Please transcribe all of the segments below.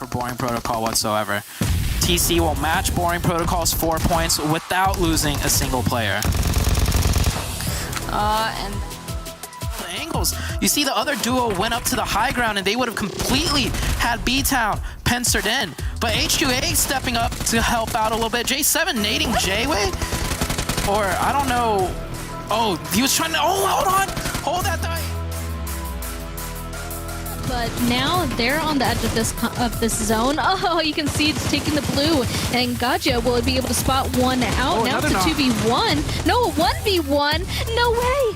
for Boring Protocol whatsoever. TC will match Boring Protocol's 4 points without losing a single player. And the angles. You see the other duo went up to the high ground and they would have completely had B-Town pincered in. But H2A stepping up to help out a little bit. J7 nading J-Way? Or, I don't know. Oh, he was trying to, oh, hold on. Hold that die. But now they're on the edge of this zone. Oh, you can see it's taking the blue, and Gaja will be able to spot one out. Oh, now it's a 2v1. No, a 1v1. No way.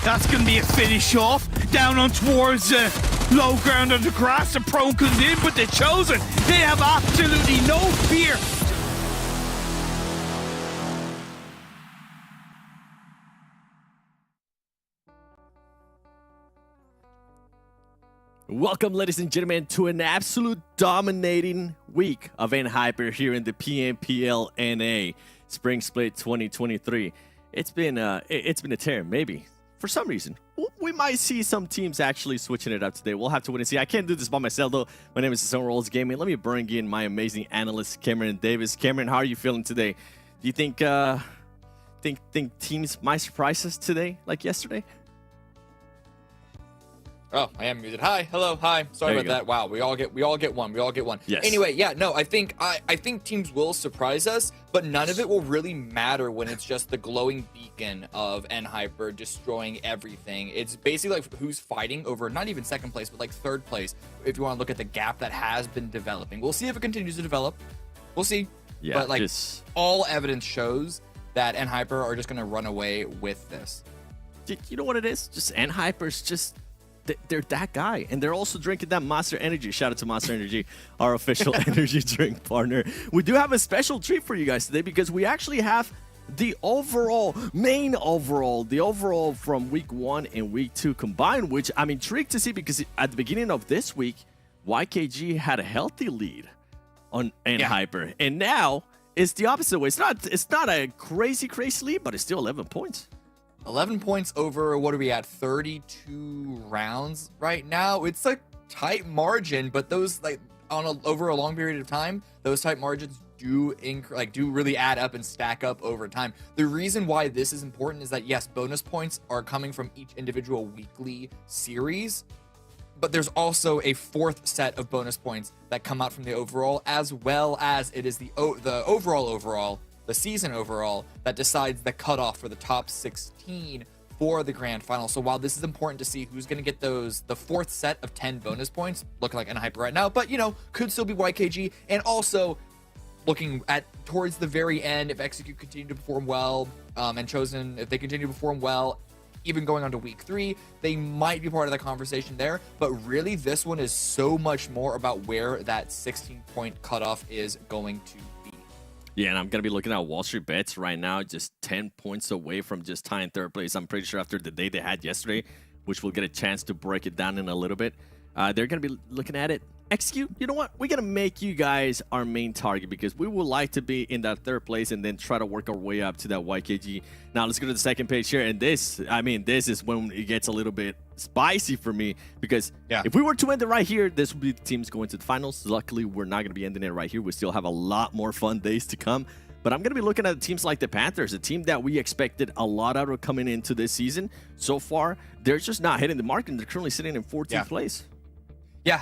That's going to be a finish off. Down on towards low ground on the grass. The prone comes in, but the Chosen, they have absolutely no fear. Welcome, ladies and gentlemen, to an absolute dominating week of EnHyper here in the PMPL NA Spring Split 2023. It's been a tear, maybe. For some reason, we might see some teams actually switching it up today. We'll have to wait and see. I can't do this by myself, though. My name is Zone Rolls Gaming. Let me bring in my amazing analyst, Cameron Davis. Cameron, how are you feeling today? Do you think teams might surprise us today, like yesterday? Oh, I am muted. Hi, hello, hi. Sorry about that. Wow, we all get one. We all get one. Yes. Anyway, yeah, no, I think teams will surprise us, but none of it will really matter when it's just the glowing beacon of EnHyper destroying everything. It's basically like who's fighting over not even second place, but like third place. If you want to look at the gap that has been developing, we'll see if it continues to develop. We'll see. Yeah, but like all evidence shows that EnHyper are just going to run away with this. You know what it is? Just EnHyper's just. They're that guy, and they're also drinking that Monster Energy. Shout out to Monster Energy, our official energy drink partner. We do have a special treat for you guys today because we actually have the overall from week 1 and week 2 combined, which I'm intrigued to see because at the beginning of this week, YKG had a healthy lead on EnHyper, and now it's the opposite way. It's not a crazy lead, but it's still 11 points. 11 points over, what are we at, 32 rounds right now? It's a tight margin, but those, like, over a long period of time, those tight margins do really add up and stack up over time. The reason why this is important is that, yes, bonus points are coming from each individual weekly series, but there's also a 4th set of bonus points that come out from the overall, as well as it is the overall, the season overall, that decides the cutoff for the top 16 for the grand final. So while this is important to see who's going to get the 4th set of 10 bonus points, looking like EnHyper right now, but, you know, could still be YKG, and also looking at towards the very end, if Execute continue to perform well, and Chosen, if they continue to perform well, even going on to week 3, they might be part of the conversation there. But really, this one is so much more about where that 16-point cutoff is going to be. Yeah, and I'm going to be looking at WALLSTREETBETS right now, just 10 points away from just tying 3rd place. I'm pretty sure after the day they had yesterday, which we'll get a chance to break it down in a little bit, they're going to be looking at it. Execute, you know what? We're going to make you guys our main target because we would like to be in that 3rd place and then try to work our way up to that YKG. Now, let's go to the 2nd page here. And this is when it gets a little bit spicy for me because if we were to end it right here, this would be the teams going to the finals. Luckily, we're not going to be ending it right here. We still have a lot more fun days to come. But I'm going to be looking at teams like the Panthers, a team that we expected a lot out of coming into this season. So far, they're just not hitting the mark, and they're currently sitting in 14th place. Yeah,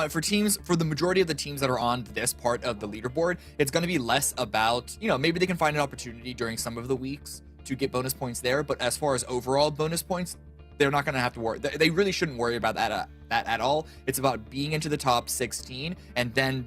for the majority of the teams that are on this part of the leaderboard, it's going to be less about, you know, maybe they can find an opportunity during some of the weeks to get bonus points there. But as far as overall bonus points, they're not going to have to worry. They really shouldn't worry about that at all. It's about being into the top 16 and then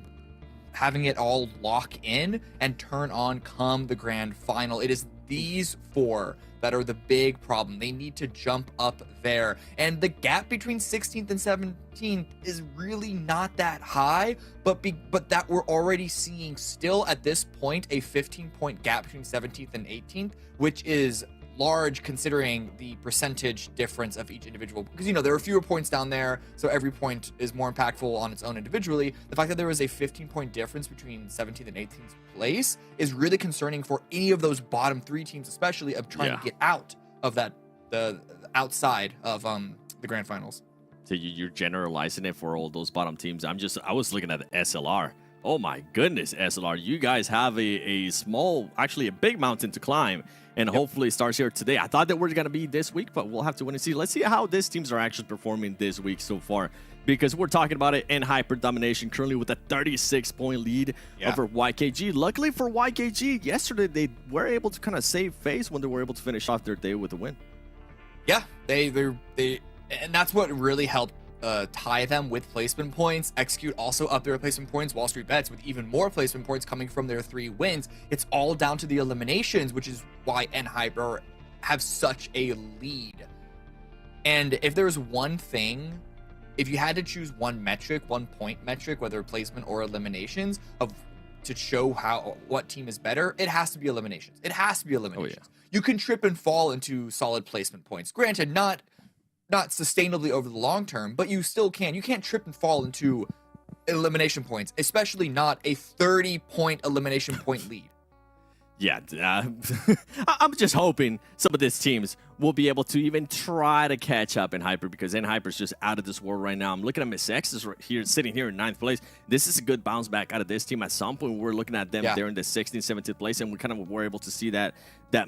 having it all lock in and turn on come the grand final. It is these 4 that are the big problem. They need to jump up there. And the gap between 16th and 17th is really not that high, but that we're already seeing still at this point a 15-point gap between 17th and 18th, which is large considering the percentage difference of each individual, because, you know, there are fewer points down there, so every point is more impactful on its own individually. The fact that there was a 15-point difference between 17th and 18th place is really concerning for any of those bottom 3 teams, especially of trying to get out of that, the outside of the grand finals. So you're generalizing it for all those bottom teams. I was looking at the SLR. Oh my goodness, SLR. You guys have a small, actually a big mountain to climb. And hopefully it starts here today. I thought that we're going to be this week, but we'll have to wait and see. Let's see how these teams are actually performing this week so far. Because we're talking about it in hyper domination currently with a 36-point lead over YKG. Luckily for YKG, yesterday they were able to kind of save face when they were able to finish off their day with a win. Yeah, they and that's what really helped tie them with placement points. Execute also up their placement points. WALLSTREETBETS with even more placement points coming from their 3 wins. It's all down to the eliminations, which is why NHyper have such a lead. And if there's one thing, if you had to choose one metric, 1 point metric, whether placement or eliminations, to show what team is better, it has to be eliminations. It has to be eliminations. Oh, yeah. You can trip and fall into solid placement points. Granted, not sustainably over the long term, but you still can. You can't trip and fall into elimination points, especially not a 30-point elimination point lead. Yeah, I'm just hoping some of these teams will be able to even try to catch up in Hyper, because NHyper's just out of this world right now. I'm looking at MEZEXIS right here, sitting here in 9th place. This is a good bounce back out of this team. At some point, we're looking at them there in the 16th, 17th place, and we kind of were able to see that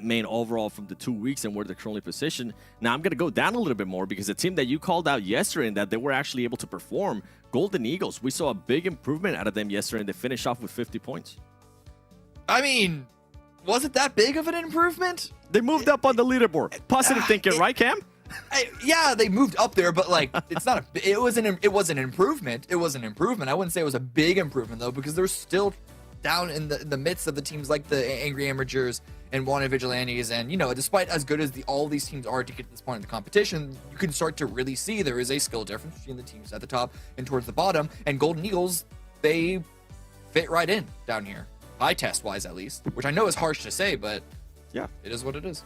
main overall from the 2 weeks and where they're currently positioned. Now, I'm going to go down a little bit more because the team that you called out yesterday and that they were actually able to perform, Golden Eagles, we saw a big improvement out of them yesterday, and they finished off with 50 points. I mean, was it that big of an improvement? They moved up on the leaderboard. Positive thinking, right, Cam? Yeah, they moved up there, but like, it's not it was an improvement. It was an improvement. I wouldn't say it was a big improvement though, because they're still down in the midst of the teams like the Angry Amateurs and Wanted Vigilantes, and despite as good as all these teams are to get to this point in the competition, you can start to really see there is a skill difference between the teams at the top and towards the bottom. And Golden Eagles, they fit right in down here. Eye test wise, at least, which I know is harsh to say, but yeah, it is what it is.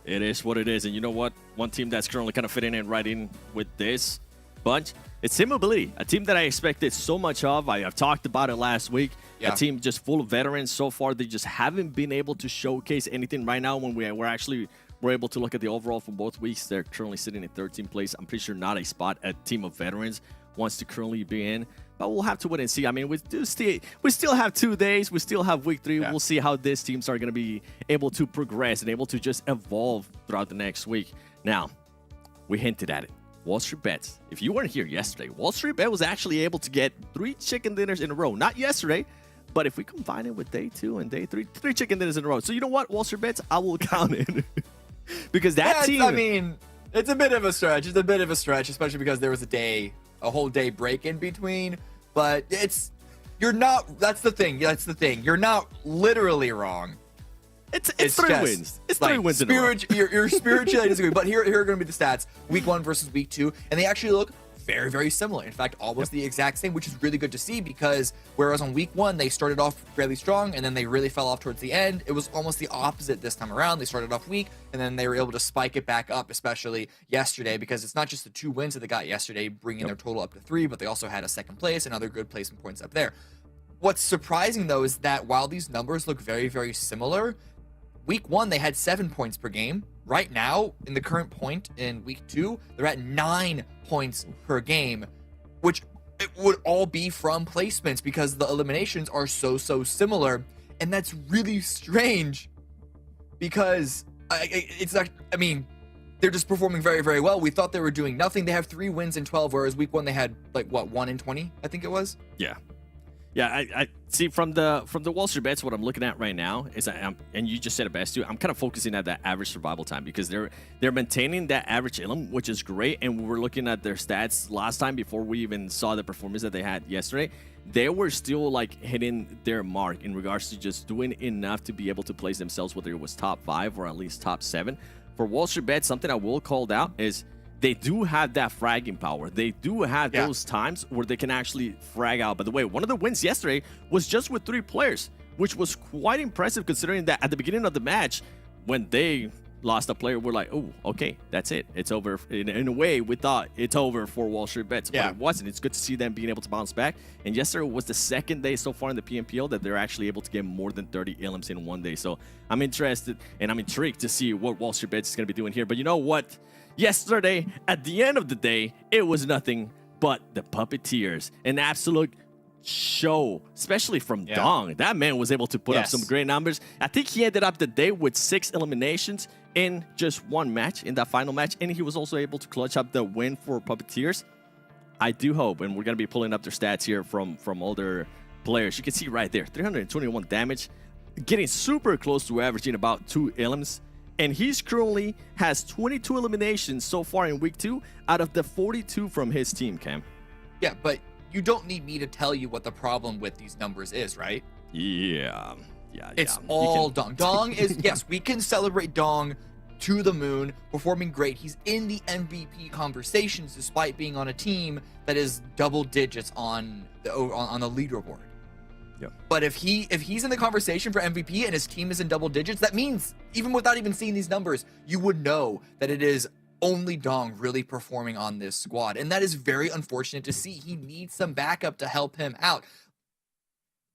It is what it is. And you know what? One team that's currently kind of fitting in right in with this bunch, it's Team Mobility, a team that I expected so much of. I've talked about it last week. A team just full of veterans so far. They just haven't been able to showcase anything right now. When we're able to look at the overall from both weeks, they're currently sitting in 13th place. I'm pretty sure not a spot a team of veterans wants to currently be in. But we'll have to wait and see. I mean, we still have 2 days. We still have week 3. We'll see how these teams are going to be able to progress and able to just evolve throughout the next week. Now, we hinted at it. WALLSTREETBETS. If you weren't here yesterday, WALLSTREETBETS was actually able to get 3 chicken dinners in a row. Not yesterday, but if we combine it with day 2 and day 3, 3 chicken dinners in a row. So you know what, WALLSTREETBETS, I will count it. Because that team... I mean, it's a bit of a stretch. It's a bit of a stretch, especially because there was a whole day break in between. But you're not, that's the thing. You're not literally wrong. It's 3 wins. It's 3 wins in a row. You're spiritually disagreeing. But here are going to be the stats. Week 1 versus week 2. And they actually look very, very similar. In fact, almost the exact same, which is really good to see, because whereas on week 1, they started off fairly strong and then they really fell off towards the end, it was almost the opposite this time around. They started off weak and then they were able to spike it back up, especially yesterday, because it's not just the 2 wins that they got yesterday, bringing their total up to 3, but they also had a 2nd place and other good placement points up there. What's surprising, though, is that while these numbers look very, very similar, week 1, they had 7 points per game. Right now, in the current point in week 2, they're at 9 points per game, which it would all be from placements because the eliminations are so similar. And that's really strange because it's like, I mean, they're just performing very, very well. We thought they were doing nothing. They have 3 wins in 12, whereas week 1 they had like what, 1 in 20, I think it was. Yeah, I see from the WALLSTREETBETS, what I'm looking at right now is, and you just said it best too, I'm kind of focusing at that average survival time, because they're maintaining that average ilm, which is great. And we were looking at their stats last time before we even saw the performance that they had yesterday. They were still like hitting their mark in regards to just doing enough to be able to place themselves, whether it was top 5 or at least top 7. For WALLSTREETBETS, something I will call out is they do have that fragging power. They do have those times where they can actually frag out. By the way, one of the wins yesterday was just with 3 players, which was quite impressive considering that at the beginning of the match, when they lost a player, we're like, oh, okay, that's it. It's over. In a way, we thought it's over for WALLSTREETBETS, but it wasn't. It's good to see them being able to bounce back. And yesterday was the 2nd day so far in the PMPL that they're actually able to get more than 30 ilms in one day. So I'm interested and I'm intrigued to see what WALLSTREETBETS is going to be doing here. But you know what? yesterday, at the end of the day, it was nothing but the Puppeteers. An absolute show, especially from Dong. That man was able to put up some great numbers. I think he ended up the day with 6 eliminations in just 1 match, in that final match, and he was also able to clutch up the win for Puppeteers. I do hope, and we're going to be pulling up their stats here from older players. You can see right there, 321 damage, getting super close to averaging about 2 elims. And he's currently has 22 eliminations so far in week 2 out of the 42 from his team, Cam. Yeah, but you don't need me to tell you what the problem with these numbers is, right? Yeah. It's all Dong. Dong is, yes, we can celebrate Dong to the moon, performing great. He's in the MVP conversations despite being on a team that is double digits on the leaderboard. Yeah. But if he's in the conversation for MVP and his team is in double digits, that means, even without even seeing these numbers, you would know that it is only Dong really performing on this squad. And that is very unfortunate to see. He needs some backup to help him out.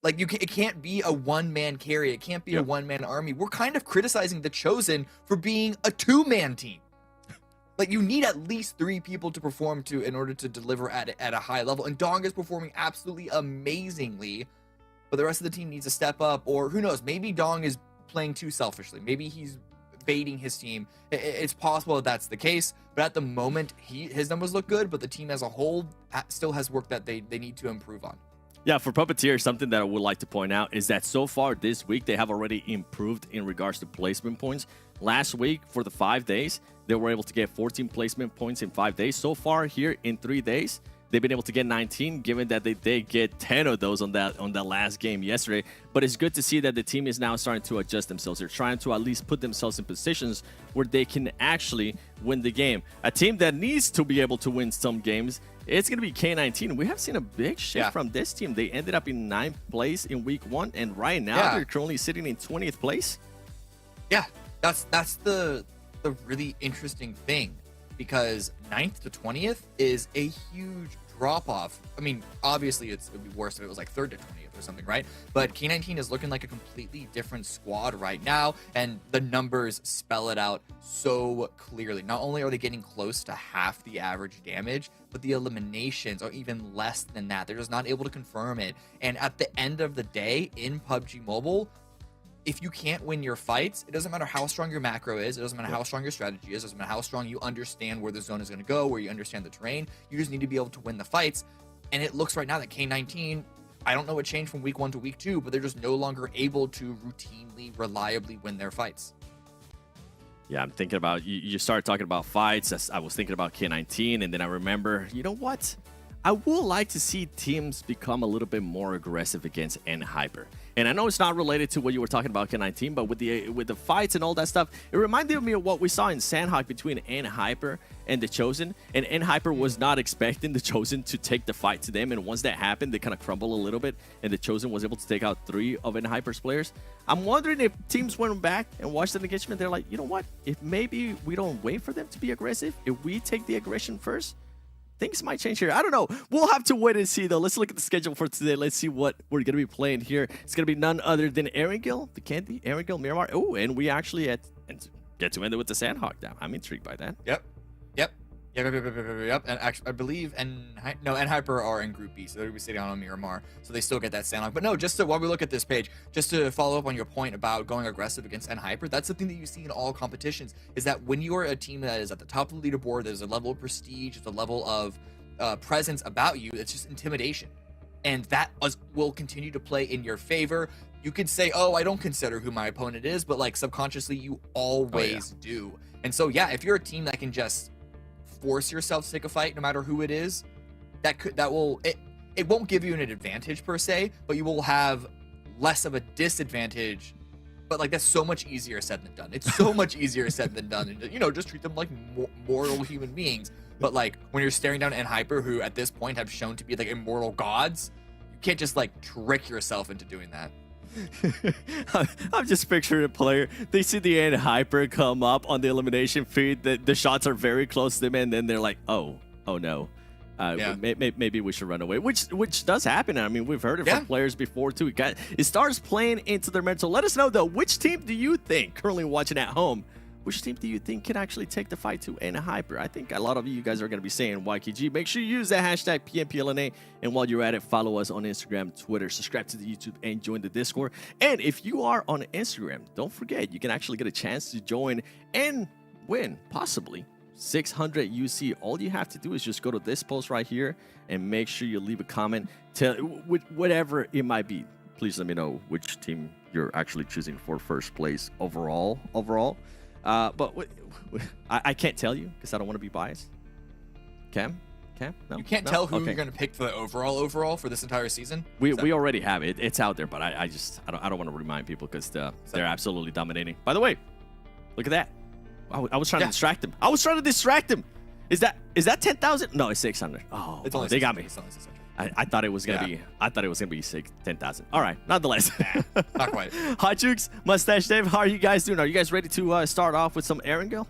Like, it can't be a one-man carry. It can't be a one-man army. We're kind of criticizing the Chosen for being a 2-man team. Like, you need at least 3 people to perform in order to deliver at a high level. And Dong is performing absolutely amazingly. But the rest of the team needs to step up, or who knows, maybe Dong is playing too selfishly. Maybe he's baiting his team. It's possible that that's the case, but at the moment, his numbers look good, but the team as a whole still has work that they need to improve on. Yeah, for Puppeteer, something that I would like to point out is that so far this week, they have already improved in regards to placement points. Last week, for the 5 days, they were able to get 14 placement points in 5 days. So far here in 3 days, they've been able to get 19, given that they did get 10 of those on that last game yesterday. But it's good to see that the team is now starting to adjust themselves. They're trying to at least put themselves in positions where they can actually win the game. A team that needs to be able to win some games, it's going to be K19. We have seen a big shift from this team. They ended up in 9th place in week 1, and right now they're currently sitting in 20th place. Yeah, that's the really interesting thing, because 9th to 20th is a huge drop-off. I mean, obviously it would be worse if it was like 3rd to 20th or something, right? But K19 is looking like a completely different squad right now, and the numbers spell it out so clearly. Not only are they getting close to half the average damage, but the eliminations are even less than that. They're just not able to confirm it. And at the end of the day, in PUBG Mobile, if you can't win your fights, it doesn't matter how strong your macro is, it doesn't matter how strong your strategy is, it doesn't matter how strong you understand where the zone is going to go, where you understand the terrain. You just need to be able to win the fights. And it looks right now that K19, I don't know what changed from week 1 to week 2, but they're just no longer able to routinely, reliably win their fights. Yeah, I'm thinking about, you started talking about fights. I was thinking about K19, and then I remember, you know what? I would like to see teams become a little bit more aggressive against NHyper. And I know it's not related to what you were talking about, K19, but with the fights and all that stuff, it reminded me of what we saw in Sanhok between NHyper and the Chosen. And NHyper was not expecting the Chosen to take the fight to them. And once that happened, they kind of crumbled a little bit. And the Chosen was able to take out 3 of NHyper's players. I'm wondering if teams went back and watched the engagement. They're like, you know what? If maybe we don't wait for them to be aggressive, if we take the aggression first, things might change here. I don't know. We'll have to wait and see, though. Let's look at the schedule for today. Let's see what we're going to be playing here. It's going to be none other than Erangel, Vikendi, Erangel, Miramar. Oh, and we actually get to end it with the Sanhok down. I'm intrigued by that. Yep. And actually, I believe NHyper are in Group B, so they're going to be sitting on Miramar, so they still get that Sanhok. But no, while we look at this page, just to follow up on your point about going aggressive against NHyper, that's the thing that you see in all competitions, is that when you're a team that is at the top of the leaderboard, there's a level of prestige, there's a level of presence about you, it's just intimidation. And that will continue to play in your favor. You could say, oh, I don't consider who my opponent is, but like subconsciously, you always do. And so, yeah, if you're a team that can just force yourself to take a fight no matter who it is, it won't give you an advantage per se, but you will have less of a disadvantage. But like, that's so much easier said than done. It's so much easier said than done. And, you know, just treat them like mortal human beings. But like, when you're staring down NHyper, who at this point have shown to be like immortal gods, you can't just like trick yourself into doing that. I'm just picturing a player. They see the NHyper come up on the elimination feed. The shots are very close to them, and then they're like, "Oh no, maybe we should run away." Which does happen. I mean, we've heard it from players before too. It starts playing into their mental. Let us know though, which team do you think currently watching at home which team do you think can actually take the fight to NHyper? I think a lot of you guys are going to be saying YKG. Make sure you use that hashtag PMPLNA. And while you're at it, follow us on Instagram, Twitter, subscribe to the YouTube, and join the Discord. And if you are on Instagram, don't forget, you can actually get a chance to join and win, possibly, 600 UC. All you have to do is just go to this post right here and make sure you leave a comment. Tell whatever it might be. Please let me know which team you're actually choosing for first place overall. But I can't tell you because I don't want to be biased. Cam? No? You can't tell who you're going to pick for the overall for this entire season? We already have it. It's out there, but I don't want to remind people because they're absolutely dominating. By the way, look at that. I was trying to distract him. Is that 10,000? No, it's 600. Oh, it's only they got me. It's only 600. I thought it was gonna be. I thought it was gonna be 10,000. All right, nonetheless. Not quite. Hot Jukes, Mustache Dave, how are you guys doing? Are you guys ready to start off with some Erangel?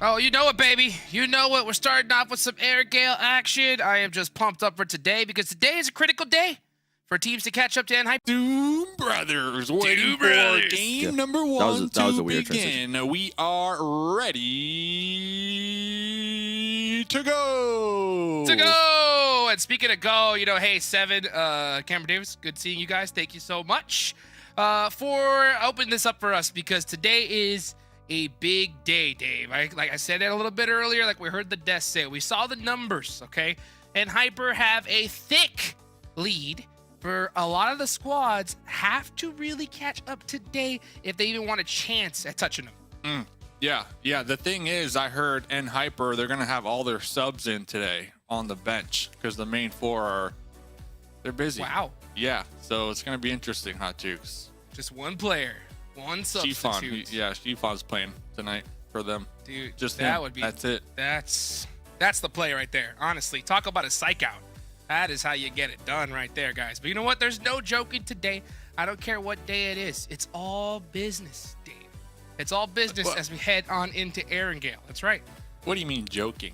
Oh, you know it, baby. You know it. We're starting off with some Erangel action. I am just pumped up for today because today is a critical day for teams to catch up to NHyper. Doom Brothers waiting for game number one to begin. We are ready to go. And speaking of go, you know, hey, Seven, Cameron Davis, good seeing you guys. Thank you so much for opening this up for us because today is a big day, Dave. Like I said it a little bit earlier, like we heard the desk say. We saw the numbers, okay? And NHyper have a thick lead. For a lot of the squads have to really catch up today if they even want a chance at touching them. Yeah. The thing is, I heard NHyper, they're going to have all their subs in today on the bench because the main four they're busy. Wow. Yeah, so it's going to be interesting, Hot Jukes. Just one player, one substitute. Shifon's playing tonight for them. Dude, just that him. would be. That's it. That's the play right there. Honestly, talk about a psych out. That is how you get it done right there, guys. But you know what? There's no joking today. I don't care what day it is. It's all business, Dave. It's all business as we head on into Erangel. That's right. What do you mean joking?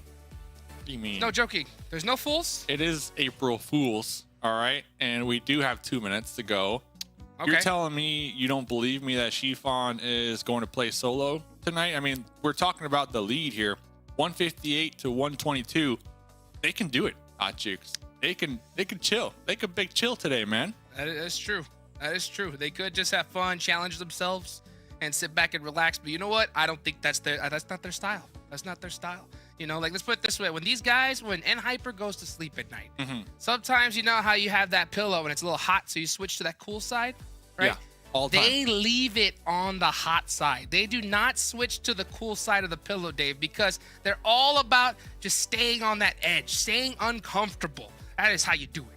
What do you mean? No joking. There's no fools. It is April Fools, all right? And we do have 2 minutes to go. Okay. You're telling me you don't believe me that Shifon is going to play solo tonight? I mean, we're talking about the lead here. 158 to 122. They can do it, Hot Jukes. They can chill. They could big chill today, man. That is true. That is true. They could just have fun, challenge themselves, and sit back and relax. But you know what? I don't think that's not their style. That's not their style. You know, like let's put it this way: when NHyper goes to sleep at night, sometimes you know how you have that pillow and it's a little hot, so you switch to that cool side, right? Yeah, all the time. They leave it on the hot side. They do not switch to the cool side of the pillow, Dave, because they're all about just staying on that edge, staying uncomfortable. That is how you do it.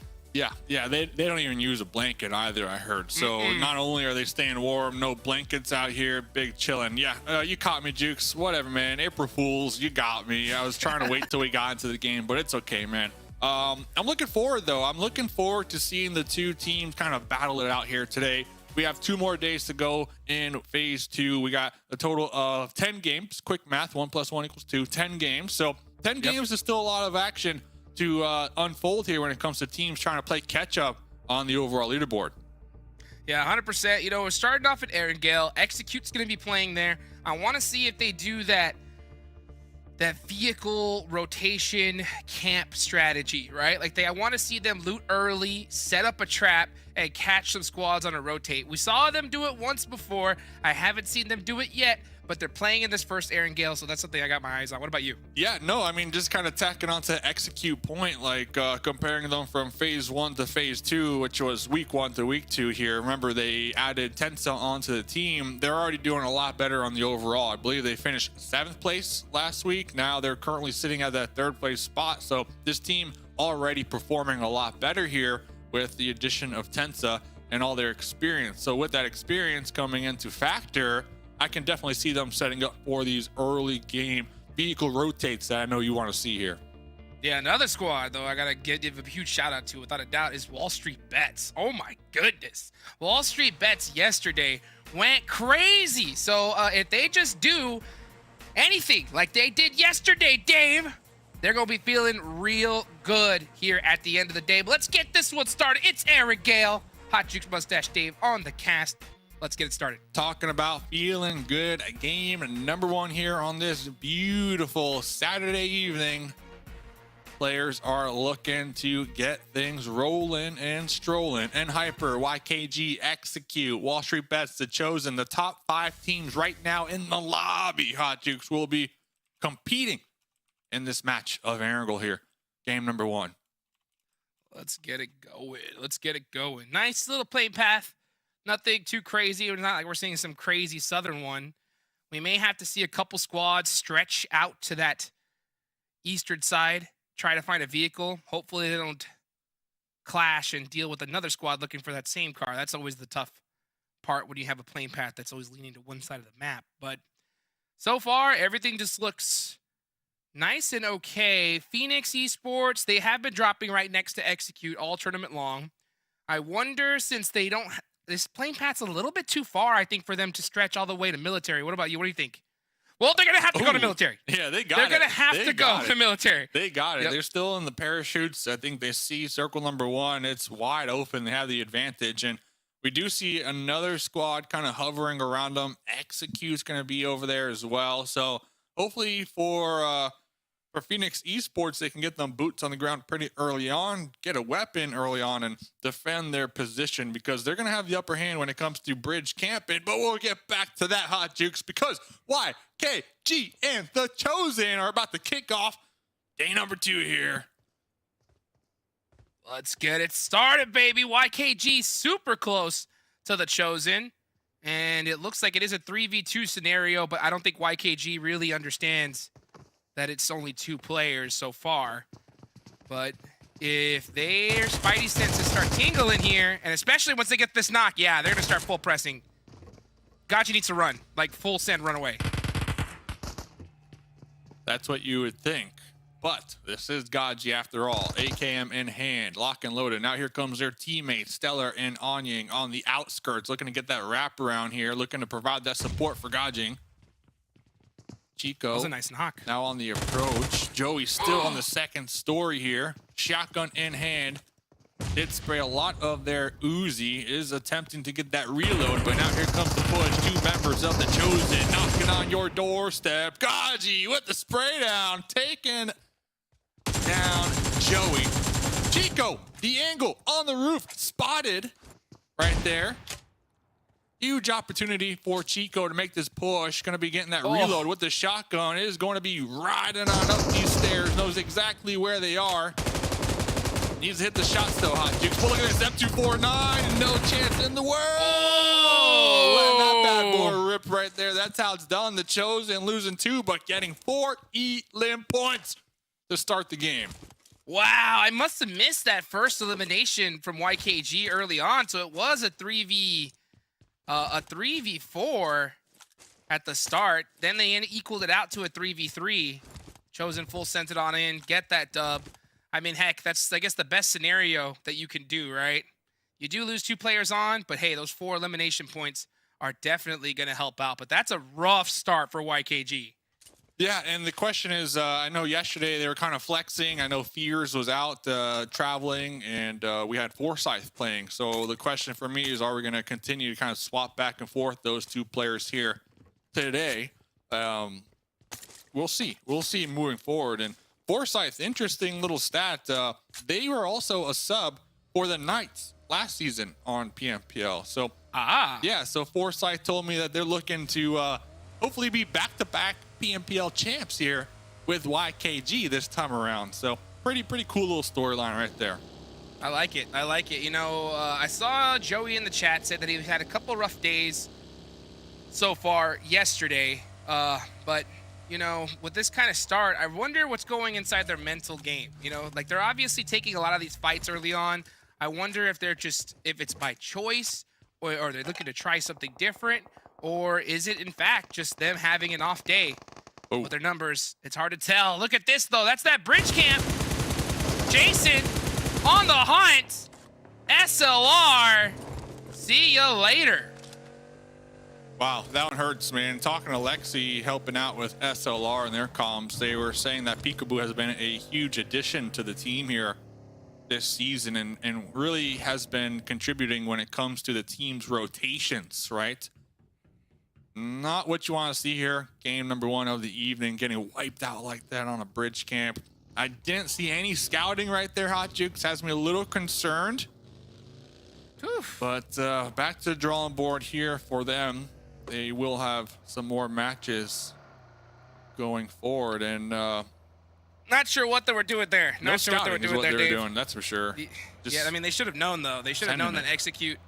Yeah, they don't even use a blanket either, I heard. So not only are they staying warm, no blankets out here, big chilling. Yeah, you caught me, Jukes. Whatever, man. April Fools, you got me. I was trying to wait till we got into the game, but it's okay, man. I'm looking forward, though. I'm looking forward to seeing the two teams kind of battle it out here today. We have 2 more days to go in phase 2. We got a total of 10 games. Quick math, 1 + 1 = 2. 10 games. So 10 games is still a lot of action to unfold here when it comes to teams trying to play catch up on the overall leaderboard. Yeah, 100%. You know, we're starting off at Erangel. Execute's going to be playing there. I want to see if they do that vehicle rotation camp strategy, right? Like I want to see them loot early, set up a trap, and catch some squads on a rotate. We saw them do it once before. I haven't seen them do it yet, but they're playing in this first Erangel, so that's something I got my eyes on. What about you? Yeah, no, I mean, just kind of tacking on to execute point, like comparing them from phase 1 to phase 2, which was week 1 to week 2 here. Remember, they added Tensa onto the team. They're already doing a lot better on the overall. I believe they finished 7th place last week. Now they're currently sitting at that 3rd place spot. So this team already performing a lot better here with the addition of Tensa and all their experience. So with that experience coming into factor, I can definitely see them setting up for these early game vehicle rotates that I know you want to see here. Yeah, another squad, though, I got to give a huge shout out to, without a doubt, is WALLSTREETBETS. Oh, my goodness. WALLSTREETBETS yesterday went crazy. So if they just do anything like they did yesterday, Dave, they're going to be feeling real good here at the end of the day. But let's get this one started. It's Erangel. Hot Jukes, Mustache Dave on the cast. Let's get it started. Talking about feeling good, game number 1 here on this beautiful Saturday evening. Players are looking to get things rolling and strolling. And Hyper, YKG, Execute, Wall Street Bets, The Chosen, the top 5 teams right now in the lobby, Hot Jukes, will be competing in this match of Erangel here. Game number 1. Let's get it going. Let's get it going. Nice little play path. Nothing too crazy. It's not like we're seeing some crazy southern one. We may have to see a couple squads stretch out to that eastern side, try to find a vehicle. Hopefully they don't clash and deal with another squad looking for that same car. That's always the tough part when you have a plane path that's always leaning to one side of the map. But so far, everything just looks nice and okay. Phoenix Esports, they have been dropping right next to Execute all tournament long. I wonder, since they don't... This plane path's a little bit too far, I think, for them to stretch all the way to military. What about you? What do you think? Well, they're going to have to go to military. Yeah, they got They're it. going to have to go to military. They got it. Yep. They're still in the parachutes. I think they see circle number 1. It's wide open. They have the advantage. And we do see another squad kind of hovering around them. Execute's going to be over there as well. So hopefully for Phoenix Esports, they can get them boots on the ground pretty early on, get a weapon early on, and defend their position, because they're going to have the upper hand when it comes to bridge camping. But we'll get back to that, Hot Jukes, because YKG and The Chosen are about to kick off day number 2 here. Let's get it started, baby. YKG super close to The Chosen. And it looks like it is a 3v2 scenario, but I don't think YKG really understands that it's only 2 players so far. But if their spidey senses start tingling here, and especially once they get this knock, yeah, they're going to start full pressing. Gachi needs to run, like full send, run away. That's what you would think. But this is Gaji after all. AKM in hand, lock and loaded. Now here comes their teammates, Stellar and Anying on the outskirts, looking to get that wrap around here, looking to provide that support for Gajing. Chico. That was a nice knock. Now on the approach. Joey still on the second story here. Shotgun in hand. Did spray a lot of their Uzi. Is attempting to get that reload, but now here comes the push. 2 members of The Chosen knocking on your doorstep. Gaji with the spray down. Taking down Joey. Chico, the angle on the roof. Spotted right there. Huge opportunity for Chico to make this push. Going to be getting that reload with the shotgun. It is going to be riding on up these stairs. Knows exactly where they are. Needs to hit the shots though, Hot Jukes. But look at this, M249. No chance in the world. Letting that bad boy rip right there. That's how it's done. The Chosen losing 2, but getting 4 elim points to start the game. Wow, I must have missed that first elimination from YKG early on. So it was a 3v4 at the start. Then they equaled it out to a 3v3. Chosen full sent it on in, get that dub. I mean, heck, that's, I guess, the best scenario that you can do, right? You do lose 2 players on, but hey, those 4 elimination points are definitely going to help out. But that's a rough start for YKG. Yeah, and the question is, I know yesterday they were kind of flexing. I know Fears was out traveling, and we had Forsyth playing. So the question for me is, are we going to continue to kind of swap back and forth those 2 players here today? We'll see. We'll see moving forward. And Forsyth, interesting little stat. They were also a sub for the Knights last season on PMPL. So, yeah, so Forsyth told me that they're looking to hopefully be back-to-back PMPL champs here with YKG this time around. So pretty cool little storyline right there. I like it. I like it. You know, I saw Joey in the chat said that he had a couple rough days so far yesterday. But, you know, with this kind of start, I wonder what's going inside their mental game. You know, like they're obviously taking a lot of these fights early on. I wonder if they're just, if it's by choice or they're looking to try something different, or is it in fact just them having an off day with their numbers? It's hard to tell. Look at this though. That's that bridge camp. Jason on the hunt. SLR. See you later. Wow, that one hurts, man. Talking to Lexi, helping out with SLR and their comms, they were saying that Peekaboo has been a huge addition to the team here this season and really has been contributing when it comes to the team's rotations, right? Not what you want to see here. Game number 1 of the evening, getting wiped out like that on a bridge camp. I didn't see any scouting right there. Hot Jukes has me a little concerned. Oof. But back to the drawing board here for them. They will have some more matches going forward, and Not sure what they were doing there. no Not sure what they were scouting is doing what there, they were Dave. doing. That's for sure. Just Yeah, I mean, they should have known, though. They should have known that sentiment. Execute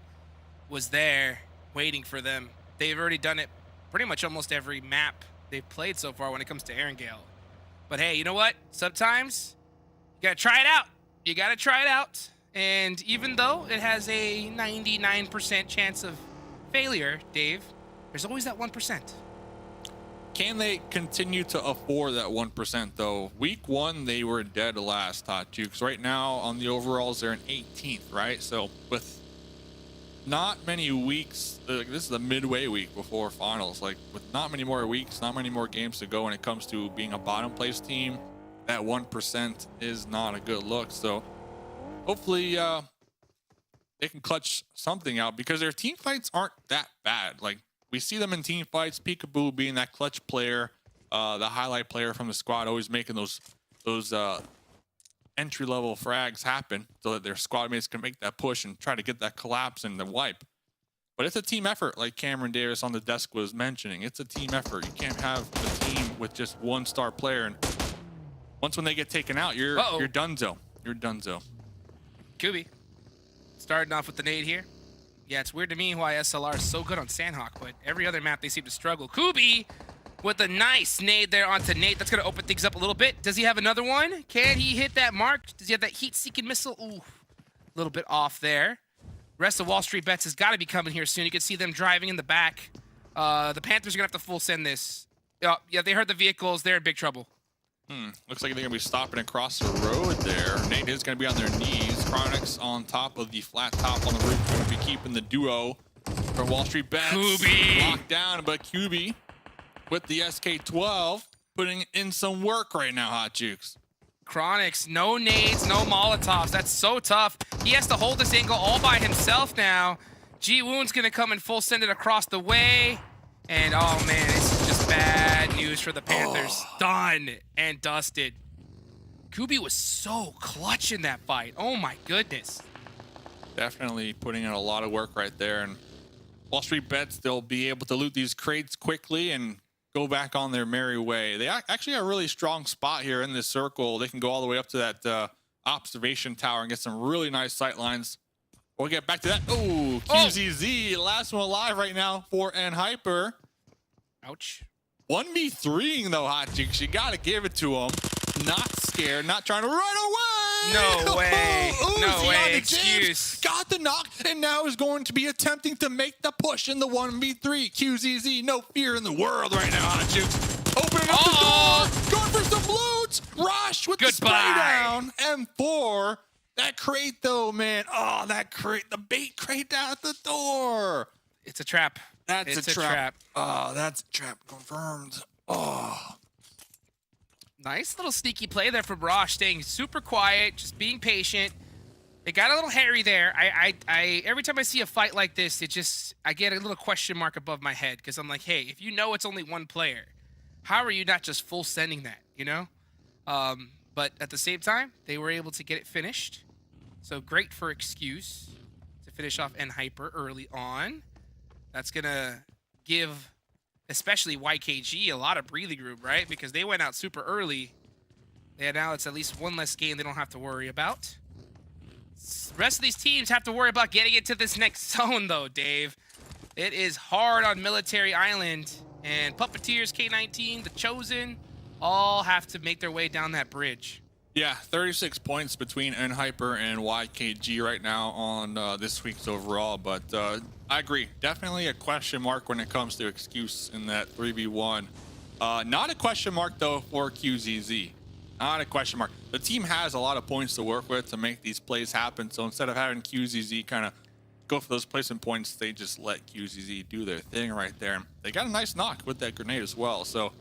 was there waiting for them. They've already done it pretty much almost every map they've played so far when it comes to Erangel. But hey, you know what? Sometimes you gotta try it out. You gotta try it out. And even though it has a 99% chance of failure, Dave, there's always that 1%. Can they continue to afford that 1% though? Week 1, they were dead last, Hot Jukes. Right now on the overalls, they're in 18th, right? So with not many weeks, this is the midway week before finals. Like with not many more weeks, not many more games to go when it comes to being a bottom place team, that 1% is not a good look. So hopefully they can clutch something out, because their team fights aren't that bad. Like we see them in team fights, Peekaboo being that clutch player, the highlight player from the squad, always making those entry-level frags happen so that their squad mates can make that push and try to get that collapse and the wipe. But it's a team effort, like Cameron Davis on the desk was mentioning. It's a team effort. You can't have a team with just one star player, and once when they get taken out, you're donezo. You're donezo. Kubi starting off with the nade here. Yeah, it's weird to me why SLR is so good on Sanhok, but every other map they seem to struggle. Kubi with a nice nade there onto Nate. That's going to open things up a little bit. Does he have another one? Can he hit that mark? Does he have that heat-seeking missile? Ooh, a little bit off there. Rest of Wall Street Bets has got to be coming here soon. You can see them driving in the back. The Panthers are going to have to full send this. Yeah, they heard the vehicles. They're in big trouble. Looks like they're going to be stopping across the road there. Nate is going to be on their knees. Chronix on top of the flat top on the roof. Going to be keeping the duo for Wall Street Bets. Kubi locked down, but Kubi with the SK-12 putting in some work right now, Hot Jukes. Chronix, no nades, no Molotovs. That's so tough. He has to hold this angle all by himself now. G-Woon's going to come and full send it across the way. And, oh, man, this is just bad news for the Panthers. Done and dusted. Kubi was so clutch in that fight. Oh, my goodness. Definitely putting in a lot of work right there. And Wall Street Bets, they'll be able to loot these crates quickly and go back on their merry way. They actually have a really strong spot here in this circle. They can go all the way up to that observation tower and get some really nice sight lines. We'll get back to that. Oh, QZZ, last one alive right now for Hyper. Ouch. 1v3ing though, Hot Jukes. You gotta give it to him. Not scared, not trying to run away. No way. Uzi No on way. the Excuse. James, got the knock, and now is going to be attempting to make the push in the 1v3. QZZ, no fear in the world right now, Hot Jukes. Opening up the door, going for some loot. Rush with the spray down. M4. That crate though, man. Oh, that crate, the bait crate down at the door. It's a trap. That's It's a trap. Oh, that's a trap confirmed. Oh. Nice little sneaky play there from Rosh, staying super quiet, just being patient. They got a little hairy there. I every time I see a fight like this, I get a little question mark above my head, because I'm like, hey, if you know it's only one player, how are you not just full sending that, you know? But at the same time, they were able to get it finished. So great for Excuse to finish off Hyper early on. That's going to give especially YKG a lot of breathing room, right? Because they went out super early. And now it's at least one less game they don't have to worry about. The rest of these teams have to worry about getting into this next zone, though, Dave. It is hard on Military Island. And Puppeteers, K19, The Chosen, all have to make their way down that bridge. Yeah, 36 points between Hyper and YKG right now on this week's overall. But I agree. Definitely a question mark when it comes to Excuse in that 3v1. Not a question mark, though, for QZZ. Not a question mark. The team has a lot of points to work with to make these plays happen. So instead of having QZZ kind of go for those placement points, they just let QZZ do their thing right there. They got a nice knock with that grenade as well. So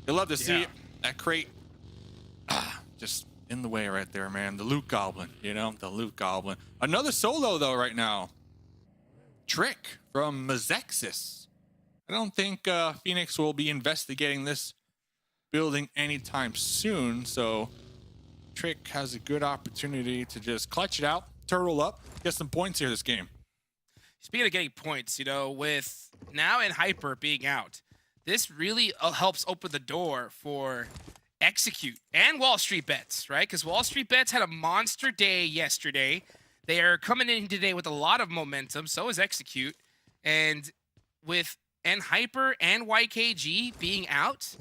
you'll love to see it. That crate. Just in the way right there, man. The loot goblin, you know, the loot goblin. Another solo though right now. Trick from MEZEXIS. I don't think Phoenix will be investigating this building anytime soon, so Trick has a good opportunity to just clutch it out, turtle up, get some points here this game. Speaking of getting points, you know, with now and Hyper being out, this really helps open the door for Execute and WALLSTREETBETS, right? Because WALLSTREETBETS had a monster day yesterday. They are coming in today with a lot of momentum. So is Execute. And with Hyper and YKG being out,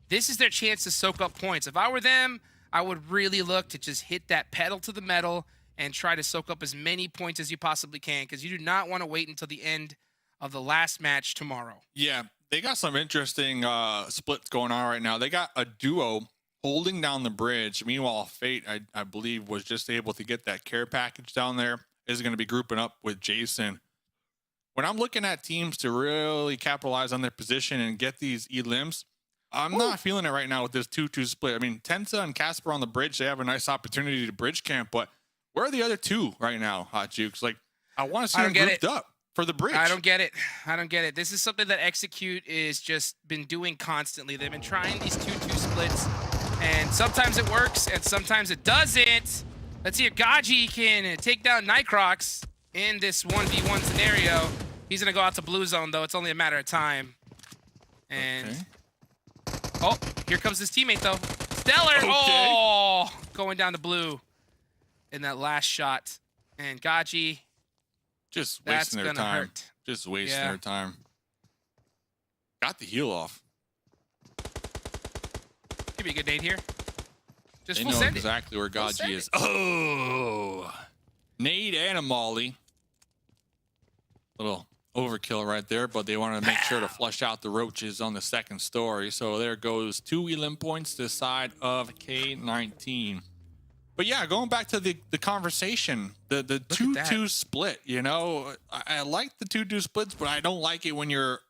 this is their chance to soak up points. If I were them, I would really look to just hit that pedal to the metal and try to soak up as many points as you possibly can, because you do not want to wait until the end of the last match tomorrow. Yeah, they got some interesting splits going on right now. They got a duo holding down the bridge. Meanwhile, Fate, I believe, was just able to get that care package down there. Is going to be grouping up with Jason. When I'm looking at teams to really capitalize on their position and get these elims, I'm not feeling it right now with this 2-2 split. I mean, Tensa and Casper on the bridge, they have a nice opportunity to bridge camp, but where are the other two right now, Hot Jukes? Like, I want to see them grouped up for the bridge. I don't get it. I don't get it. This is something that Execute is just been doing constantly. They've been trying these 2-2 splits, and sometimes it works, and sometimes it doesn't. Let's see if Gaji can take down Nightcrocs in this 1v1 scenario. He's going to go out to blue zone, though. It's only a matter of time. And... Okay. Oh, here comes his teammate, though. Stellar! Okay. Oh! Going down to blue in that last shot. And Gaji, Just that's wasting their gonna time. hurt. Just wasting Yeah. their time. Got the heal off. Give me a good nade here. Just They full know send it. exactly where Full Gaji send is. it. Oh! Nade and a molly. Little overkill right there, but they want to make sure to flush out the roaches on the second story. So there goes 2 elim points to the side of K19. But yeah, going back to the conversation, the 2-2 split, you know, I like the 2-2 splits, but I don't like it when you're,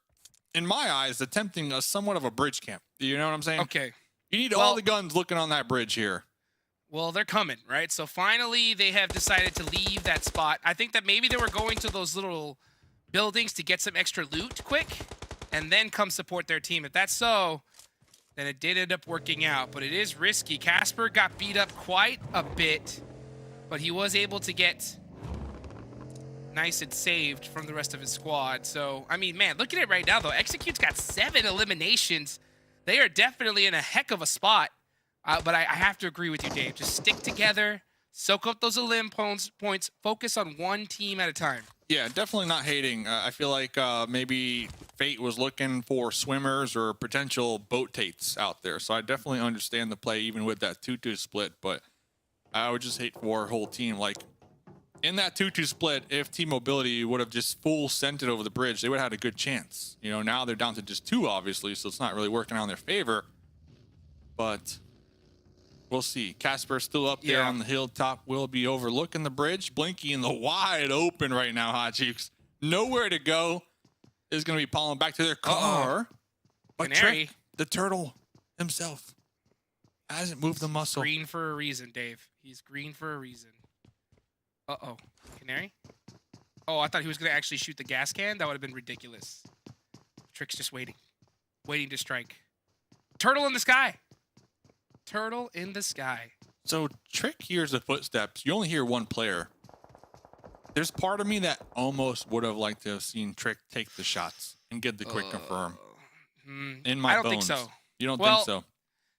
in my eyes, attempting a somewhat of a bridge camp. You know what I'm saying? Okay. You need all the guns looking on that bridge here. Well, they're coming, right? So finally, they have decided to leave that spot. I think that maybe they were going to those little buildings to get some extra loot quick and then come support their team. If that's so, then it did end up working out, but it is risky. Casper got beat up quite a bit, but he was able to get nice and saved from the rest of his squad. So, I mean, man, look at it right now, though. Execute's got 7 eliminations. They are definitely in a heck of a spot, but I have to agree with you, Dave. Just stick together, soak up those elim points, focus on one team at a time. Yeah, definitely not hating. I feel like maybe Fate was looking for swimmers or potential boat tates out there. So I definitely understand the play even with that 2-2 split. But I would just hate for our whole team. Like, in that 2-2 split, if Team Mobility would have just full sent it over the bridge, they would have had a good chance. You know, now they're down to just 2, obviously, so it's not really working out in their favor. But we'll see. Casper still up there on the hilltop. Will be overlooking the bridge. Blinky in the wide open right now, Hot Cheeks. Nowhere to go. Is going to be falling back to their car. But Canary. Trick, the turtle himself, hasn't moved the muscle. Green for a reason, Dave. He's green for a reason. Uh-oh. Canary? Oh, I thought he was going to actually shoot the gas can. That would have been ridiculous. Trick's just waiting. Waiting to strike. Turtle in the sky. Turtle in the sky. So Trick hears the footsteps. You only hear one player. There's part of me that almost would have liked to have seen Trick take the shots and get the quick confirm. In my I don't bones. think so. You don't Well, think so?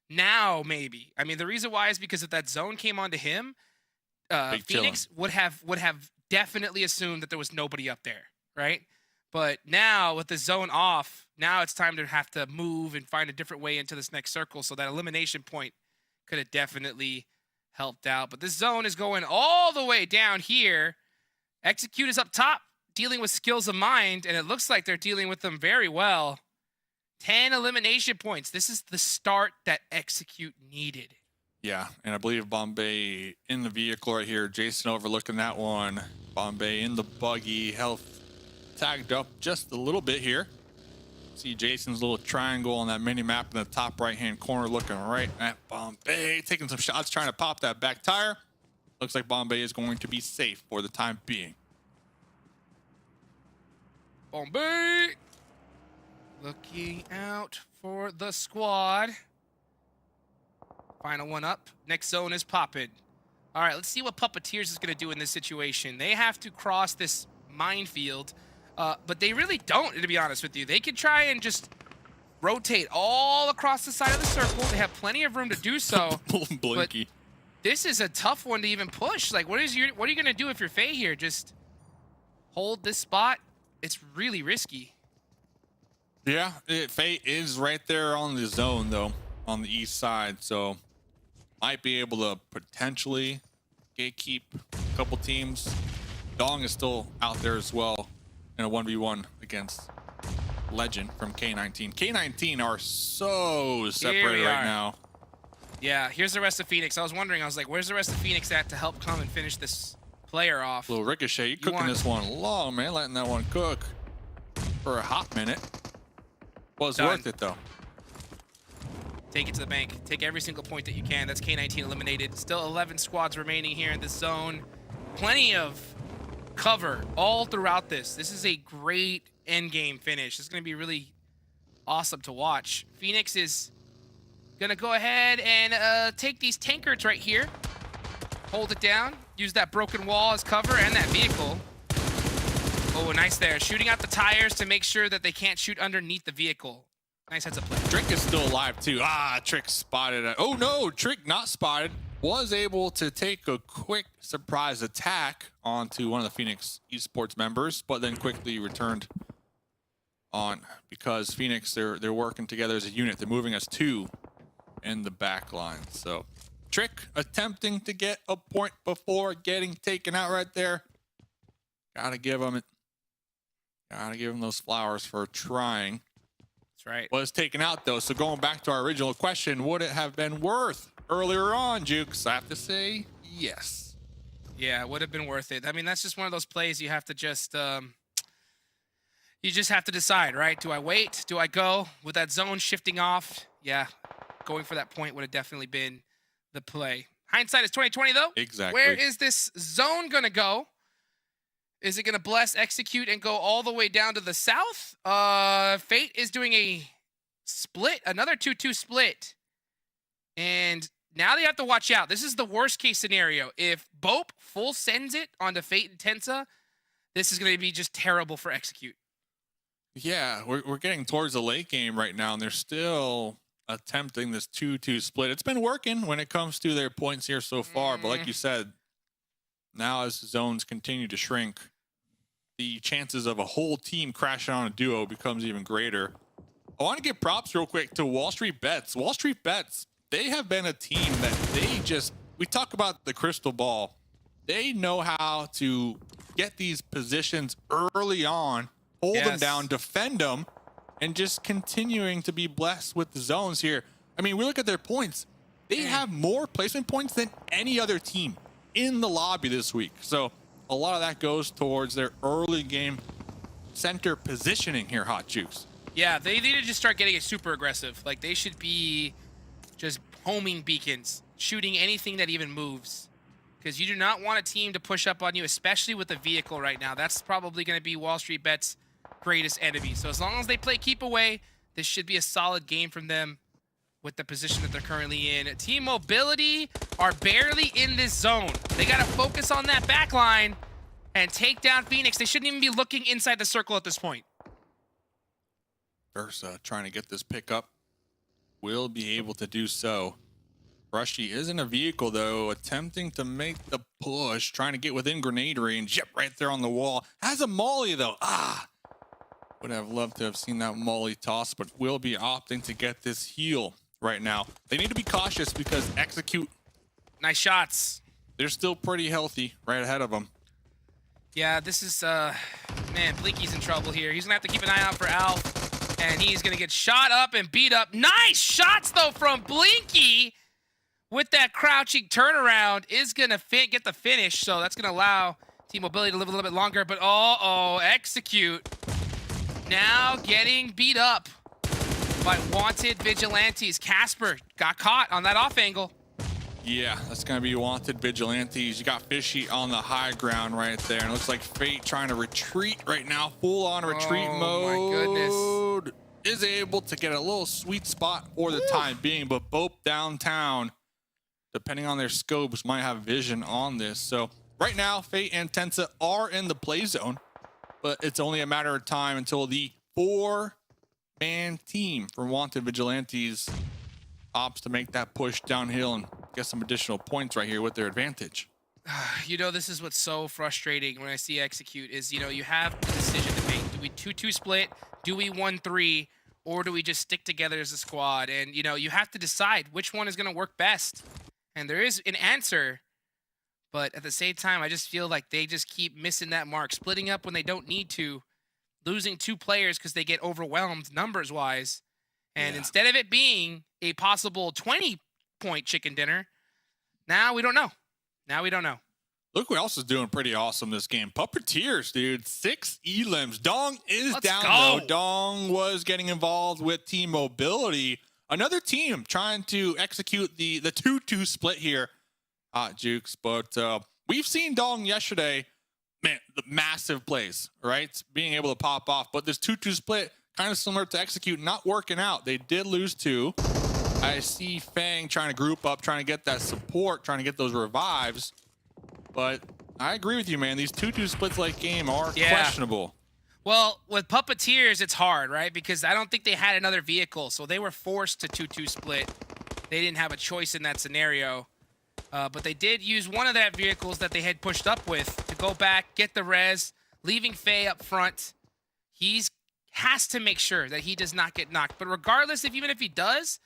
Now, maybe. I mean, the reason why is because if that zone came onto him, Big Phoenix would have definitely assumed that there was nobody up there, right? But now with the zone off, now it's time to have to move and find a different way into this next circle. So that elimination point could have definitely helped out. But this zone is going all the way down here. Execute is up top, dealing with skills of mind, and it looks like they're dealing with them very well. 10 elimination points. This is the start that Execute needed. Yeah, and I believe Bombay in the vehicle right here. Jason overlooking that one. Bombay in the buggy. Health tagged up just a little bit here. See Jason's little triangle on that mini map in the top right-hand corner, looking right at Bombay, taking some shots, trying to pop that back tire. Looks like Bombay is going to be safe for the time being. Bombay looking out for the squad. Final one up. Next zone is popping. All right, let's see what Puppeteers is going to do in this situation. They have to cross this minefield, but they really don't, to be honest with you. They could try and just rotate all across the side of the circle. They have plenty of room to do so. Blinky. This is a tough one to even push. Like, what are you going to do if you're Faye here? Just hold this spot? It's really risky. Yeah, Faye is right there on the zone, though, on the east side, so might be able to potentially gatekeep a couple teams. Dong is still out there as well in a 1v1 against Legend from K19. K19 are so separated right now. Yeah, here's the rest of Phoenix. I was wondering, I was like, where's the rest of Phoenix at to help come and finish this player off? Little Ricochet, you cooking this one long, man. Letting that one cook for a hot minute. Was worth it, though. Take it to the bank. Take every single point that you can. That's K19 eliminated. Still 11 squads remaining here in this zone. Plenty of cover all throughout this. This is a great endgame finish. It's going to be really awesome to watch. Phoenix is going to go ahead and take these tankards right here. Hold it down. Use that broken wall as cover and that vehicle. Oh, nice there. Shooting out the tires to make sure that they can't shoot underneath the vehicle. Nice heads up play. Trick is still alive, too. Ah, Trick spotted it. Oh, no. Trick not spotted. Was able to take a quick surprise attack onto one of the Phoenix Esports members, but then quickly returned on because Phoenix, they're working together as a unit. They're moving as two in the back line. So Trick attempting to get a point before getting taken out right there. Gotta give him those flowers for trying. That's right. Was taken out though. So going back to our original question, would it have been worth earlier on, Jukes? I have to say yes. Yeah, it would have been worth it. I mean, that's just one of those plays you have to just you just have to decide, right? Do I wait? Do I go? With that zone shifting off, yeah, going for that point would have definitely been the play. Hindsight is 2020 though. Exactly. Where is this zone gonna go? Is it going to bless, execute, and go all the way down to the south? Fate is doing a split, another 2-2 split. And now they have to watch out. This is the worst case scenario. If BOPE full sends it onto Fate and Tensa, this is going to be just terrible for execute. Yeah, we're getting towards the late game right now, and they're still attempting this 2-2 split. It's been working when it comes to their points here so far, but like you said, now as zones continue to shrink, the chances of a whole team crashing on a duo becomes even greater. I want to give props real quick to WALLSTREETBETS. WALLSTREETBETS, they have been a team that we talk about the crystal ball. They know how to get these positions early on, hold them down, defend them, and just continuing to be blessed with the zones here. I mean, we look at their points. They have more placement points than any other team in the lobby this week. So a lot of that goes towards their early game center positioning here, Hot Juice. Yeah, they need to just start getting it super aggressive. Like, they should be just homing beacons, shooting anything that even moves. Because you do not want a team to push up on you, especially with the vehicle right now. That's probably going to be WALLSTREETBETS' greatest enemy. So as long as they play keep away, this should be a solid game from them with the position that they're currently in. Team Mobility are barely in this zone. They got to focus on that back line and take down Phoenix. They shouldn't even be looking inside the circle at this point. Ursa trying to get this pick up. Will be able to do so. Rushy is in a vehicle, though, attempting to make the push, trying to get within grenade range. Yep, right there on the wall. Has a molly, though. Would have loved to have seen that molly toss, but will be opting to get this heal right now. They need to be cautious because execute. Nice shots. They're still pretty healthy right ahead of them. Yeah, this is, man, Blinky's in trouble here. He's going to have to keep an eye out for Alf, and he's going to get shot up and beat up. Nice shots, though, from Blinky with that crouching turnaround. Is going to get the finish, so that's going to allow Team Mobility to live a little bit longer, but execute. now getting beat up by wanted vigilantes. Casper got caught on that off angle. Yeah, that's going to be wanted vigilantes. You got Fishy on the high ground right there. And it looks like Fate trying to retreat right now. Full on retreat mode. My goodness. Is able to get a little sweet spot for the time being. But BOPE downtown, depending on their scopes, might have vision on this. So right now, Fate and Tensa are in the play zone. But it's only a matter of time until the 4-man team from wanted vigilantes opts to make that push downhill and get some additional points right here with their advantage. You know, this is what's so frustrating when I see execute is, you know, you have a decision to make. Do we 2-2 split? Do we 1-3? Or do we just stick together as a squad? And, you know, you have to decide which one is going to work best. And there is an answer. But at the same time, I just feel like they just keep missing that mark. Splitting up when they don't need to. Losing 2 players because they get overwhelmed numbers-wise. And instead of it being a possible 20-point chicken dinner, now we don't know. Now we don't know. Look who else is doing pretty awesome this game. Puppeteers, dude. 6 elims. Dong is Let's down, go. though. Dong was getting involved with team mobility. Another team trying to execute the 2-2 split here, Jukes. But we've seen Dong yesterday. Man, the massive plays, right? Being able to pop off. But this 2-2 split, kind of similar to execute, not working out. They did lose 2. I see Fang trying to group up, trying to get that support, trying to get those revives. But I agree with you, man. These 2-2 splits late game are questionable. Well, with Puppeteers, it's hard, right? Because I don't think they had another vehicle, so they were forced to 2-2 split. They didn't have a choice in that scenario. But they did use one of that vehicles that they had pushed up with to go back, get the res, leaving Faye up front. He's has to make sure that he does not get knocked. But regardless, even if he does,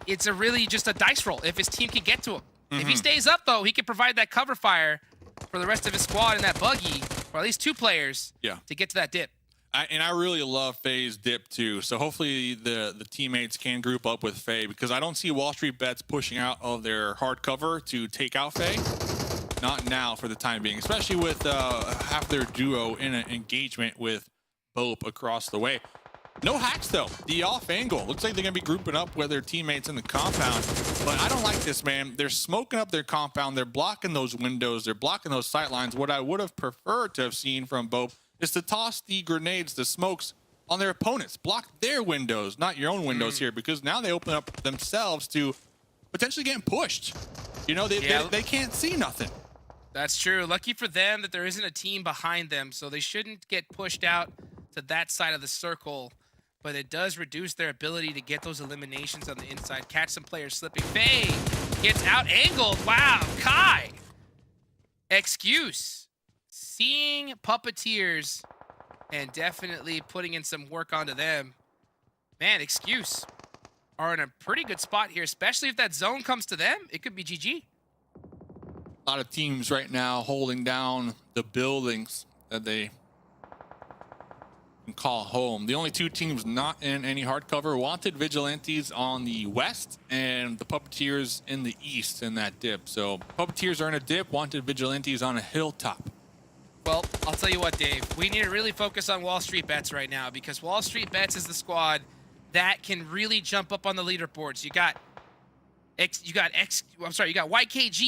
it's a really just a dice roll if his team can get to him. If he stays up, though, he can provide that cover fire for the rest of his squad in that buggy, or at least 2 players, to get to that dip. And I really love Faye's dip, too. So hopefully the teammates can group up with Faye, because I don't see WALLSTREETBETS pushing out of their hard cover to take out Faye. Not now for the time being, especially with half their duo in an engagement with BOPE across the way. No hacks, though. The off angle. Looks like they're going to be grouping up with their teammates in the compound. But I don't like this, man. They're smoking up their compound. They're blocking those windows. They're blocking those sight lines. What I would have preferred to have seen from BOPE is to toss the grenades, the smokes, on their opponents. Block their windows, not your own windows here, because now they open up themselves to potentially getting pushed. You know, they can't see nothing. That's true. Lucky for them that there isn't a team behind them, so they shouldn't get pushed out to that side of the circle. But it does reduce their ability to get those eliminations on the inside. Catch some players slipping. Faye gets out-angled. Wow, Kai. Excuse. Seeing Puppeteers and definitely putting in some work onto them. Man, Excuse are in a pretty good spot here, especially if that zone comes to them. It could be GG. A lot of teams right now holding down the buildings that they can call home. The only 2 teams not in any hard cover, wanted vigilantes on the west and the Puppeteers in the east in that dip. So Puppeteers are in a dip, wanted vigilantes on a hilltop. Well, I'll tell you what, Dave. We need to really focus on Wall-Street-Bets right now, because Wall-Street-Bets is the squad that can really jump up on the leaderboards. You got YKG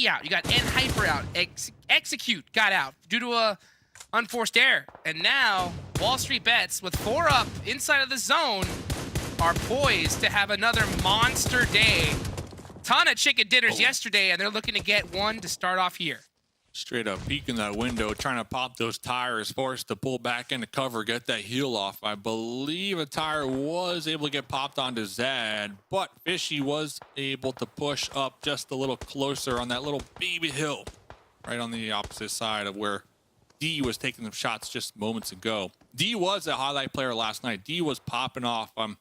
out. You got N-Hyper out. Execute got out due to a unforced error. And now Wall-Street-Bets with 4 up inside of the zone are poised to have another monster day. Ton of chicken dinners yesterday, and they're looking to get one to start off here. Straight up peeking that window, trying to pop those tires, forced to pull back into cover, get that heel off. I believe a tire was able to get popped onto Zad, but Fishy was able to push up just a little closer on that little baby hill, right on the opposite side of where D was taking the shots just moments ago. D was a highlight player last night. D was popping off. I'm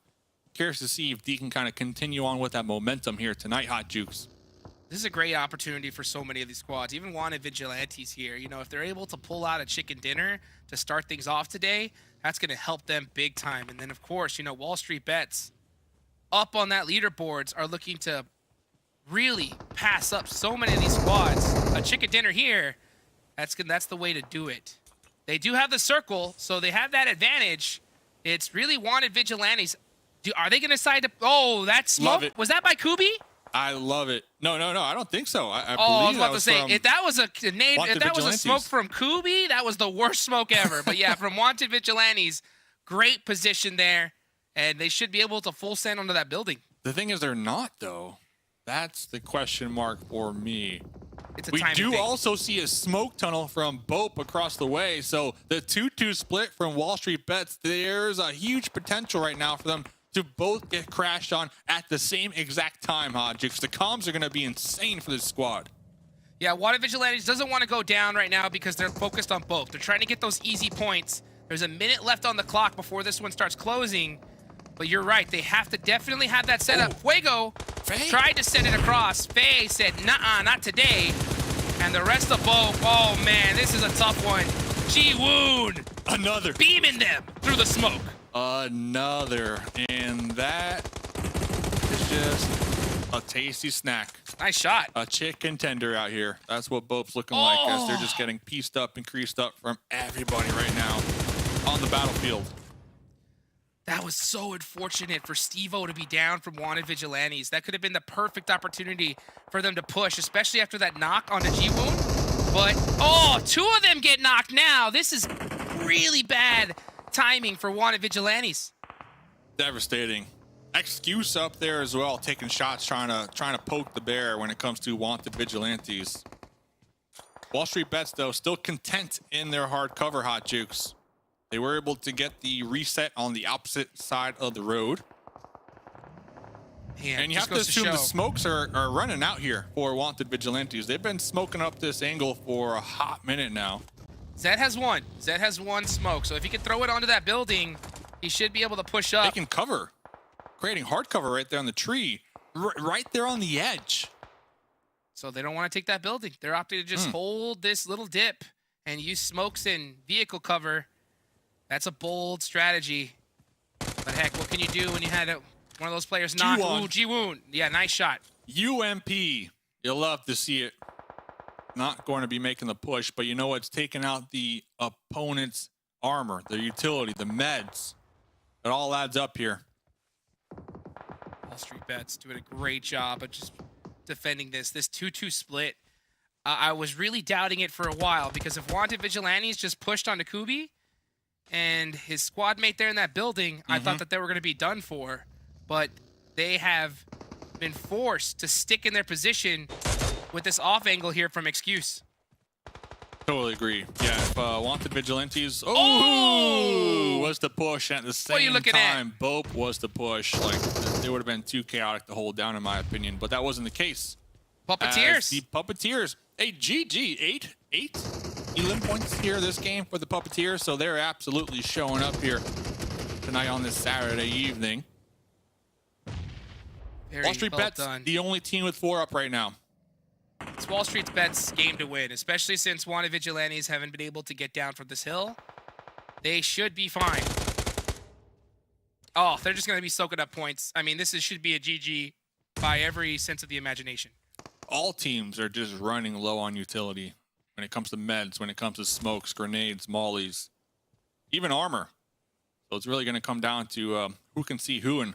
curious to see if D can kind of continue on with that momentum here tonight, Hot Jukes. This is a great opportunity for so many of these squads, even wanted vigilantes here. You know, if they're able to pull out a chicken dinner to start things off today, that's going to help them big time. And then, of course, you know, Wall-Street-Bets up on that leaderboards are looking to really pass up so many of these squads. A chicken dinner here, that's the way to do it. They do have the circle, so they have that advantage. It's really wanted Vigilantes. Are they going to decide to... Oh, that smoke? Love it. Was that by Kubi? I love it. No, I don't think so. I I was believe about that to say, from if that was a name, Wanted if that was a Vigilantes. smoke from Kubi, that was the worst smoke ever. But yeah, from Wanted Vigilantes, great position there, and they should be able to full send onto that building. The thing is, they're not, though. That's the question mark for me. It's a We timing do thing. also see a smoke tunnel from BOPE across the way. So the 2-2 split from WALLSTREETBETS, there's a huge potential right now for them to both get crashed on at the same exact time, Hodgix. The comms are going to be insane for this squad. Yeah, Wanted Vigilantes doesn't want to go down right now because they're focused on both. They're trying to get those easy points. There's a minute left on the clock before this one starts closing. But you're right, they have to definitely have that set up. Fuego tried to send it across. Faye said, nuh-uh, not today. And the rest of BOPE, oh man, this is a tough one. Ji-Woon Another. beaming them through the smoke. Another. And that is just a tasty snack. Nice shot. A chicken tender out here. That's what BOPE's looking like, as they're just getting pieced up and creased up from everybody right now on the battlefield. That was so unfortunate for Steve-O to be down from Wanted Vigilantes. That could have been the perfect opportunity for them to push, especially after that knock onto Ji-Woon. But, oh, two of them get knocked now. This is really bad timing for Wanted Vigilantes. Devastating. Excuse up there as well, taking shots, trying to poke the bear when it comes to Wanted Vigilantes. WALLSTREETBETS, though, still content in their hard cover, Hot Jukes. They were able to get the reset on the opposite side of the road. Man, And you have to assume the smokes are running out here for Wanted Vigilantes. They've been smoking up this angle for a hot minute now. Zed has one. Zed has one smoke. So if he can throw it onto that building, he should be able to push up. They can cover, creating hard cover right there on the tree, right there on the edge. So they don't want to take that building. They're opting to just hold this little dip and use smokes and vehicle cover. That's a bold strategy. But heck, what can you do when you had one of those players knock? Ooh, Ji-Woon. Yeah, nice shot. UMP. You'll love to see it. Not going to be making the push, but you know what's taking out the opponent's armor, their utility, the meds. It all adds up here. WALLSTREETBETS doing a great job of just defending this 2-2 split. I was really doubting it for a while because if Wanted Vigilantes just pushed onto Kubi and his squad mate there in that building, I thought that they were going to be done for. But they have been forced to stick in their position with this off angle here from Excuse. Totally agree. Yeah, if Wanted Vigilantes was the push at the same time. BOPE was the push. Like, it would have been too chaotic to hold down, in my opinion. But that wasn't the case. Puppeteers. The Puppeteers. Hey, GG, eight elim points here this game for the Puppeteers. So they're absolutely showing up here tonight on this Saturday evening. WALLSTREETBETS, the only team with 4 up right now. It's WALLSTREETBETS' game to win, especially since Wanted Vigilantes haven't been able to get down from this hill. They should be fine. Oh, they're just going to be soaking up points. I mean, should be a GG by every sense of the imagination. All teams are just running low on utility when it comes to meds, when it comes to smokes, grenades, mollies, even armor. So it's really going to come down to who can see who and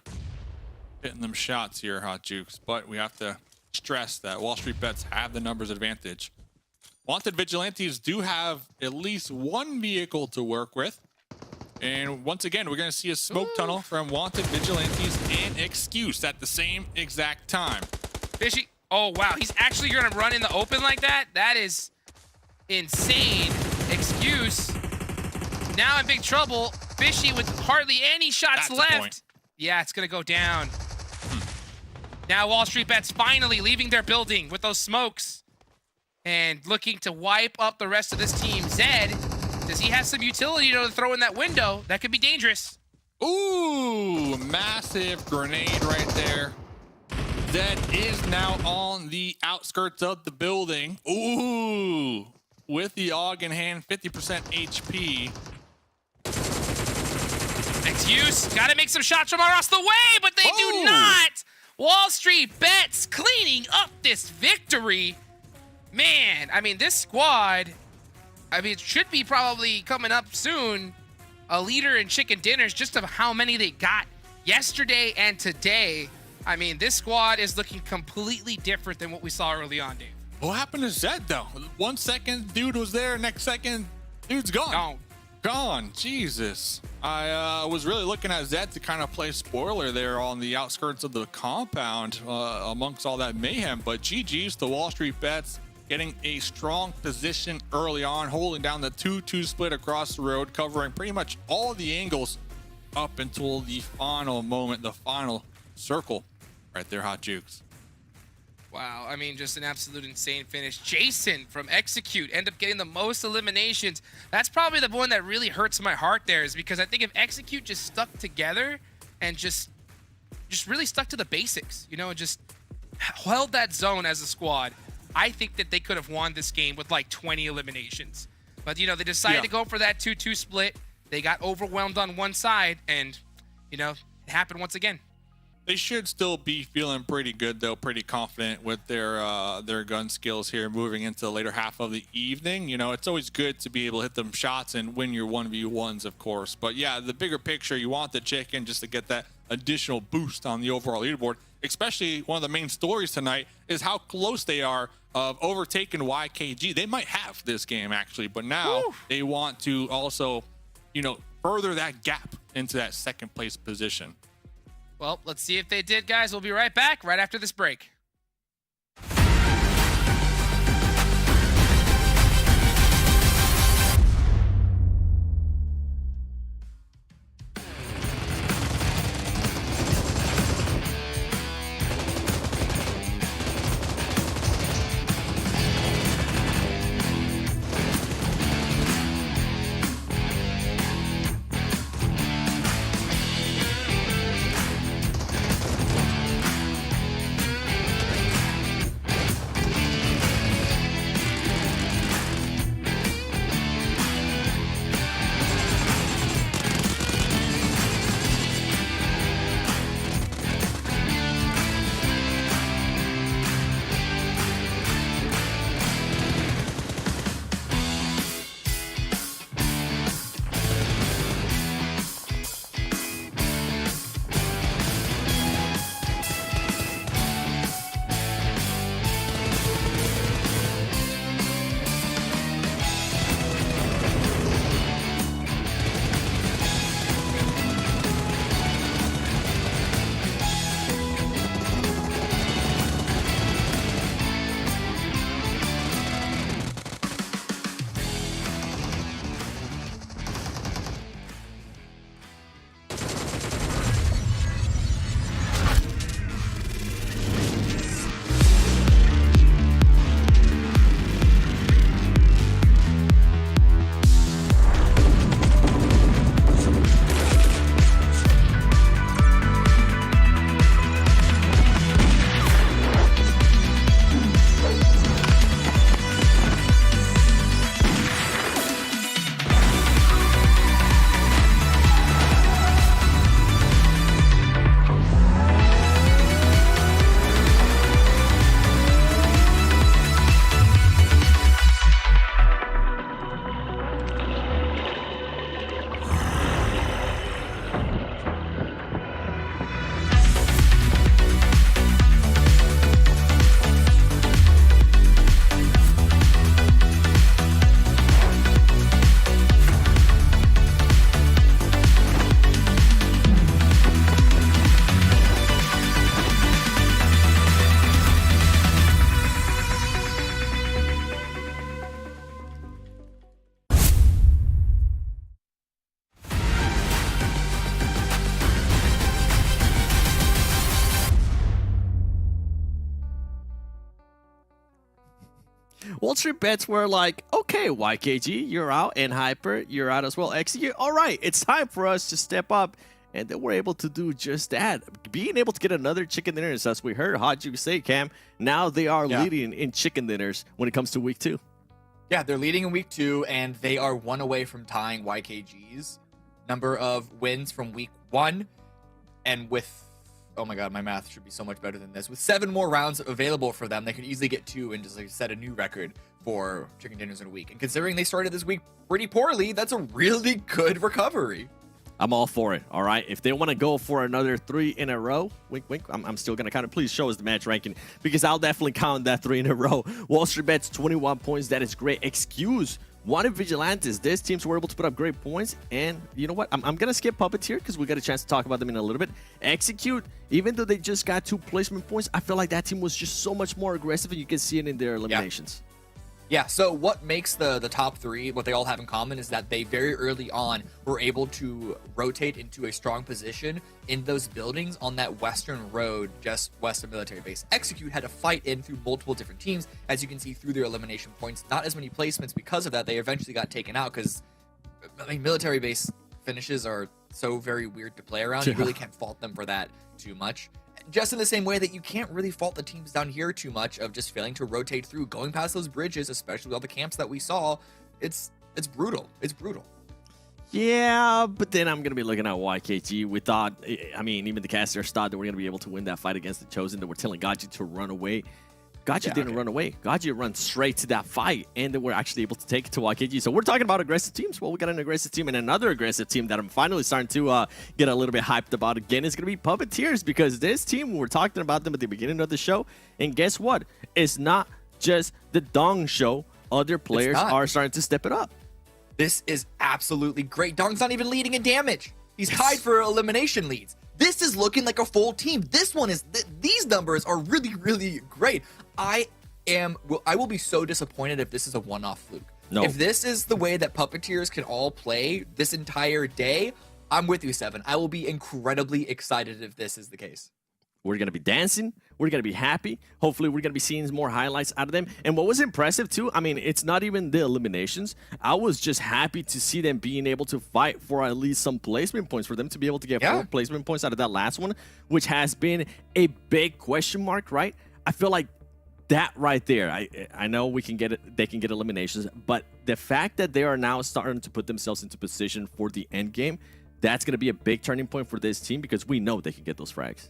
hitting them shots here, Hot Jukes. But we have to stress that WALLSTREETBETS have the numbers advantage. Wanted Vigilantes do have at least one vehicle to work with. And once again, we're going to see a smoke tunnel from Wanted Vigilantes and Excuse at the same exact time. Fishy. Oh, wow. He's actually going to run in the open like that? That is insane. Excuse. Now in big trouble. Fishy with hardly any shots left. Yeah, it's going to go down. Now WALLSTREETBETS finally leaving their building with those smokes and looking to wipe up the rest of this team. Zed, does he have some utility to throw in that window? That could be dangerous. Ooh, massive grenade right there. Zed is now on the outskirts of the building. Ooh, with the AUG in hand, 50% HP. Excuse, gotta make some shots from across the way, but they do not. WALLSTREETBETS cleaning up this victory. Man, I mean, this squad I mean, it should be probably coming up soon. A leader in chicken dinners, just of how many they got yesterday and today. I mean, this squad is looking completely different than what we saw early on, Dave. What happened to Zed though? 1 second, dude was there. Next second, dude's gone. Gone. Jesus. I was really looking at Zed to kind of play spoiler there on the outskirts of the compound amongst all that mayhem. But GG's to Wall Street Bets, getting a strong position early on, holding down the 2-2 split across the road, covering pretty much all of the angles up until the final moment, the final circle. Right there, Hot Jukes. Wow, I mean, just an absolute insane finish. Jason from Execute end up getting the most eliminations. That's probably the one that really hurts my heart there, is because I think if Execute just stuck together and just really stuck to the basics, you know, and just held that zone as a squad, I think that they could have won this game with like 20 eliminations. But, you know, they decided to go for that 2-2 split. They got overwhelmed on one side, and, you know, it happened once again. They should still be feeling pretty good, though, pretty confident with their gun skills here moving into the later half of the evening. You know, it's always good to be able to hit them shots and win your 1v1s, of course. But yeah, the bigger picture, you want the chicken just to get that additional boost on the overall leaderboard. Especially one of the main stories tonight is how close they are of overtaking YKG. They might have this game, actually, but now they want to also, you know, further that gap into that second place position. Well, let's see if they did, guys. We'll be right back right after this break. Wall Street Bets were like, okay, YKG, you're out, and Hyper, you're out as well. XG, all right, it's time for us to step up. And they were able to do just that. Being able to get another chicken dinners, as we heard Haji say, Cam, now they are leading in chicken dinners when it comes to week 2. Yeah, they're leading in week 2, and they are 1 away from tying YKG's number of wins from week 1. And with, oh my god, my math should be so much better than this. With 7 more rounds available for them, they could easily get 2 and just like set a new record for chicken dinners in a week. And considering they started this week pretty poorly, that's a really good recovery. I'm all for it, all right? If they want to go for another 3 in a row, wink, wink, I'm still going to count it. Please show us the match ranking because I'll definitely count that 3 in a row. WALLSTREETBETS, 21 points. That is great. Excuse one of Vigilantes. These teams were able to put up great points. And you know what? I'm going to skip PUPPETEER because we got a chance to talk about them in a little bit. Execute, even though they just got 2 placement points, I feel like that team was just so much more aggressive, and you can see it in their eliminations. Yeah, so what makes the top 3, what they all have in common, is that they very early on were able to rotate into a strong position in those buildings on that western road just west of military base. Execute had to fight in through multiple different teams, as you can see through their elimination points. Not as many placements because of that. They eventually got taken out because, I mean, military base finishes are so very weird to play around. You really can't fault them for that too much. Just in the same way that you can't really fault the teams down here too much of just failing to rotate through, going past those bridges, especially with all the camps that we saw. It's brutal. It's brutal. Yeah, but then I'm going to be looking at YKG. We thought, I mean, even the casters thought that we're going to be able to win that fight against the Chosen. They were telling Gaji to run away. Gaji didn't run away. Gaji ran straight to that fight, and then we're actually able to take it to YKG. So we're talking about aggressive teams. Well, we got an aggressive team and another aggressive team that I'm finally starting to get a little bit hyped about again. It's going to be PUPPETEERs, because this team, we were talking about them at the beginning of the show, and guess what? It's not just the Dong show. Other players are starting to step it up. This is absolutely great. Dong's not even leading in damage. He's tied for elimination leads. This is looking like a full team. This one is, these numbers are really, really great. I will be so disappointed if this is a one-off fluke. No. If this is the way that PUPPETEERs can all play this entire day, I'm with you, Seven. I will be incredibly excited if this is the case. We're going to be dancing. We're going to be happy. Hopefully, we're going to be seeing more highlights out of them. And what was impressive, too, I mean, it's not even the eliminations. I was just happy to see them being able to fight for at least some placement points, for them to be able to get 4 placement points out of that last one, which has been a big question mark, right? I feel like that right there, I know we can get it, they can get eliminations, but the fact that they are now starting to put themselves into position for the end game, that's going to be a big turning point for this team, because we know they can get those frags.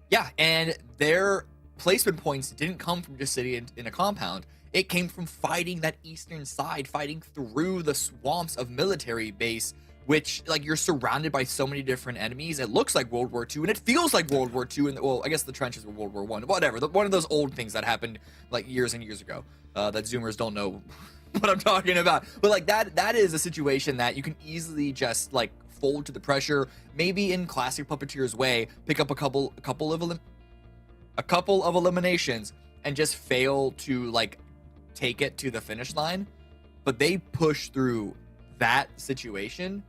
Yeah, and their placement points didn't come from just sitting in a compound. It came from fighting that eastern side, fighting through the swamps of military base, which, like, you're surrounded by so many different enemies. It looks like World War II, and it feels like World War II. And well, I guess the trenches were World War I. Whatever, one of those old things that happened like years and years ago that Zoomers don't know what I'm talking about. But like that is a situation that you can easily just like fold to the pressure. Maybe in classic PUPPETEER's way, pick up a couple of eliminations and just fail to like take it to the finish line. But they push through that situation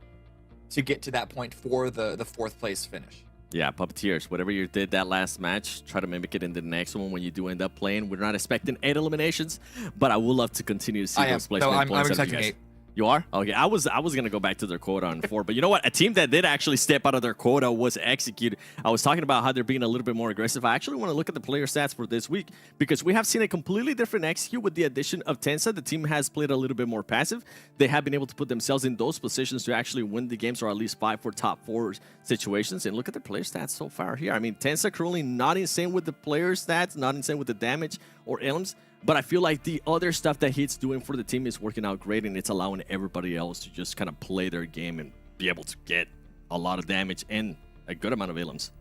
to get to that point for the 4th place finish. Yeah, PUPPETEERs, whatever you did that last match, try to mimic it in the next one when you do end up playing. We're not expecting 8 eliminations, but I would love to continue to see those placement points. I'm expecting 8. You are? Okay, I was gonna go back to their quota on 4, but you know what? A team that did actually step out of their quota was Execute. I was talking about how they're being a little bit more aggressive. I actually want to look at the player stats for this week, because we have seen a completely different Execute with the addition of Tensa. The team has played a little bit more passive. They have been able to put themselves in those positions to actually win the games, or at least fight for top 4 situations. And look at the player stats so far here. I mean, Tensa currently not insane with the player stats, not insane with the damage or elims. But I feel like the other stuff that he's doing for the team is working out great, and it's allowing everybody else to just kind of play their game and be able to get a lot of damage and a good amount of elims.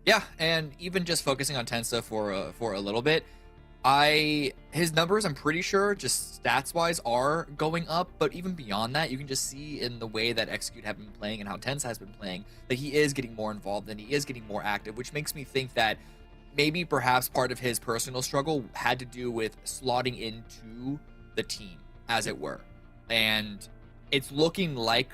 Yeah, and even just focusing on Tensa for a little bit, his numbers, I'm pretty sure, just stats-wise, are going up. But even beyond that, you can just see in the way that Execute have been playing and how Tensa has been playing that he is getting more involved and he is getting more active, which makes me think that maybe perhaps part of his personal struggle had to do with slotting into the team, as it were. And it's looking like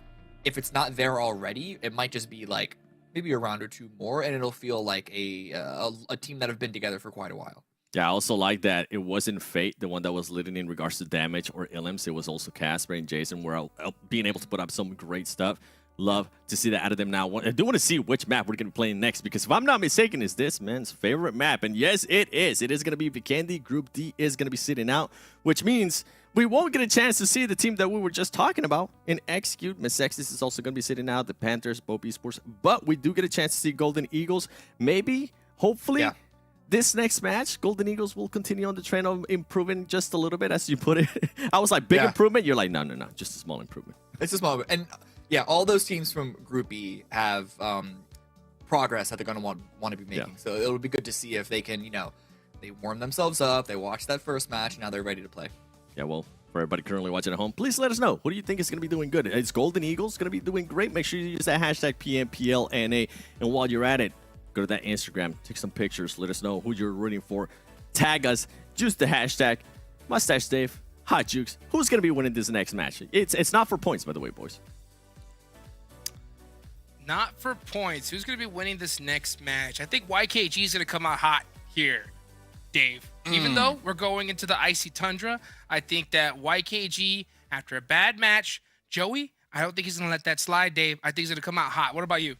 if it's not there already, it might just be like maybe a round or 2 more, and it'll feel like a team that have been together for quite a while. Yeah, I also like that it wasn't Fate, the one that was leading in regards to damage or elims. It was also Casper and Jason were being able to put up some great stuff. Love to see that out of them now. I do want to see which map we're going to be playing next, because if I'm not mistaken, it's this man's favorite map. And yes, it is. It is going to be Vikendi. Group D is going to be sitting out, which means we won't get a chance to see the team that we were just talking about in Execute. MEZEXIS is also going to be sitting out, the Panthers, BOPE Esports. But we do get a chance to see Golden Eagles. Maybe, hopefully, this next match, Golden Eagles will continue on the trend of improving just a little bit, as you put it. I was like, big improvement. You're like, no, just a small improvement. It's a small, and yeah, all those teams from Group E have progress that they're going to want to be making. So it'll be good to see if they can, they warm themselves up, they watched that first match, and now they're ready to play. Yeah, well, for everybody currently watching at home, please let us know. Who do you think is going to be doing good? Is Golden Eagles going to be doing great? Make sure you use that hashtag PMPL NA. And while you're at it, go to that Instagram, take some pictures, let us know who you're rooting for. Tag us, use the hashtag Mustache Dave, Hot Jukes. Who's going to be winning this next match? It's not for points, by the way, boys. Not for points. Who's going to be winning this next match? I think YKG is going to come out hot here, Dave. Even though we're going into the icy tundra, I think that YKG, after a bad match, Joey, I don't think he's going to let that slide, Dave. I think he's going to come out hot. What about you?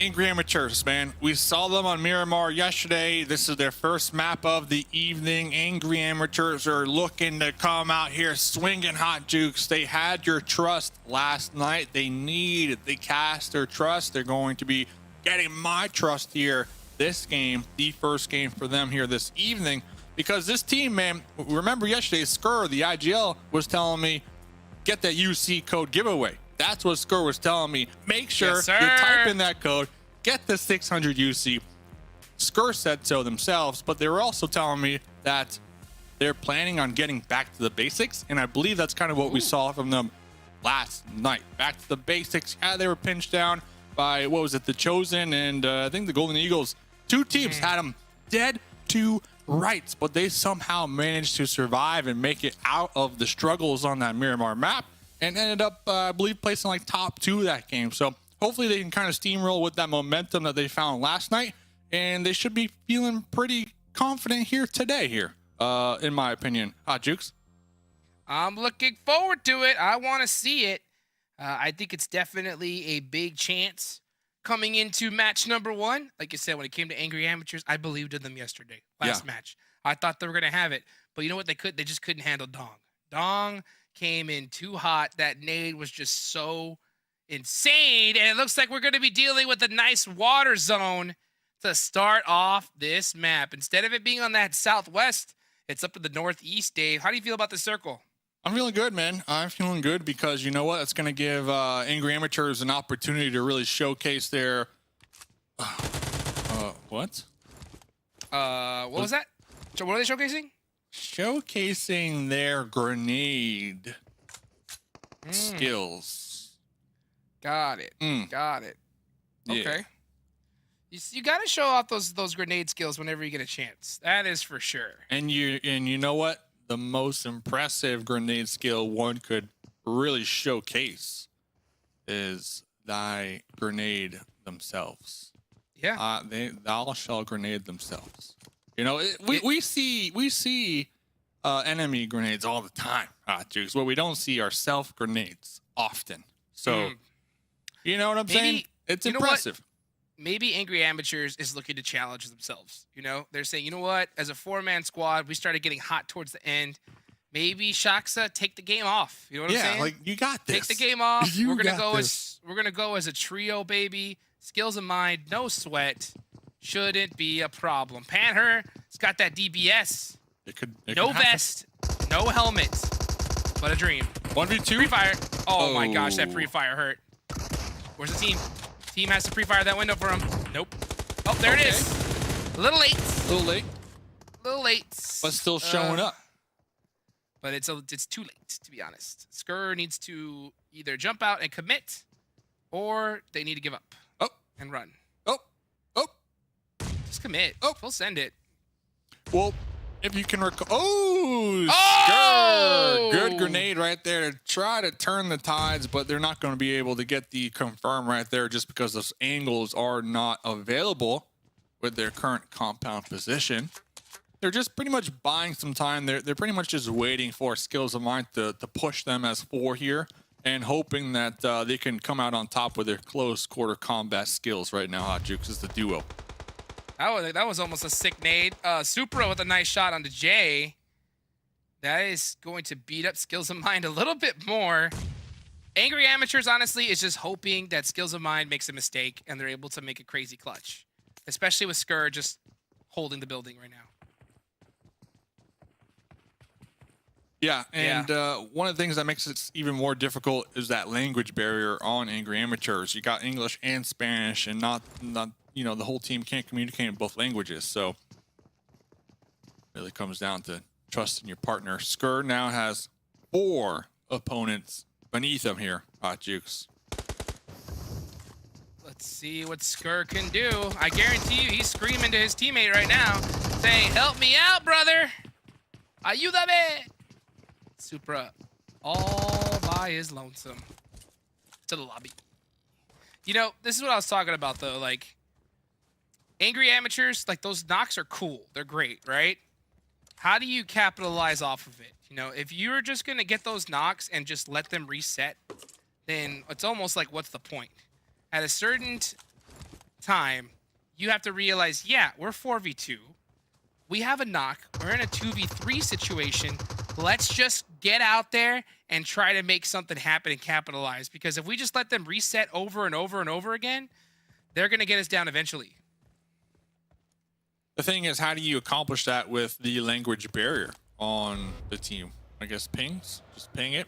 Angry Amateurs, man. We saw them on Miramar yesterday. This is their first map of the evening. Angry Amateurs are looking to come out here swinging, Hot Jukes. They had your trust last night. They cast their trust. They're going to be getting my trust here this game, the first game for them here this evening, because this team, man, remember yesterday, Skur, the IGL, was telling me, get that UC code giveaway. That's what Skur was telling me. Make sure you type in that code, get the 600 UC. Skur said so themselves, but they were also telling me that they're planning on getting back to the basics, and I believe that's kind of what we saw from them last night. Back to the basics. Yeah, they were pinched down by, what was it, the Chosen and I think the Golden Eagles. Two teams had them dead to rights, but they somehow managed to survive and make it out of the struggles on that Miramar map and ended up, I believe, placing like top 2 that game. So hopefully they can kind of steamroll with that momentum that they found last night, and they should be feeling pretty confident here today here, in my opinion. Hot Jukes? I'm looking forward to it. I want to see it. I think it's definitely a big chance coming into match number 1. Like you said, when it came to Angry Amateurs, I believed in them yesterday. Last match. I thought they were going to have it. But you know what? They just couldn't handle Dong. Dong came in too hot. That nade was just so insane. And it looks like we're going to be dealing with a nice water zone to start off this map. Instead of it being on that southwest, it's up to the northeast, Dave. How do you feel about the circle? I'm feeling good, man. I'm feeling good because you know what? It's going to give Angry Amateurs an opportunity to really showcase their... what? What was that? So what are they showcasing? Showcasing their grenade skills. Got it. Got it. Yeah. Okay. You got to show off those grenade skills whenever you get a chance. That is for sure. And you know what? The most impressive grenade skill one could really showcase is thy grenade themselves. Yeah. Thou shall grenade themselves. You know, we see enemy grenades all the time, Jukes. What we don't see are self grenades often. So, you know what I'm saying? It's impressive. Maybe Angry Amateurs is looking to challenge themselves. You know, they're saying, you know what? As a 4-man squad, we started getting hot towards the end. Maybe Shaksa take the game off. You know what I'm saying? Yeah, like you got this. Take the game off. You we're gonna got go this. as we're gonna go as a trio, baby. Skills of mind, no sweat. Shouldn't be a problem. Panther, it's got that DBS. No vest, no helmet, but a dream. 1v2. Pre-fire. Oh my gosh, that pre-fire hurt. Where's the team? Team has to pre-fire that window for him. Nope. Oh, there it is. A little late. A little late. A little late. But still showing up. But it's too late, to be honest. Skur needs to either jump out and commit, or they need to give up and run. Just commit. We'll send it. Well, if you can recall. Oh! Skur! Good grenade right there to try to turn the tides, but they're not going to be able to get the confirm right there just because those angles are not available with their current compound position. They're just pretty much buying some time. They're pretty much just waiting for skills of mine to push them as 4 here and hoping that they can come out on top with their close quarter combat skills right now. Hot Jukes is the duo. That was almost a sick nade. Supra with a nice shot onto Jay. That is going to beat up Skills of Mind a little bit more. Angry Amateurs, honestly, is just hoping that Skills of Mind makes a mistake and they're able to make a crazy clutch. Especially with Skur just holding the building right now. Yeah, and one of the things that makes it even more difficult is that language barrier on Angry Amateurs. You got English and Spanish, and not you know, the whole team can't communicate in both languages. So it really comes down to trusting your partner. Skur now has 4 opponents beneath him here, Jukes. Let's see what Skur can do. I guarantee you he's screaming to his teammate right now, saying, "Help me out, brother! Ayúdame!" Supra all by his lonesome to the lobby. You know, this is what I was talking about though. Like, Angry Amateurs, like, those knocks are cool. They're great, right? How do you capitalize off of it? You know, if you're just gonna get those knocks and just let them reset, then it's almost like, what's the point? At a certain time, you have to realize, yeah, we're 4v2. We have a knock. We're in a 2v3 situation. Let's just get out there and try to make something happen and capitalize. Because if we just let them reset over and over and over again, they're going to get us down eventually. The thing is, how do you accomplish that with the language barrier on the team? I guess pings, just ping it.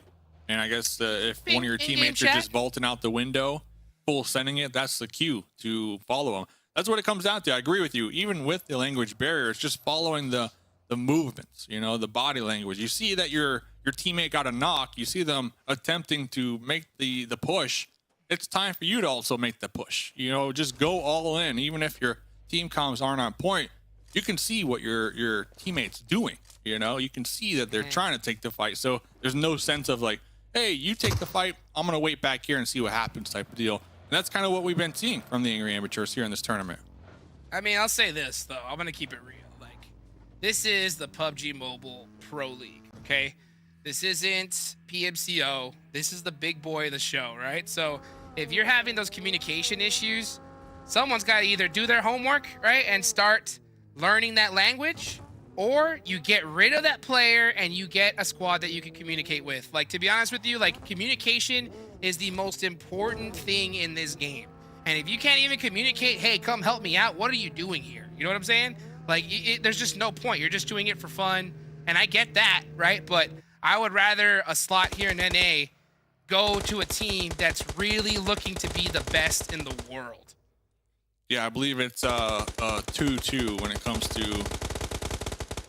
And I guess if Ping one of your in-game teammates are chat. just vaulting out the window, full sending it, that's the cue to follow them. That's what it comes down to. I agree with you. Even with the language barrier, it's just following the movements, you know, the body language. You see that your teammate got a knock. You see them attempting to make the push. It's time for you to also make the push. You know, just go all in. Even if your team comms aren't on point, you can see what your teammate's doing. You know, you can see that they're trying to take the fight. So there's no sense of like, hey, you take the fight, I'm going to wait back here and see what happens type of deal. And that's kind of what we've been seeing from the Angry Amateurs here in this tournament. I mean, I'll say this, though. I'm going to keep it real. Like, this is the PUBG Mobile Pro League, okay? This isn't PMCO. This is the big boy of the show, right? So if you're having those communication issues, someone's got to either do their homework, right, and start learning that language, or you get rid of that player and you get a squad that you can communicate with. Like, to be honest with you, like, communication is the most important thing in this game. And if you can't even communicate, hey, come help me out, what are you doing here? You know what I'm saying? Like, there's just no point. You're just doing it for fun. And I get that, right? But I would rather a slot here in NA go to a team that's really looking to be the best in the world. Yeah, I believe it's 2-2 when it comes to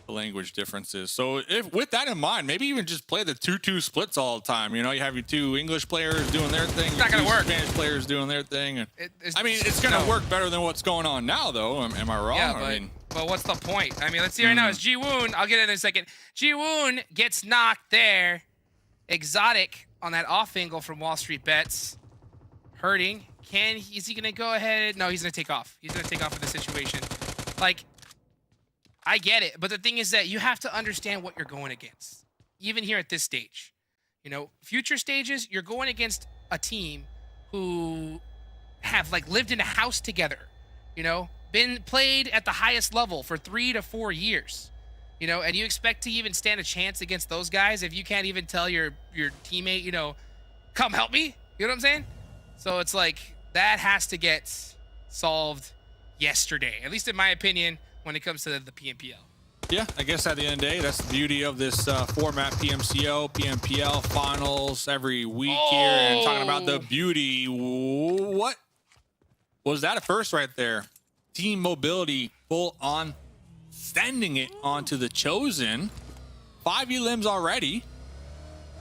the language differences. So if with that in mind, maybe even just play the 2-2 splits all the time. You know, you have your 2 English players doing their thing, It's not your gonna 2 work. Spanish players doing their thing. And I mean, it's no. gonna work better than what's going on now, though. Am I wrong? Yeah, I mean, but what's the point? I mean, let's see right now. It's Ji-Woon. I'll get it in a second. Ji-Woon gets knocked there. Exotic on that off angle from WALLSTREETBETS. Hurting. Is he gonna go ahead? No, he's gonna take off. He's gonna take off in this situation. Like, I get it, but the thing is that you have to understand what you're going against. Even here at this stage. You know, future stages, you're going against a team who have, like, lived in a house together. You know, been played at the highest level for 3 to 4 years. You know, and you expect to even stand a chance against those guys if you can't even tell your teammate, you know, come help me? You know what I'm saying? So it's like, that has to get solved yesterday, at least in my opinion, when it comes to the PMPL. yeah, I guess at the end of the day, that's the beauty of this format, PMCO, PMPL finals every week here. And talking about the beauty, what was that a first right there? Team Mobility full on sending it onto the Chosen. 5 elims already.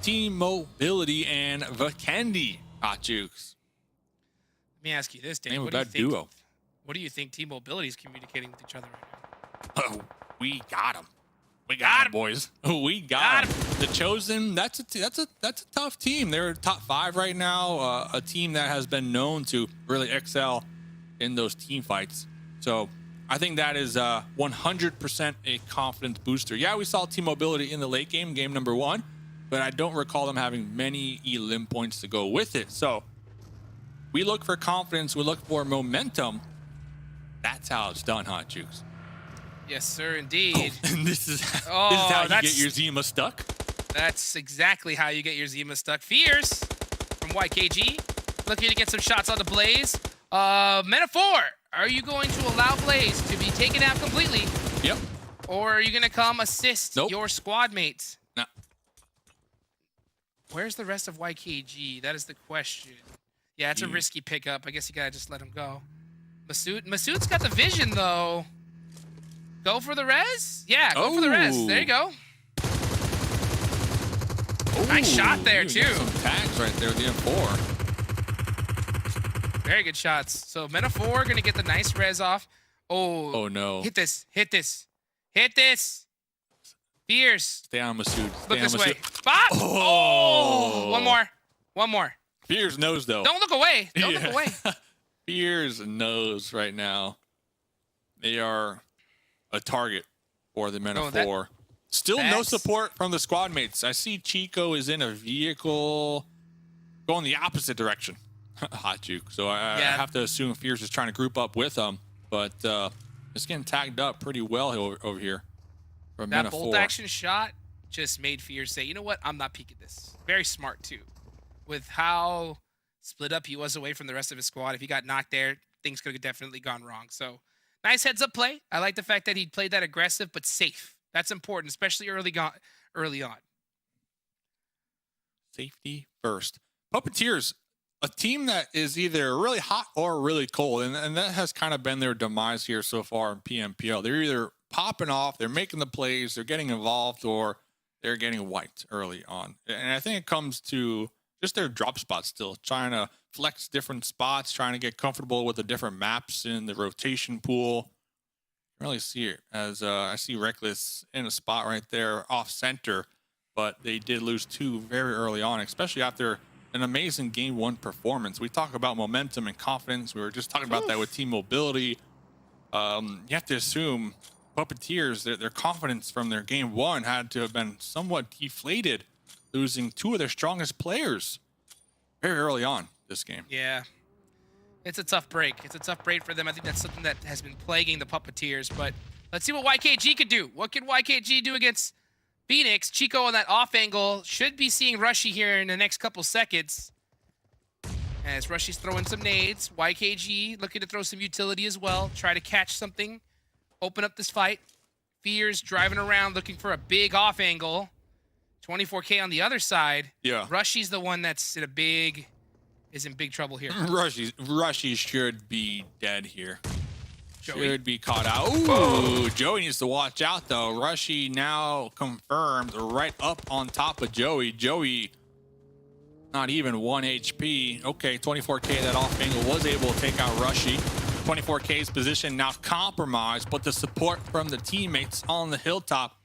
Team Mobility and Vikendi. Hot Jukes. Let me ask you this, Dave. Name What of do you that think? duo. What do you think Team Mobility is communicating with each other right now? Oh, we got him. We got him, boys. We got him. The Chosen. That's a tough team. They're top 5 right now. A team that has been known to really excel in those team fights. So I think that is 100% a confidence booster. Yeah, we saw Team Mobility in the late game, game number 1, but I don't recall them having many elim points to go with it. So we look for confidence. We look for momentum. That's how it's done, Hot Jukes. Yes, sir, indeed. And this is Oh, how you that's- get your Zima stuck. That's exactly how you get your Zima stuck. Fears from YKG. Looking to get some shots on the Blaze. Metaphor Are you going to allow Blaze to be taken out completely? Yep. Or are you going to come assist Nope. your squad mates? No. Where's the rest of YKG? That is the question. Yeah, it's a risky pickup. I guess you got to just let him go. Masood's got the vision, though. Go for the res? Yeah, go for the res. There you go. Nice shot there, too. Some tags right there, the M4. Very good shots. So Metaphor going to get the nice res off. Oh No. Hit this. Hit this. Hit this. Fierce. Stay on Masood. Look this way. Spot. Oh. One more. One more. Fears knows, though. Don't look away. Don't look away. Fears knows right now. They are a target for the Metaphor. Still no support from the squad mates. I see Chico is in a vehicle going the opposite direction. Hot juke. So I have to assume Fears is trying to group up with them, but it's getting tagged up pretty well over here. From That Metaphor. bolt action shot just made Fears say, you know what? I'm not peeking this. Very smart, too. With how split up he was away from the rest of his squad. If he got knocked there, things could have definitely gone wrong. So nice heads up play. I like the fact that he played that aggressive but safe. That's important, especially early on. Safety first. Puppeteers, a team that is either really hot or really cold, and that has kind of been their demise here so far in PMPL. They're either popping off, they're making the plays, they're getting involved, or they're getting wiped early on. And I think it comes to just their drop spots still, trying to flex different spots, trying to get comfortable with the different maps in the rotation pool. You really see it as I see Reckless in a spot right there off center, but they did lose two very early on, especially after an amazing game one performance. We talk about momentum and confidence. We were just talking about that with team mobility. You have to assume Puppeteers, their confidence from their game one had to have been somewhat deflated, losing two of their strongest players very early on this game. Yeah. It's a tough break. It's a tough break for them. I think that's something that has been plaguing the Puppeteers, but let's see what YKG could do. What can YKG do against Phoenix? Chico on that off angle should be seeing Rushy here in the next couple seconds. As Rushy's throwing some nades. YKG looking to throw some utility as well. Try to catch something. Open up this fight. Fears driving around looking for a big off angle. 24K on the other side. Yeah. Rushy's the one that's in big trouble here. Rushy should be dead here. Joey. Should be caught out. Ooh, Joey needs to watch out, though. Rushy now confirmed right up on top of Joey. Joey, not even 1 HP. Okay, 24K, that off angle was able to take out Rushy. 24K's position now compromised, but the support from the teammates on the hilltop,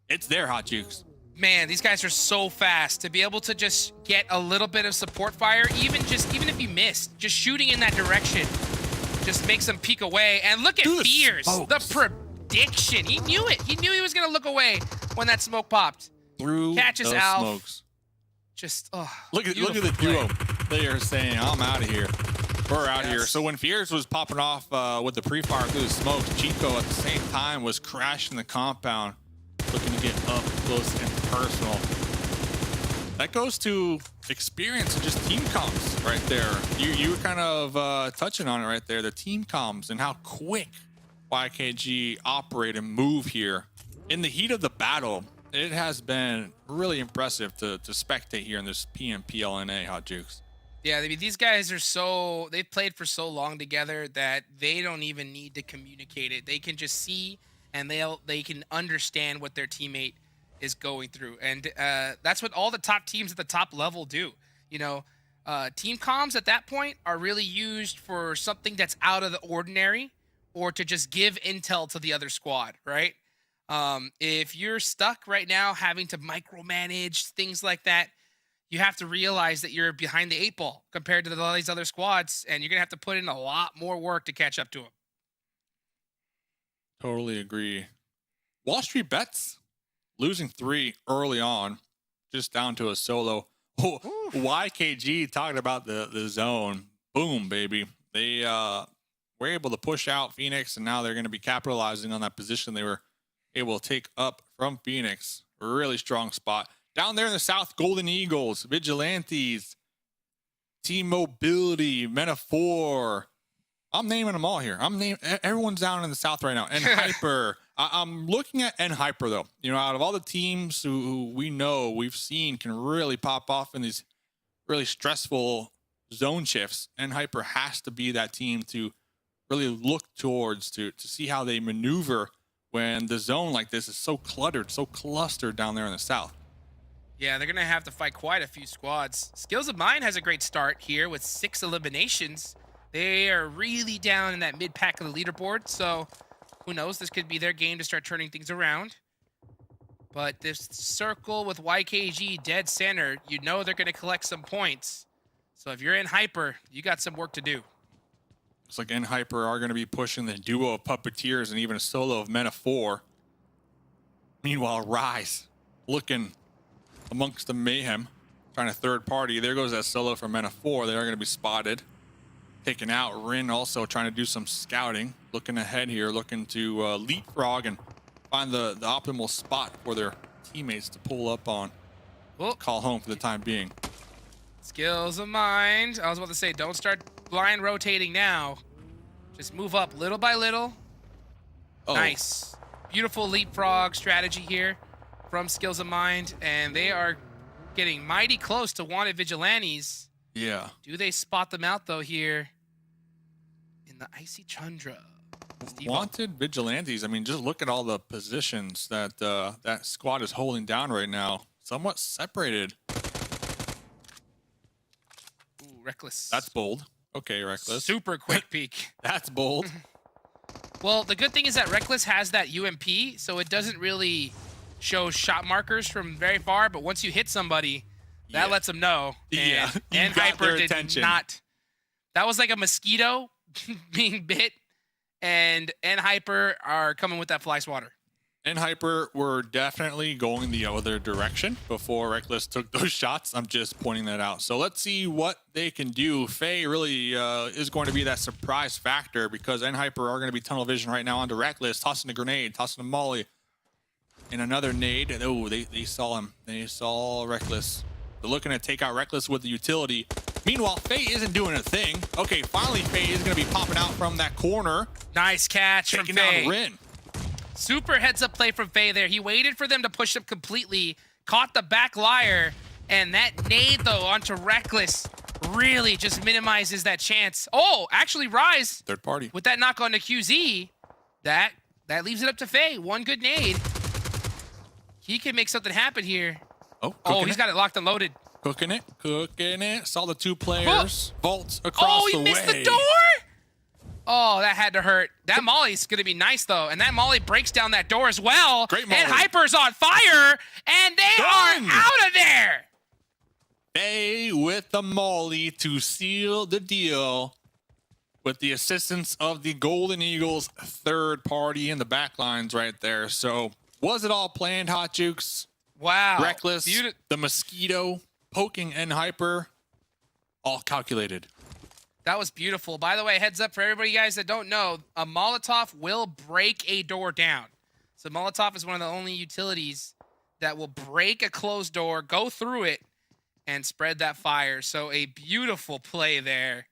it's there, Hot Jukes. Man, these guys are so fast. To be able to just get a little bit of support fire, even if you missed, just shooting in that direction just makes them peek away. And look at Fears, the prediction. He knew it. He knew he was going to look away when that smoke popped. Through catches those Alf. smokes. Just, look at the duo. They are saying, I'm out of here. We're out here. So when Fears was popping off with the pre-fire through the smoke, Chico at the same time was crashing the compound, looking to get up close and personal. That goes to experience and just team comms right there. You were kind of touching on it right there, the team comms and how quick YKG operate and move here. In the heat of the battle, it has been really impressive to spectate here in this PMPL NA, Hot Jukes. Yeah, I mean, these guys are they've played for so long together that they don't even need to communicate it. They can just see and they can understand what their teammate is going through. And that's what all the top teams at the top level do. You know, team comms at that point are really used for something that's out of the ordinary or to just give intel to the other squad, right? If you're stuck right now having to micromanage things like that, you have to realize that you're behind the 8 ball compared to all these other squads, and you're going to have to put in a lot more work to catch up to them. Totally agree. Wall Street Bets losing 3 early on, just down to a solo. Oh, YKG talking about the zone. Boom, baby. They were able to push out Phoenix, and now they're going to be capitalizing on that position they were able to take up from Phoenix. Really strong spot. Down there in the south, Golden Eagles, Vigilantes, Team Mobility, Metaphor, I'm naming them all here. Everyone's down in the south right now. And Hyper. I'm looking at N Hyper though. You know, out of all the teams who we know, we've seen can really pop off in these really stressful zone shifts, N Hyper has to be that team to really look towards to see how they maneuver when the zone like this is so cluttered, so clustered down there in the south. Yeah, they're going to have to fight quite a few squads. Skills of Mine has a great start here with 6 eliminations. They are really down in that mid-pack of the leaderboard, so who knows? This could be their game to start turning things around. But this circle with YKG dead center, you know they're going to collect some points. So if you're in Hyper, you got some work to do. Looks like N Hyper are going to be pushing the duo of Puppeteers and even a solo of Men of 4. Meanwhile, Rise looking amongst the mayhem, trying to third party. There goes that solo from Men of 4. They are going to be spotted. Taken out. Rin also trying to do some scouting. Looking ahead here, looking to leapfrog and find the optimal spot for their teammates to pull up on. Well, Call home for the time being. Skills of Mind. I was about to say, don't start blind rotating now. Just move up little by little. Oh. Nice. Beautiful leapfrog strategy here from Skills of Mind. And they are getting mighty close to wanted vigilantes. Yeah. Do they spot them out, though, here in the icy tundra? Wanted vigilantes. I mean, just look at all the positions that that squad is holding down right now. Somewhat separated. Ooh, Reckless. That's bold. Okay, Reckless. Super quick peek. That's bold. Well, the good thing is that Reckless has that UMP, so it doesn't really show shot markers from very far, but once you hit somebody, that lets them know. Yeah, And Hyper did not. That was like a mosquito being bit, and Hyper are coming with that fly swatter. And Hyper were definitely going the other direction before Reckless took those shots. I'm just pointing that out. So let's see what they can do. Faye really is going to be that surprise factor because N Hyper are going to be tunnel vision right now onto Reckless, tossing a grenade, tossing a molly, and another nade. Oh, they saw him. They saw Reckless. They're looking to take out Reckless with the utility. Meanwhile, Faye isn't doing a thing. Okay, finally Faye is going to be popping out from that corner. Nice catch from Taking Faye. down Rin. Super heads-up play from Faye there. He waited for them to push up completely, caught the back liar, and that nade, though, onto Reckless really just minimizes that chance. Oh, actually, Rise, Third party. with that knock on to QZ, that leaves it up to Faye. One good nade. He can make something happen here. Oh, He's got it locked and loaded. Cooking it. Saw the two players vault across the way. Oh, he missed the door? Oh, that had to hurt. That Molly's going to be nice, though. And that Molly breaks down that door as well. Great Molly. And Hyper's on fire. And they are out of there. Faye with the molly to seal the deal with the assistance of the Golden Eagles third party in the backlines right there. So was it all planned, Hot Jukes? Wow. Reckless, the mosquito, poking N Hyper, all calculated. That was beautiful. By the way, heads up for everybody guys that don't know, a Molotov will break a door down. So Molotov is one of the only utilities that will break a closed door, go through it, and spread that fire. So a beautiful play there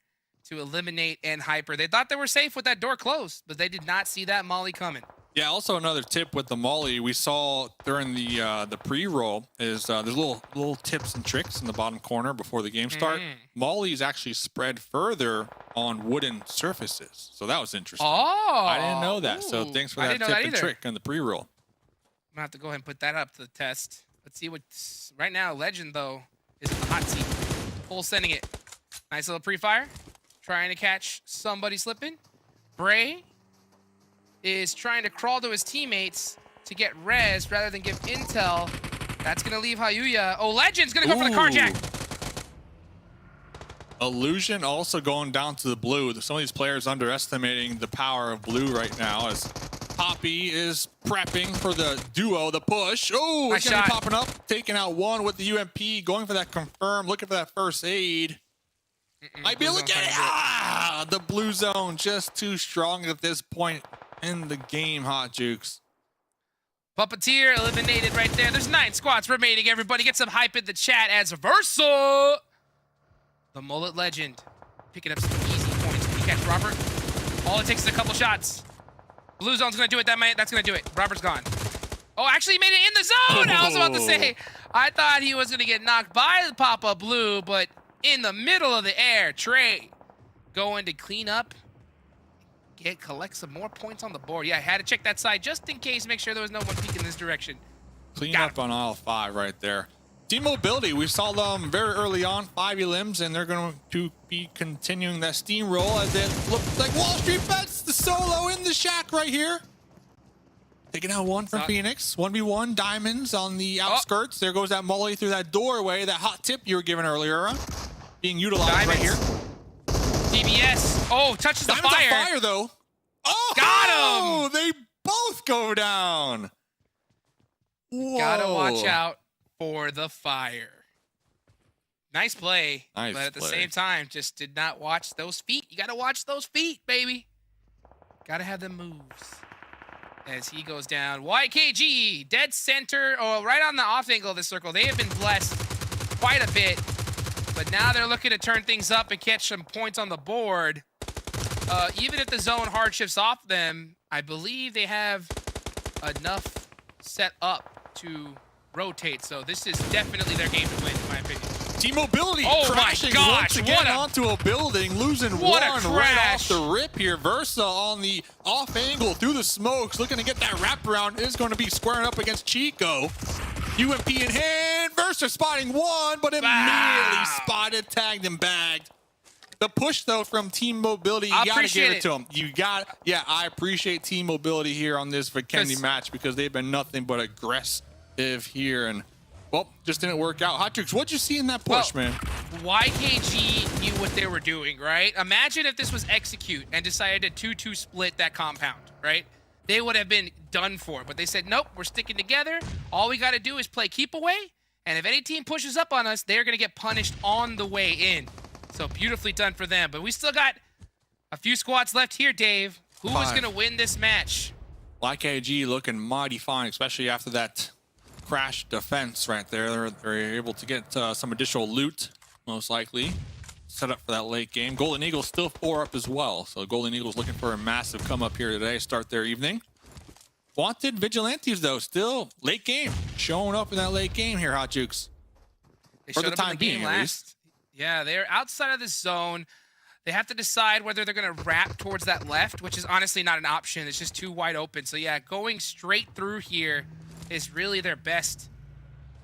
to eliminate N Hyper. They thought they were safe with that door closed, but they did not see that molly coming. Yeah, also another tip with the molly we saw during the pre-roll is there's little tips and tricks in the bottom corner before the game start. Mollies actually spread further on wooden surfaces, so that was interesting. Oh, I didn't know that. So thanks for that tip and trick on the pre-roll. I'm gonna have to go ahead and put that up to the test. Let's see what right now. Legend though is in the hot seat. Full sending it. Nice little pre-fire, trying to catch somebody slipping. Bray is trying to crawl to his teammates to get res rather than give intel. That's going to leave Hayuya. Oh, Legend's going to go for the carjack. Illusion also going down to the blue. Some of these players underestimating the power of blue right now as Poppy is prepping for the duo, the push. Oh, it's going to be popping up. Taking out one with the UMP. Going for that confirm. Looking for that first aid. Might be able to get it. Ah, the blue zone just too strong at this point in the game, Hot Jukes. Puppeteer eliminated right there. There's 9 squads remaining. Everybody get some hype in the chat as Versa. The Mullet Legend picking up some easy points. Can you catch Robert? All it takes is a couple shots. Blue zone's gonna do it. That's gonna do it. Robert's gone. Oh, actually he made it in the zone. I was about to say, I thought he was gonna get knocked by the pop-up blue, but in the middle of the air, Trey going to clean up, collect some more points on the board. Yeah, I had to check that side just in case, make sure there was no one peeking this direction. Clean up on aisle 5 right there. Team mobility, we saw them very early on, 5 elims, and they're going to be continuing that steamroll as it looks like Wall Street Bets, the solo in the shack right here. Taking out one from Phoenix, 1v1, Diamonds on the outskirts. There goes that molly through that doorway, that hot tip you were given earlier, being utilized Diamonds. right here. DBS, oh, touches the Diamonds fire. on fire though. Oh, Got him! They both go down. Whoa. Gotta watch out for the fire. Nice play, Nice but at the play. same time, just did not watch those feet. You gotta watch those feet, baby. Gotta have them moves. As he goes down, YKG, dead center, or right on the off angle of the circle. They have been blessed quite a bit, but now they're looking to turn things up and catch some points on the board. Even if the zone hard shifts off them, I believe they have enough set up to rotate. So this is definitely their game to win, in my opinion. Team mobility Oh my crashing gosh, once again what a- onto a building, losing What a one right off crash. the rip here. Versa on the off angle through the smokes, looking to get that wraparound. Is going to be squaring up against Chico. UMP in hand. Versa spotting one, but immediately spotted, tagged, and bagged. The push though from Team Mobility, you I gotta give appreciate it to them. Yeah, I appreciate Team Mobility here on this Vikendi match because they've been nothing but aggressive here, and well, just didn't work out. Hot Tricks, what'd you see in that push, man? YKG knew what they were doing, right? Imagine if this was Execute and decided to 2-2 split that compound, right? They would have been done for, but they said, nope, we're sticking together. All we got to do is play keep away, and if any team pushes up on us, they're going to get punished on the way in. So beautifully done for them, but we still got a few squads left here, Dave. Who is going to win this match? YKG looking mighty fine, especially after that crash defense right there. They're able to get some additional loot, most likely. Set up for that late game. Golden Eagles still 4 up as well. So Golden Eagles looking for a massive come up here today, start their evening. Wanted Vigilantes though, still late game. Showing up in that late game here, Hot Jukes. They For showed the up in time game being, at least. Yeah, they're outside of the zone. They have to decide whether they're going to wrap towards that left, which is honestly not an option. It's just too wide open. So yeah, going straight through here is really their best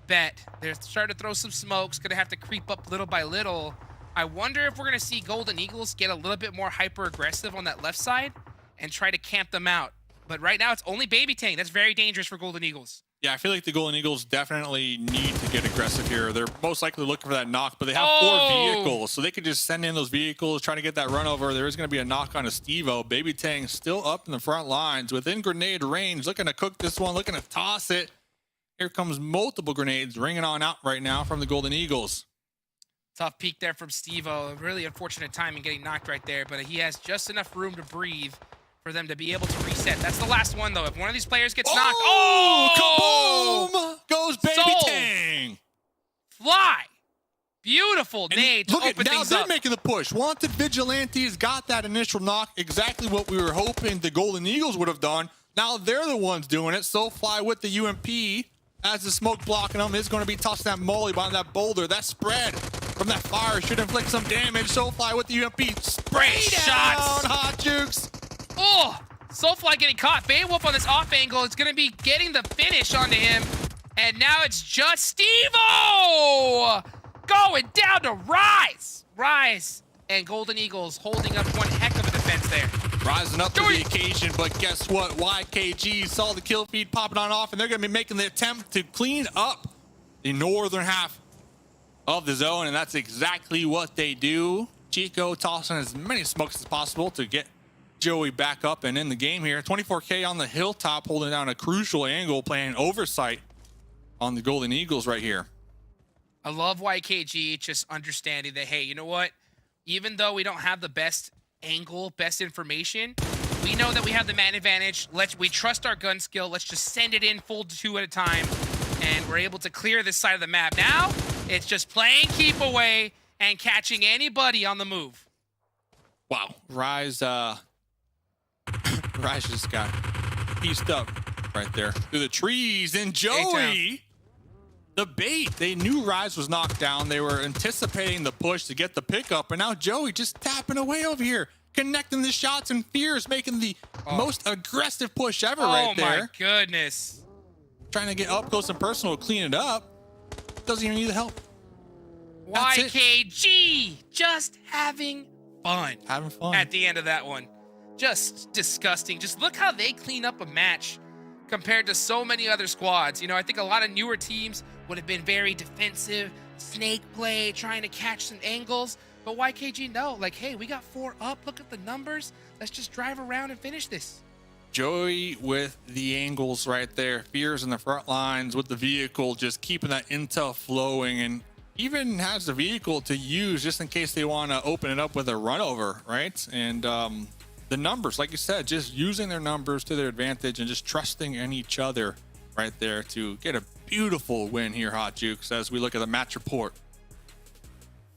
bet. They're starting to throw some smokes, going to have to creep up little by little. I wonder if we're going to see Golden Eagles get a little bit more hyper-aggressive on that left side and try to camp them out. But right now, it's only Baby Tang. That's very dangerous for Golden Eagles. Yeah, I feel like the Golden Eagles definitely need to get aggressive here. They're most likely looking for that knock, but they have 4 vehicles, so they could just send in those vehicles, try to get that run over. There is going to be a knock on a Steve-O. Baby Tang still up in the front lines within grenade range, looking to cook this one, looking to toss it. Here comes multiple grenades ringing on out right now from the Golden Eagles. Tough peek there from Steve-O. Really unfortunate timing getting knocked right there, but he has just enough room to breathe for them to be able to reset. That's the last one, though. If one of these players gets knocked... Oh! Kaboom! Goes Baby Sold. Tang! Fly! Beautiful And nade to look at open now things they're up. making the push. Wanted Vigilantes got that initial knock, exactly what we were hoping the Golden Eagles would have done. Now they're the ones doing it. Soulfly with the UMP as the smoke blocking them is going to be tossing that molly behind that boulder. That spread from that fire should inflict some damage. Soulfly with the UMP. Spray down, shots. Hot Jukes. Oh! Soulfly getting caught. Beowulf on this off angle is going to be getting the finish onto him. And now it's just Steve-O! Going down to Rise! Rise and Golden Eagles holding up one heck of a defense there. Rising up to the occasion, but guess what? YKG saw the kill feed popping on off, and they're going to be making the attempt to clean up the northern half of the zone, and that's exactly what they do. Chico tossing as many smokes as possible to get Joey back up and in the game here. 24K on the hilltop, holding down a crucial angle, playing oversight on the Golden Eagles right here. I love YKG just understanding that, hey, you know what? Even though we don't have the best angle, best information, we know that we have the man advantage. We trust our gun skill. Let's just send it in full 2 at a time, and we're able to clear this side of the map. Now, it's just playing keep away and catching anybody on the move. Wow. Rise Rise just got pieced up right there through the trees. And Joey, the bait. They knew Rise was knocked down. They were anticipating the push to get the pickup. And now Joey just tapping away over here, connecting the shots, and Fears making the most aggressive push ever right there. Oh my goodness. Trying to get up close and personal, clean it up. Doesn't even need the help. That's it. YKG just having fun. Having fun. At the end of that one. Just disgusting. Just look how they clean up a match compared to so many other squads. You know, I think a lot of newer teams would have been very defensive, snake play, trying to catch some angles. But YKG, no. Like, hey, we got 4 up. Look at the numbers. Let's just drive around and finish this. Joey with the angles right there. Fears in the front lines with the vehicle, just keeping that intel flowing, and even has the vehicle to use just in case they want to open it up with a runover, right? And the numbers, like you said, just using their numbers to their advantage and just trusting in each other right there to get a beautiful win here, Hot Jukes, as we look at the match report.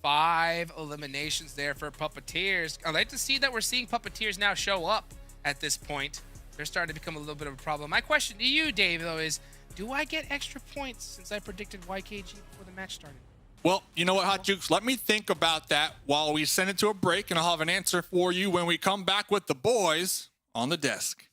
5 eliminations there for Puppeteers. I like to see that we're seeing Puppeteers now show up at this point. They're starting to become a little bit of a problem. My question to you, Dave, though, is do I get extra points since I predicted YKG before the match started? Well, you know what, Hot Jukes? Let me think about that while we send it to a break, and I'll have an answer for you when we come back with the boys on the desk.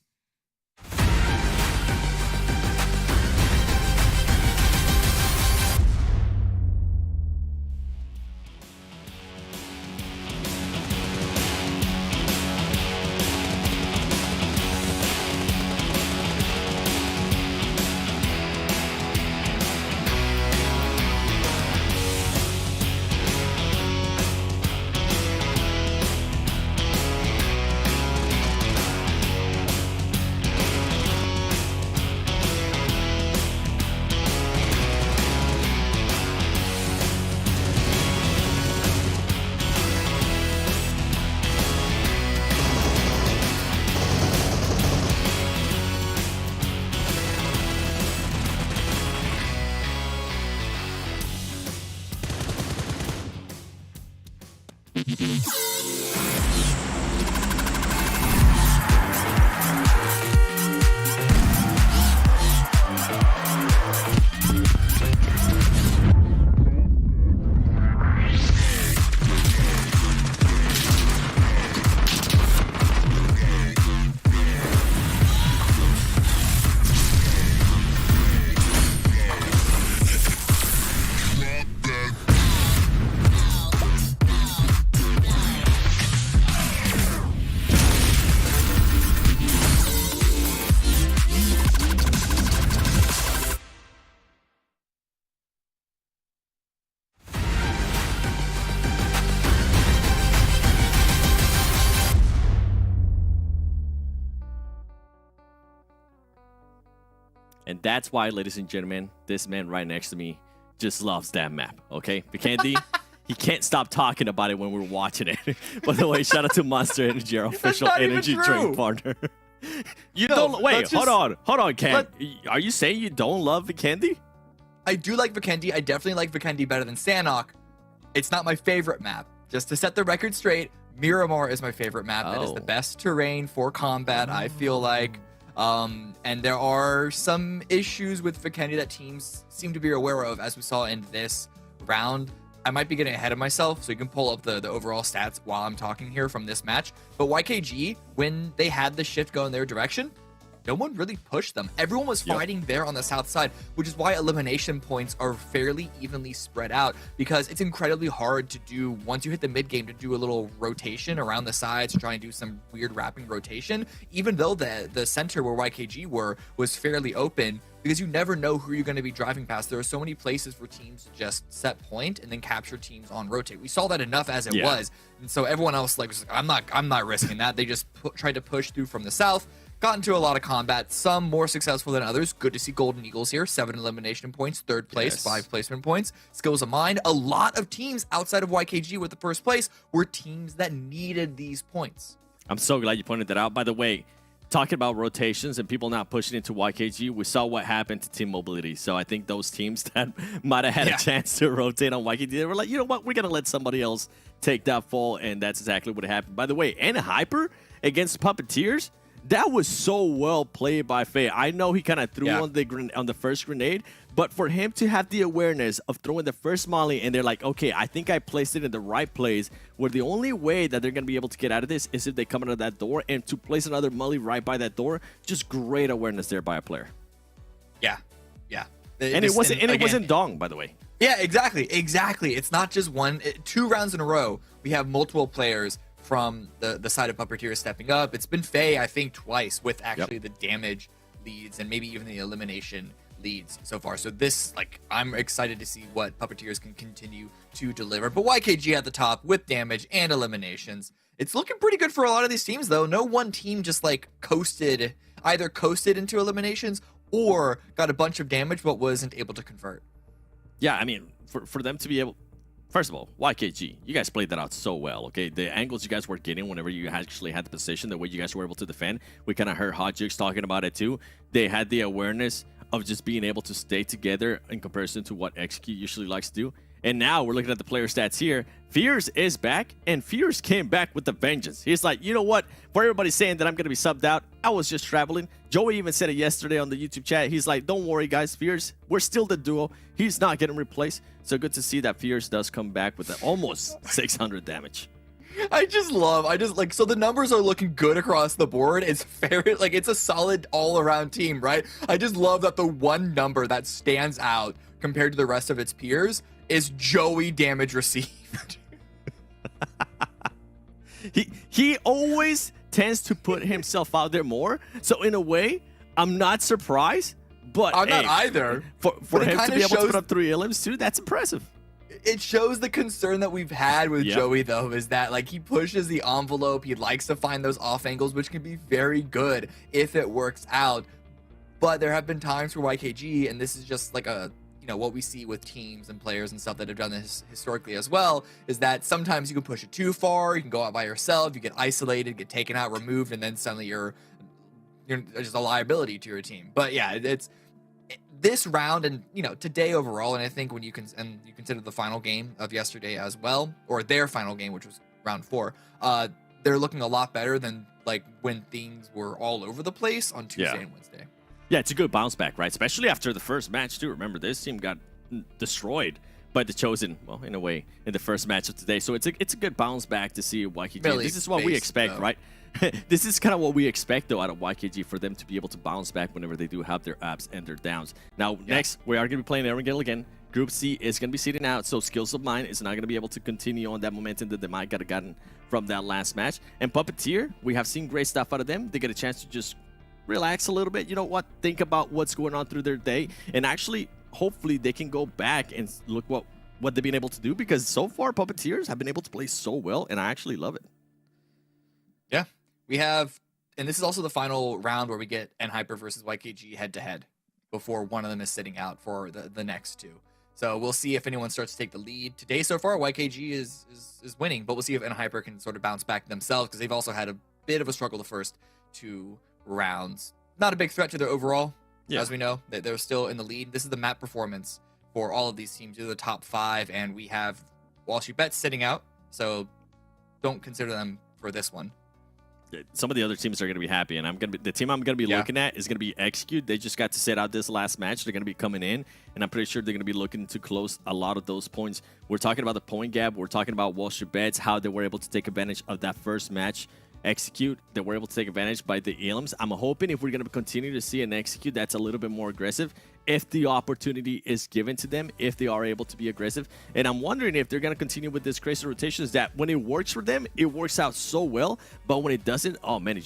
And that's why, ladies and gentlemen, this man right next to me just loves that map, okay? Vikendi, he can't stop talking about it when we're watching it. By the way, shout out to Monster Energy, our official energy drink partner. You don't... Wait, hold on, Ken. Are you saying you don't love Vikendi? I do like Vikendi. I definitely like Vikendi better than Sanhok. It's not my favorite map. Just to set the record straight, Miramar is my favorite map. That is the best terrain for combat, I feel like. And there are some issues with Vikendi that teams seem to be aware of, as we saw in this round. I might be getting ahead of myself, so you can pull up the overall stats while I'm talking here from this match. But YKG, when they had the shift go in their direction, no one really pushed them. Everyone was fighting there on the south side, which is why elimination points are fairly evenly spread out, because it's incredibly hard to do, once you hit the mid game, to do a little rotation around the sides to try and do some weird wrapping rotation, even though the center where YKG were was fairly open, because you never know who you're going to be driving past. There are so many places for teams to just set point and then capture teams on rotate. We saw that enough as it was, and so everyone else was like, I'm not risking that. They just tried to push through from the south. Got into a lot of combat, some more successful than others. Good to see Golden Eagles here. 7 elimination points, 3rd place, 5 placement points. Skills of Mind. A lot of teams outside of YKG with the 1st place were teams that needed these points. I'm so glad you pointed that out. By the way, talking about rotations and people not pushing into YKG, we saw what happened to Team Mobility. So I think those teams that might have had a chance to rotate on YKG, they were like, you know what, we're going to let somebody else take that fall, and that's exactly what happened. By the way, and Hyper against Puppeteers, That was so well played by Faye. I know he kind of threw Yeah. on the first grenade, but for him to have the awareness of throwing the first molly, and they're like, okay, I think I placed it in the right place, where the only way that they're going to be able to get out of this is if they come out of that door, and to place another molly right by that door, just great awareness there by a player. Yeah, yeah. And it wasn't Dong, by the way. Yeah, exactly. It's not just one. 2 rounds in a row, we have multiple players from the side of Puppeteer stepping up. It's been Faye, I think, twice with actually the damage leads and maybe even the elimination leads so far. So this, like, I'm excited to see what Puppeteers can continue to deliver. But YKG at the top with damage and eliminations. It's looking pretty good for a lot of these teams, though. No one team just, like, either coasted into eliminations or got a bunch of damage but wasn't able to convert. Yeah, I mean, for them to be able... First of all, YKG, you guys played that out so well, okay? The angles you guys were getting whenever you actually had the position, the way you guys were able to defend, we kind of heard Hot Jukes talking about it too. They had the awareness of just being able to stay together in comparison to what Execute usually likes to do. And now we're looking at the player stats here. Fears is back, and Fears came back with the vengeance. He's like, you know what? For everybody saying that I'm going to be subbed out, I was just traveling. Joey even said it yesterday on the YouTube chat. He's like, don't worry, guys. Fears, we're still the duo. He's not getting replaced. So good to see that Fears does come back with almost 600 damage. So the numbers are looking good across the board. It's fair, like, it's a solid all-around team, right? I just love that the one number that stands out compared to the rest of its peers is Joey damage received. He always tends to put himself out there more. So in a way, I'm not surprised. But I'm not either. For him to be able to put up 3 elims too, that's impressive. It shows the concern that we've had with Joey, though, is that, like, he pushes the envelope. He likes to find those off angles, which can be very good if it works out. But there have been times for YKG, and this is just like what we see with teams and players and stuff that have done this historically as well, is that sometimes you can push it too far. You can go out by yourself. You get isolated, get taken out, removed, and then suddenly you're just a liability to your team. But yeah, it's this round and today overall, and I think when you consider the final game of yesterday as well, or their final game, which was round 4, they're looking a lot better than like when things were all over the place on Tuesday and Wednesday. Yeah, it's a good bounce back, right? Especially after the first match too. Remember, this team got destroyed by the Chosen, well, in a way, in the first match of today. So it's a good bounce back to see YKG. This is what we expect, right? This is kind of what we expect, though, out of YKG, for them to be able to bounce back whenever they do have their ups and their downs. Now, next, we are going to be playing Erangel again. Group C is going to be sitting out, so Skills of Mine is not going to be able to continue on that momentum that they might have gotten from that last match. And Puppeteer, we have seen great stuff out of them. They get a chance to just relax a little bit. You know what? Think about what's going on through their day. And actually, hopefully, they can go back and look what they've been able to do, because so far, Puppeteers have been able to play so well, and I actually love it. Yeah. We have, and this is also the final round where we get NHyper versus YKG head-to-head before one of them is sitting out for the next 2. So we'll see if anyone starts to take the lead. Today, so far, YKG is winning, but we'll see if NHyper can sort of bounce back themselves, because they've also had a bit of a struggle the first 2 rounds. Not a big threat to their overall, as we know. They're still in the lead. This is the map performance for all of these teams. They're the top 5, and we have WALLSTREETBETS sitting out, so don't consider them for this one. Some of the other teams are going to be happy, and the team I'm going to be looking at is going to be Execute. They just got to sit out this last match. They're going to be coming in, and I'm pretty sure they're going to be looking to close a lot of those points. We're talking about the point gap. We're talking about WALLSTREETBETS, how they were able to take advantage of that first match. Execute, they were able to take advantage by the elims. I'm hoping if we're going to continue to see an Execute that's a little bit more aggressive, if the opportunity is given to them, if they are able to be aggressive. And I'm wondering if they're going to continue with this crazy rotations that when it works for them, it works out so well. But when it doesn't, oh man,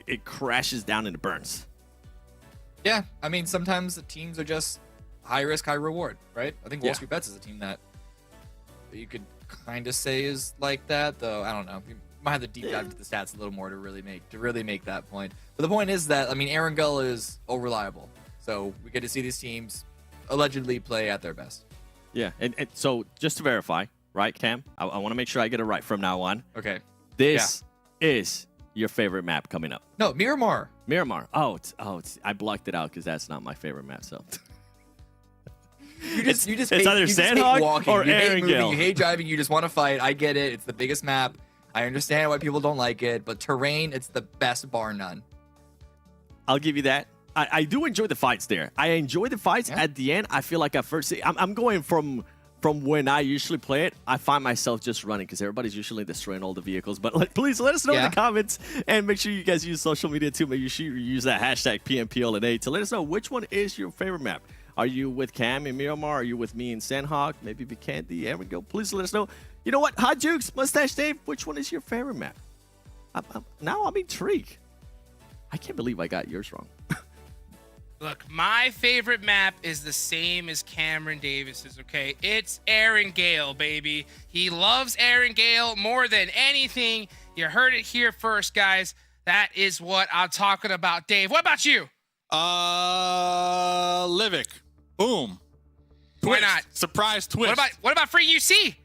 it crashes down and it burns. Yeah, I mean, sometimes the teams are just high risk, high reward, right? I think WALLSTREETBETS is a team that you could kind of say is like that, though. I don't know. You might have to deep dive into the stats a little more to really make that point. But the point is that, I mean, Erangel is reliable. So we get to see these teams allegedly play at their best. Yeah, and so just to verify, right, Cam? I want to make sure I get it right from now on. Okay. This is your favorite map coming up. No, Miramar. Miramar. I blocked it out because that's not my favorite map, so. You just it's hate, either you just hate Sanhok walking. or You hate moving, Erangel. you hate driving, you just want to fight. I get it. It's the biggest map. I understand why people don't like it, but terrain, it's the best bar none. I'll give you that. I do enjoy the fights there. I enjoy the fights. At the end, I feel like at first, I'm going from when I usually play it. I find myself just running because everybody's usually destroying all the vehicles. But please let us know in the comments, and make sure you guys use social media too. Make sure you use that hashtag PMPL NA to let us know which one is your favorite map. Are you with Cam and Miramar? Are you with me and Sanhok? Maybe Vikendi, Erangel? Please let us know. You know what? Hot Jukes, Mustache Dave, which one is your favorite map? Now I'm intrigued. I can't believe I got yours wrong. Look, my favorite map is the same as Cameron Davis's, okay? It's Erangel, baby. He loves Erangel more than anything. You heard it here first, guys. That is what I'm talking about, Dave. What about you? Livic. Boom. Why Twist. not? Surprise twist. What about free UC?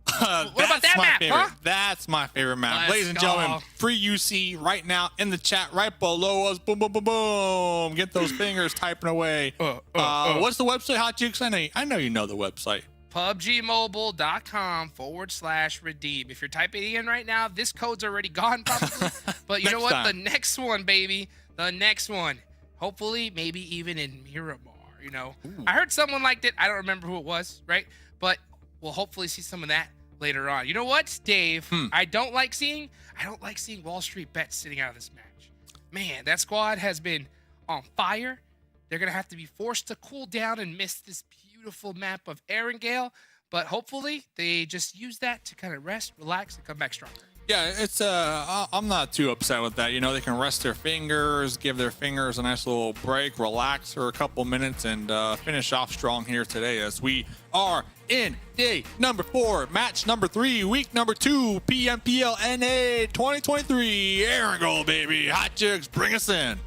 What about that map, favorite. huh? That's my favorite map. Let's Ladies and go. gentlemen, free UC right now in the chat right below us. Boom, boom, boom, boom. Get those fingers typing away. What's the website, Hot Jukes? I know you know the website. PUBGmobile.com/redeem. If you're typing it in right now, this code's already gone probably. But you know what? The next one, baby. The next one. Hopefully, maybe even in Miramar, you know. Ooh. I heard someone liked it. I don't remember who it was, right? But we'll hopefully see some of that later on. You know what, Dave? I don't like seeing WALLSTREETBETS sitting out of this match. Man, that squad has been on fire. They're going to have to be forced to cool down and miss this beautiful map of Erangel. But hopefully, they just use that to kind of rest, relax, and come back stronger. Yeah, it's I'm not too upset with that. You know, they can rest their fingers, give their fingers a nice little break, relax for a couple minutes, and finish off strong here today as we are in day number 4, match number 3, week number 2, PMPL NA 2023. Erangel, baby. Hot Jukes, bring us in.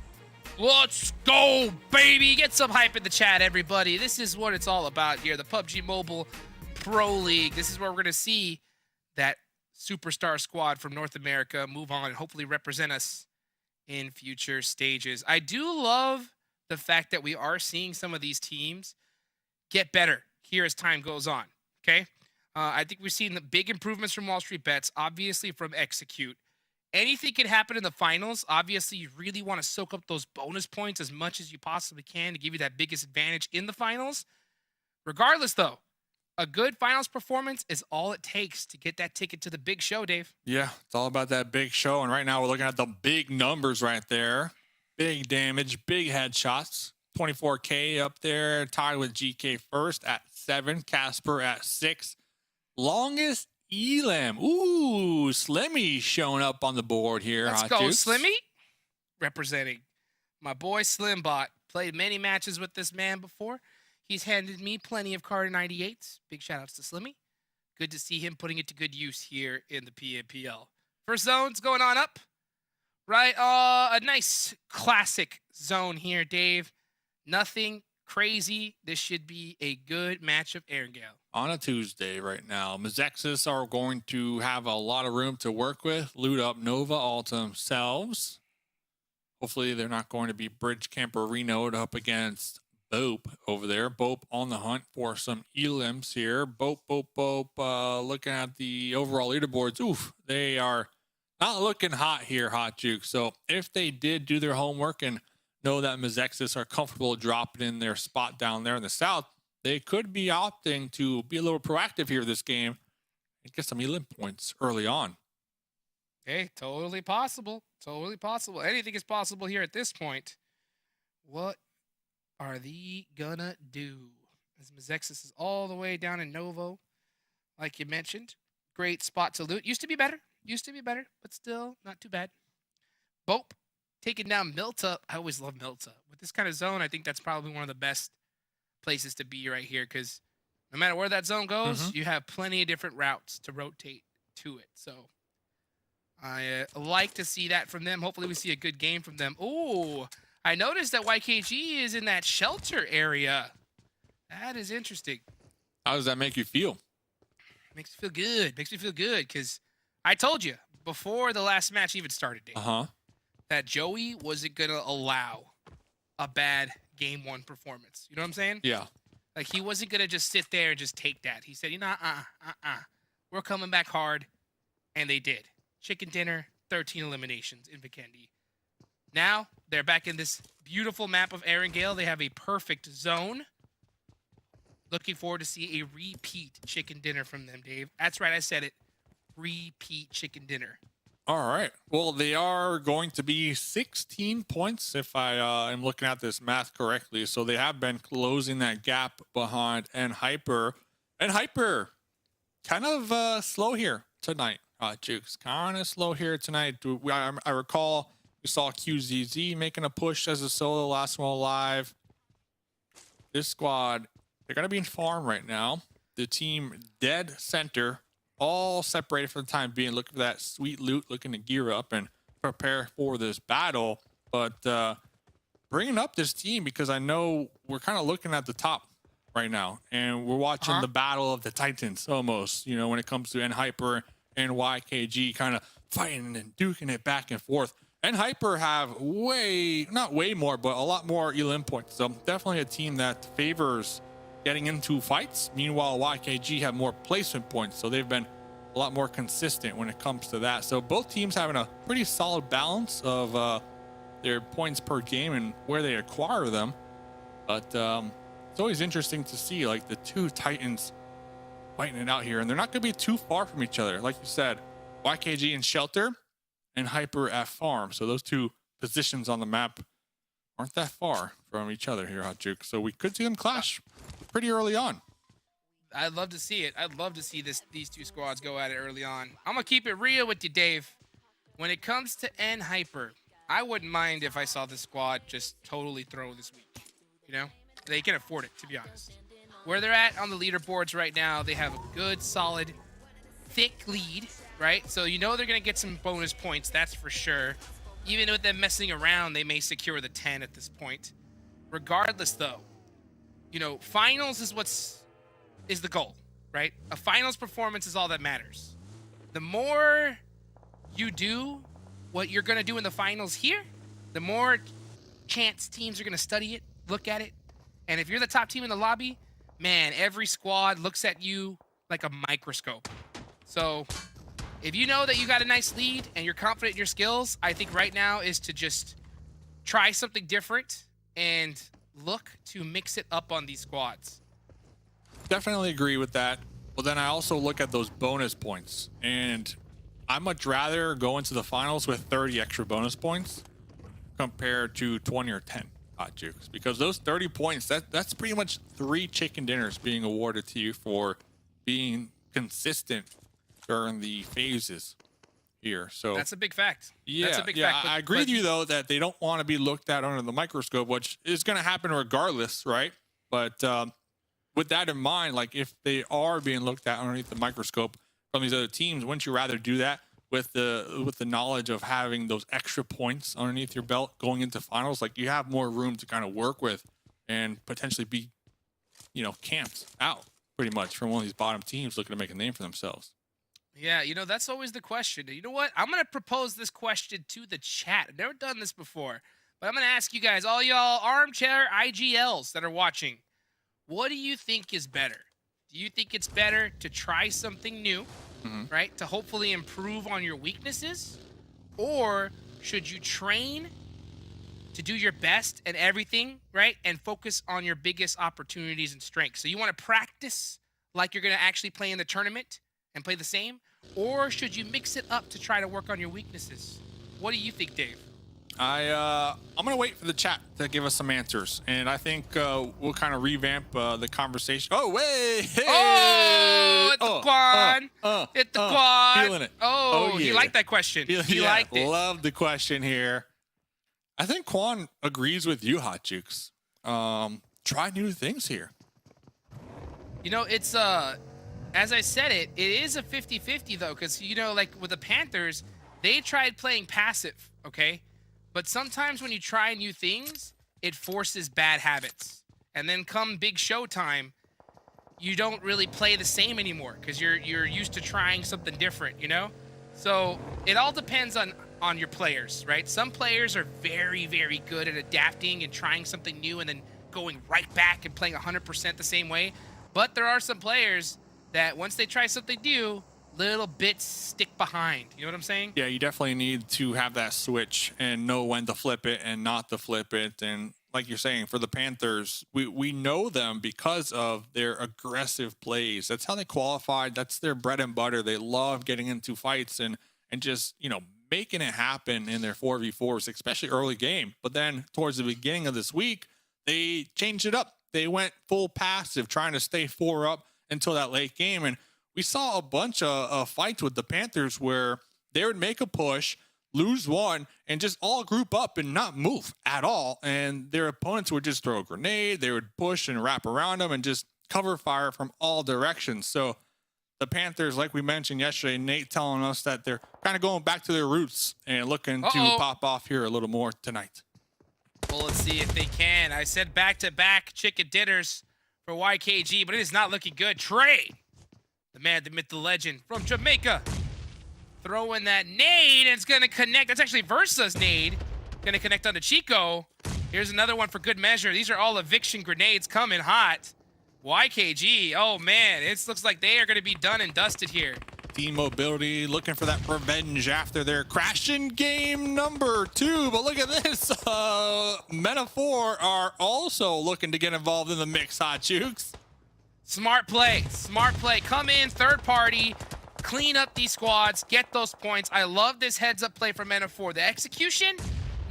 Let's go, baby. Get some hype in the chat, everybody. This is what it's all about here, the PUBG Mobile Pro League. This is where we're going to see that superstar squad from North America move on and hopefully represent us in future stages. I do love the fact that we are seeing some of these teams get better here as time goes on, okay? I think we've seen the big improvements from WALLSTREETBETS, obviously from Execute. Anything can happen in the finals. Obviously, you really want to soak up those bonus points as much as you possibly can to give you that biggest advantage in the finals. Regardless, though, a good finals performance is all it takes to get that ticket to the big show, Dave. Yeah, it's all about that big show. And right now we're looking at the big numbers right there. Big damage, big headshots. 24K up there, tied with GK first at 7. Casper at 6. Longest Elam. Ooh, Slimmy showing up on the board here. Let's Hot go, Jukes. Slimmy. Representing my boy Slimbot. Played many matches with this man before. He's handed me plenty of Carter 98s. Big shout outs to Slimmy. Good to see him putting it to good use here in the PMPL. First zone's going on up. Right, a nice classic zone here, Dave. Nothing crazy. This should be a good match of Erangel. On a Tuesday right now, MEZEXIS are going to have a lot of room to work with. Loot up Nova all to themselves. Hopefully they're not going to be Bridge Camper Reno'd up against BOPE over there. BOPE on the hunt for some elims here. BOPE, looking at the overall leaderboards. Oof, they are not looking hot here, Hot Juke. So if they did do their homework and know that MEZEXIS are comfortable dropping in their spot down there in the south, they could be opting to be a little proactive here this game and get some elim points early on. Hey, totally possible. Totally possible. Anything is possible here at this point. What are they gonna do? As MEZEXIS is all the way down in Novo, like you mentioned. Great spot to loot. Used to be better, but still not too bad. BOPE taking down Milta. I always love Milta. With this kind of zone, I think that's probably one of the best places to be right here because no matter where that zone goes, you have plenty of different routes to rotate to it. So I like to see that from them. Hopefully we see a good game from them. Oh, I noticed that YKG is in that shelter area. That is interesting. How does that make you feel? Makes me feel good. Makes me feel good because I told you before the last match even started, Dave, that Joey wasn't going to allow a bad game 1 performance. You know what I'm saying? Yeah. Like, he wasn't going to just sit there and just take that. He said, you know, we're coming back hard. And they did. Chicken dinner, 13 eliminations in Vikendi. Now they're back in this beautiful map of Erangel. They have a perfect zone. Looking forward to see a repeat chicken dinner from them, Dave. That's right, I said it. Repeat chicken dinner. All right. Well, they are going to be 16 points if I am looking at this math correctly. So they have been closing that gap behind Hyper. And Hyper, kind of slow here tonight. Jukes, kind of slow here tonight. I recall we saw QZZ making a push as a solo last one alive. This squad, they're going to be in farm right now. The team dead center, all separated for the time being, looking for that sweet loot, looking to gear up and prepare for this battle. But bringing up this team because I know we're kind of looking at the top right now, and we're watching the battle of the Titans almost, you know, when it comes to Hyper and YKG kind of fighting and duking it back and forth. Hyper have not way more, but a lot more elim points. So definitely a team that favors getting into fights. Meanwhile, YKG have more placement points, so they've been a lot more consistent when it comes to that. So both teams having a pretty solid balance of their points per game and where they acquire them. But it's always interesting to see like the two Titans fighting it out here, and they're not going to be too far from each other. Like you said, YKG in shelter and Hyper at farm. So those two positions on the map aren't that far from each other here, Hot Juke. So we could see them clash pretty early on. I'd love to see it. I'd love to see these two squads go at it early on. I'm going to keep it real with you, Dave. When it comes to Hyper, I wouldn't mind if I saw the squad just totally throw this week. You know? They can afford it, to be honest. Where they're at on the leaderboards right now, they have a good, solid, thick lead, right? So you know they're going to get some bonus points, that's for sure. Even with them messing around, they may secure the 10 at this point. Regardless, though, you know, finals is the goal, right? A finals performance is all that matters. The more you do what you're going to do in the finals here, the more chance teams are going to study it, look at it. And if you're the top team in the lobby, man, every squad looks at you like a microscope. So if you know that you got a nice lead and you're confident in your skills, I think right now is to just try something different and look to mix it up on these squads. Definitely agree with that. But then I also look at those bonus points, and I'd much rather go into the finals with 30 extra bonus points compared to 20 or 10 Hot Jukes, because those 30 points, that's pretty much 3 chicken dinners being awarded to you for being consistent during the phases here. So that's a big fact. Yeah, that's a big yeah. fact. I agree with you though that they don't want to be looked at under the microscope, which is going to happen regardless, right? But with that in mind, like if they are being looked at underneath the microscope from these other teams, wouldn't you rather do that with the knowledge of having those extra points underneath your belt going into finals? Like you have more room to kind of work with and potentially be, you know, camped out pretty much from one of these bottom teams looking to make a name for themselves. Yeah, you know, that's always the question. You know what? I'm going to propose this question to the chat. I've never done this before, but I'm going to ask you guys, all y'all armchair IGLs that are watching, what do you think is better? Do you think it's better to try something new, right, to hopefully improve on your weaknesses? Or should you train to do your best and everything, right, and focus on your biggest opportunities and strengths? So you want to practice like you're going to actually play in the tournament and play the same? Or should you mix it up to try to work on your weaknesses? What do you think, Dave? I'm gonna wait for the chat to give us some answers, and I think we'll kind of revamp the conversation. Oh wait! Hey! Oh, hit the quad! Hit the quad! Feeling it. Oh, yeah. He liked that question. He liked it. Love the question here. I think Quan agrees with you, Hot Jukes. Try new things here. You know, it's as I said it is a 50-50 though, because you know, like with the Panthers, they tried playing passive, okay? But sometimes when you try new things, it forces bad habits. And then come big show time, you don't really play the same anymore because you're used to trying something different, you know? So it all depends on your players, right? Some players are very, very good at adapting and trying something new and then going right back and playing 100% the same way. But there are some players that once they try something new, little bit stick behind. You know what I'm saying? Yeah, you definitely need to have that switch and know when to flip it and not to flip it. And like you're saying, for the Panthers, we know them because of their aggressive plays. That's how they qualified. That's their bread and butter. They love getting into fights and just, you know, making it happen in their 4v4s, especially early game. But then towards the beginning of this week, they changed it up. They went full passive, trying to stay 4 up until that late game. And we saw a bunch of fights with the Panthers where they would make a push, lose one, and just all group up and not move at all. And their opponents would just throw a grenade. They would push and wrap around them and just cover fire from all directions. So the Panthers, like we mentioned yesterday, Nate telling us that they're kind of going back to their roots and looking to pop off here a little more tonight. Well, let's see if they can. I said back-to-back chicken dinners for YKG, but it is not looking good. Trey, the man, the myth, the legend from Jamaica, throwing that nade, and it's going to connect. That's actually Versa's nade. Going to connect onto Chico. Here's another one for good measure. These are all eviction grenades coming hot. YKG, oh man, it looks like they are going to be done and dusted here. Team Mobility looking for that revenge after their crashing game number 2. But look at this. META4 are also looking to get involved in the mix, Hot Jukes. Smart play. Smart play. Come in, third party, clean up these squads, get those points. I love this heads-up play from META4. The execution,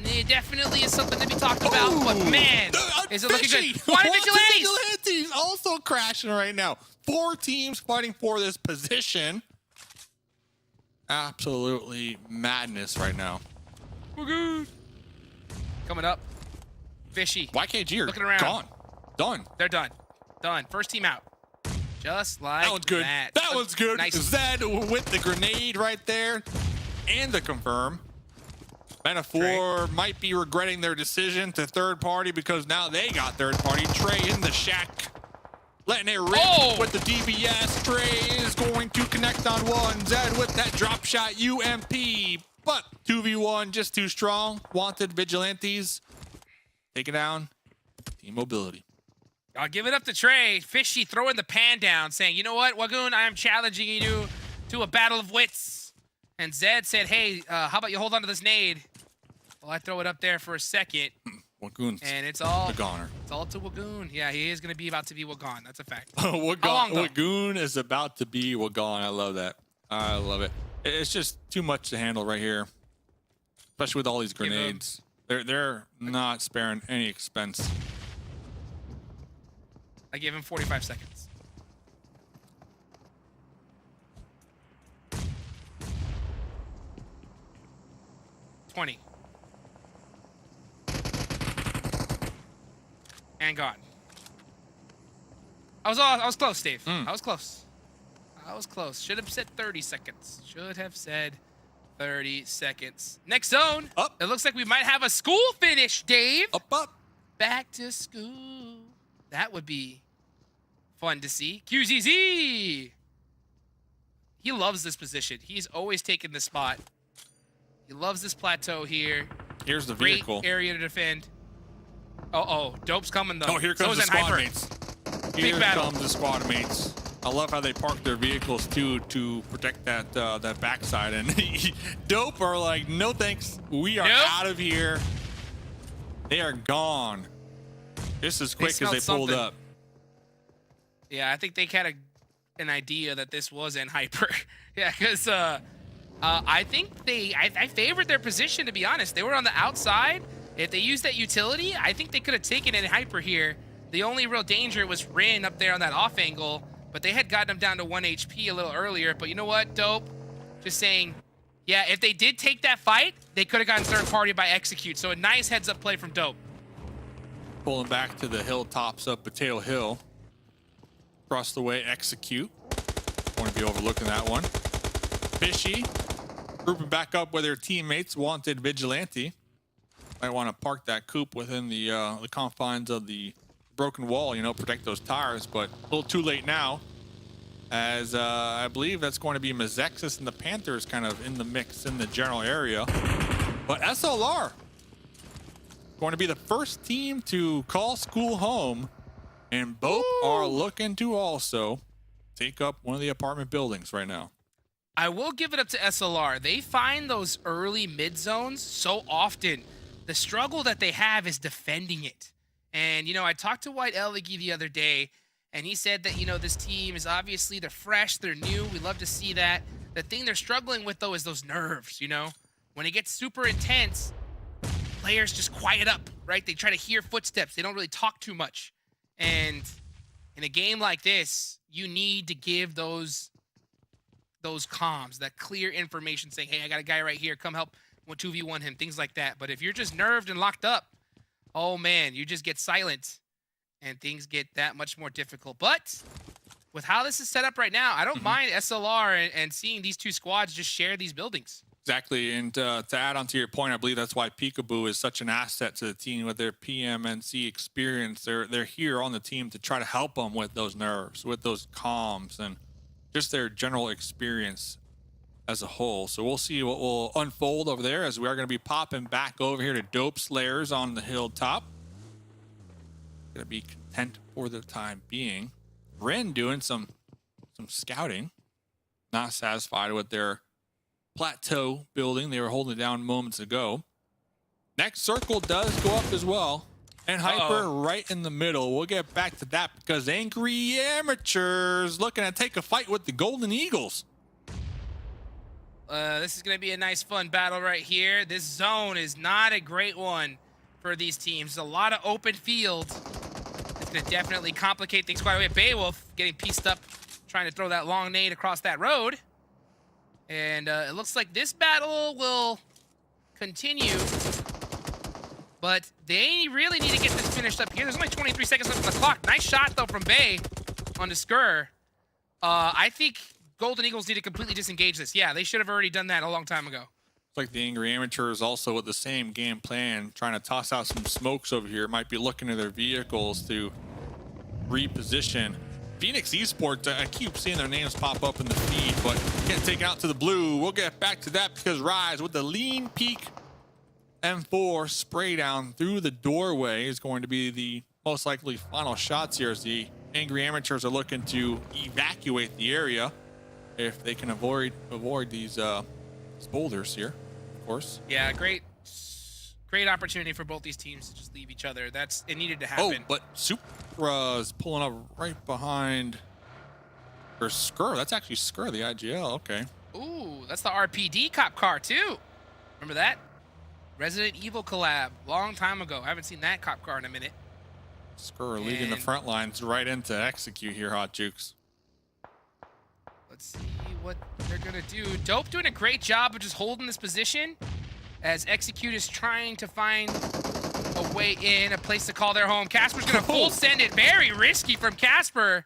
it definitely is something to be talked about, but man, is it looking good? Wanted Vigilantes also crashing right now. 4 teams fighting for this position. Absolutely madness right now. We're good. Coming up. Fishy. YKG are looking around. gone. Done. They're done. Done. First team out. Just like that one's good. That one's good. Nice. Zed with the grenade right there and the confirm. META4 might be regretting their decision to third party because now they got third party. Trey in the shack. Letting it rip with the DBS. Trey is going to connect on one. Zed with that drop shot UMP. But 2v1 just too strong. Wanted Vigilantes. Take it down. Team Mobility. I'll give it up to Trey. Fishy throwing the pan down, saying, you know what, Wagoon, I am challenging you to a battle of wits. And Zed said, hey, how about you hold on to this nade? Well, I throw it up there for a second. Wagoon's and it's all a goner. It's all to Wagoon. Yeah, he is going to be about to be Wagon. That's a fact. Wagoon is about to be Wagon. I love that. I love it. It's just too much to handle right here, especially with all these grenades. They're not sparing any expense. I gave him 45 seconds. And gone. I was close, Steve. I was close. I was close. Should have said 30 seconds. Should have said 30 seconds. Next zone. Up. It looks like we might have a school finish, Dave. Up. Back to school. That would be fun to see. QZZ. He loves this position. He's always taken this spot. He loves this plateau here. Here's the Great vehicle. Area to defend. Dope's coming though. Oh, here comes the squad mates. Here battle. comes the squad mates. I love how they park their vehicles too to protect that that backside. And Dope are like, no thanks. We are out of here. They are gone. Just as quick as they pulled up. Yeah, I think they had an idea that this was in hyper. Yeah, because I think I favored their position, to be honest. They were on the outside. If they used that utility, I think they could have taken it in hyper here. The only real danger was Rin up there on that off angle, but they had gotten him down to 1 HP a little earlier. But you know what, Dope? Just saying, yeah, if they did take that fight, they could have gotten third party by execute. So a nice heads up play from Dope. Pulling back to the hilltops of Potato Hill. Across the way, execute. Want to be overlooking that one. Fishy, grouping back up with their teammates, wanted Vigilante. Might want to park that coupe within the confines of the broken wall, you know, protect those tires, but a little too late now, as I believe that's going to be MEZEXIS and the Panthers kind of in the mix in the general area. But SLR going to be the first team to call school home, and BOPE are looking to also take up one of the apartment buildings right now. I will give it up to SLR. They find those early mid zones so often. The struggle that they have is defending it. And, you know, I talked to White Eleggy the other day, and he said that, you know, this team is obviously, they're fresh, they're new. We love to see that. The thing they're struggling with, though, is those nerves, you know? When it gets super intense, players just quiet up, right? They try to hear footsteps. They don't really talk too much. And in a game like this, you need to give those comms, that clear information saying, hey, I got a guy right here, come help 2v1 him, things like that. But if you're just nerved and locked up, oh man, you just get silent and things get that much more difficult. But with how this is set up right now, I don't mind SLR and seeing these two squads just share these buildings. Exactly, and to add on to your point, I believe that's why Peekaboo is such an asset to the team with their PMNC experience. They're here on the team to try to help them with those nerves, with those comms, and just their general experience as a whole. So we'll see what will unfold over there as we are going to be popping back over here to Dope Slayers on the hilltop. Going to be content for the time being. Ren doing some scouting. Not satisfied with their plateau building. They were holding it down moments ago. Next circle does go up as well. And Hyper right in the middle. We'll get back to that because Angry Amateurs looking to take a fight with the Golden Eagles. This is going to be a nice, fun battle right here. This zone is not a great one for these teams. There's a lot of open field. It's going to definitely complicate things quite a bit. Beowulf getting pieced up, trying to throw that long nade across that road. And it looks like this battle will continue. But they really need to get this finished up here. There's only 23 seconds left on the clock. Nice shot, though, from Bay on the Skur. I think Golden Eagles need to completely disengage this. Yeah, they should have already done that a long time ago. Looks like the Angry Amateurs also with the same game plan, trying to toss out some smokes over here. Might be looking at their vehicles to reposition. Phoenix Esports, I keep seeing their names pop up in the feed, but can't take it out to the blue. We'll get back to that because Rise with the lean peak M4 spray down through the doorway is going to be the most likely final shots here as the Angry Amateurs are looking to evacuate the area if they can avoid these boulders here, of course. Yeah, great opportunity for both these teams to just leave each other. It needed to happen. Oh, but Supra's pulling up right behind or Skur. That's actually Skur, the IGL. Okay. Ooh, that's the RPD cop car too. Remember that? Resident Evil collab, long time ago. I haven't seen that cop car in a minute. Skur leading the front lines right into execute here, Hot Jukes. Let's see what they're gonna do. Dope doing a great job of just holding this position as Execute is trying to find a way in, a place to call their home. Casper's gonna full send it. Very risky from Casper.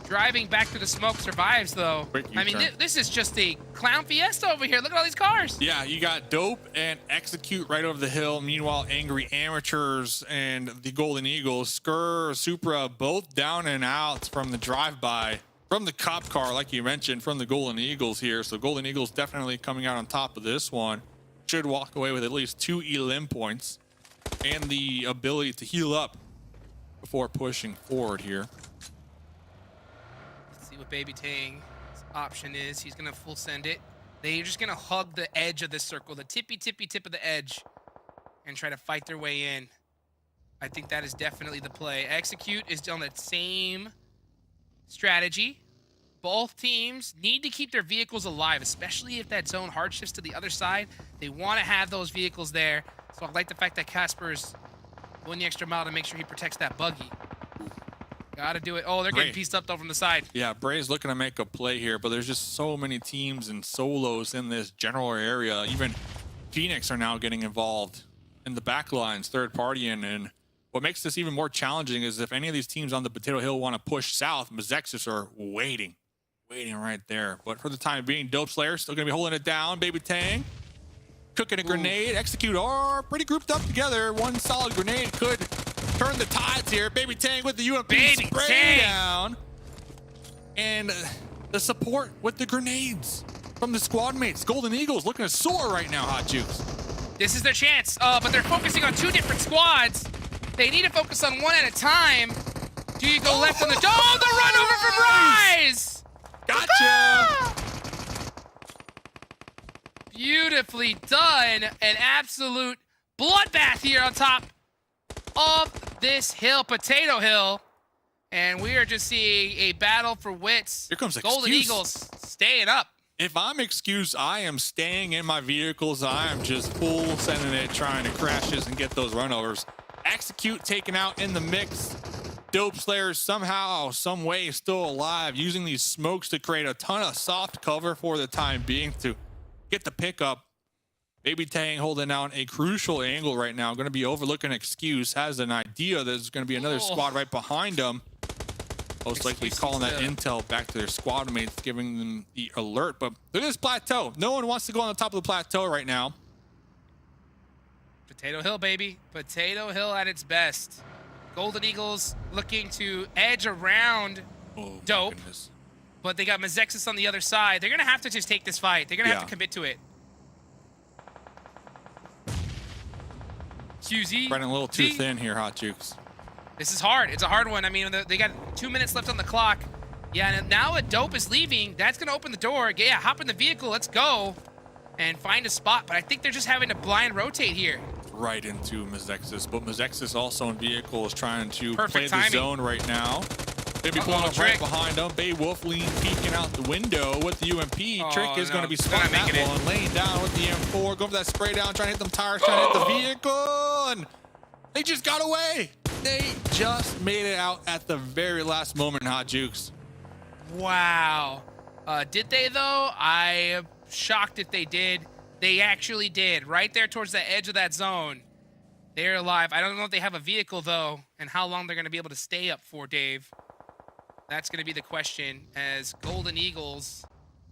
Driving back through the smoke, survives though. I mean, this is just a clown fiesta over here. Look at all these cars. Yeah, you got Dope and Execute right over the hill. Meanwhile, Angry Amateurs and the Golden Eagles, Skur, Supra, both down and out from the drive-by. From the cop car, like you mentioned, from the Golden Eagles here. So Golden Eagles definitely coming out on top of this one. Should walk away with at least 2 elim points and the ability to heal up before pushing forward here. Let's see what Baby Tang's option is. He's gonna full send it. They're just gonna hug the edge of this circle, the tippy tip of the edge, and try to fight their way in. I think that is definitely the play. Execute is on that same strategy. Both teams need to keep their vehicles alive, especially if that zone hard shifts to the other side. They want to have those vehicles there. So I like the fact that Casper's going the extra mile to make sure he protects that buggy. Gotta do it. Oh, they're getting pieced up though from the side. Yeah, Bray's looking to make a play here, but there's just so many teams and solos in this general area. Even Phoenix are now getting involved in the back lines, third party, and what makes this even more challenging is if any of these teams on the Potato Hill want to push south, MEZEXIS are waiting right there. But for the time being, Dope Slayer still going to be holding it down. Baby Tang cooking a grenade. Execute are pretty grouped up together. One solid grenade could turn the tides here. Baby Tang with the UMP spray down. And the support with the grenades from the squad mates. Golden Eagles looking to soar right now, Hot Jukes. This is their chance, but they're focusing on 2 different squads. They need to focus on one at a time. Do you go left on the... Oh, the run over from Rise! Gotcha! beautifully done. An absolute bloodbath here on top of this hill, Potato Hill. And we are just seeing a battle for wits. Here comes Golden Excuse. Eagles staying up. If I'm excused, I am staying in my vehicles. I am just full sending it, trying to crash this and get those runovers. Execute taken out in the mix. Dope Slayer somehow, some way still alive, using these smokes to create a ton of soft cover for the time being to get the pickup. Baby Tang holding out a crucial angle right now. Going to be overlooking Excuse. Has an idea there's going to be another squad right behind him. Most likely calling that intel back to their squad mates, giving them the alert. But look at this plateau. No one wants to go on the top of the plateau right now. Potato Hill, baby. Potato Hill at its best. Golden Eagles looking to edge around Dope. But they got MEZEXIS on the other side. They're going to have to just take this fight. They're going to have to commit to it. QZ. Running a little too thin here, Hot Jukes. This is hard. It's a hard one. I mean, they got 2 minutes left on the clock. Yeah, and now a Dope is leaving. That's going to open the door. Yeah, hop in the vehicle. Let's go and find a spot. But I think they're just having to blind rotate here. Right into MEZEXIS. But MEZEXIS also in vehicle is trying to Perfect play timing. the zone right now. Maybe pulling up right behind him. Beowulf lean peeking out the window with the UMP. Trick is going to be spotting that one. Laying down with the M4. Going for that spray down. Trying to hit them tires. Trying to hit the vehicle. And they just got away. They just made it out at the very last moment, Hot Jukes. Wow. Did they, though? I am shocked if they did. They actually did. Right there towards the edge of that zone. They're alive. I don't know if they have a vehicle, though, and how long they're going to be able to stay up for, Dave. That's going to be the question, as Golden Eagles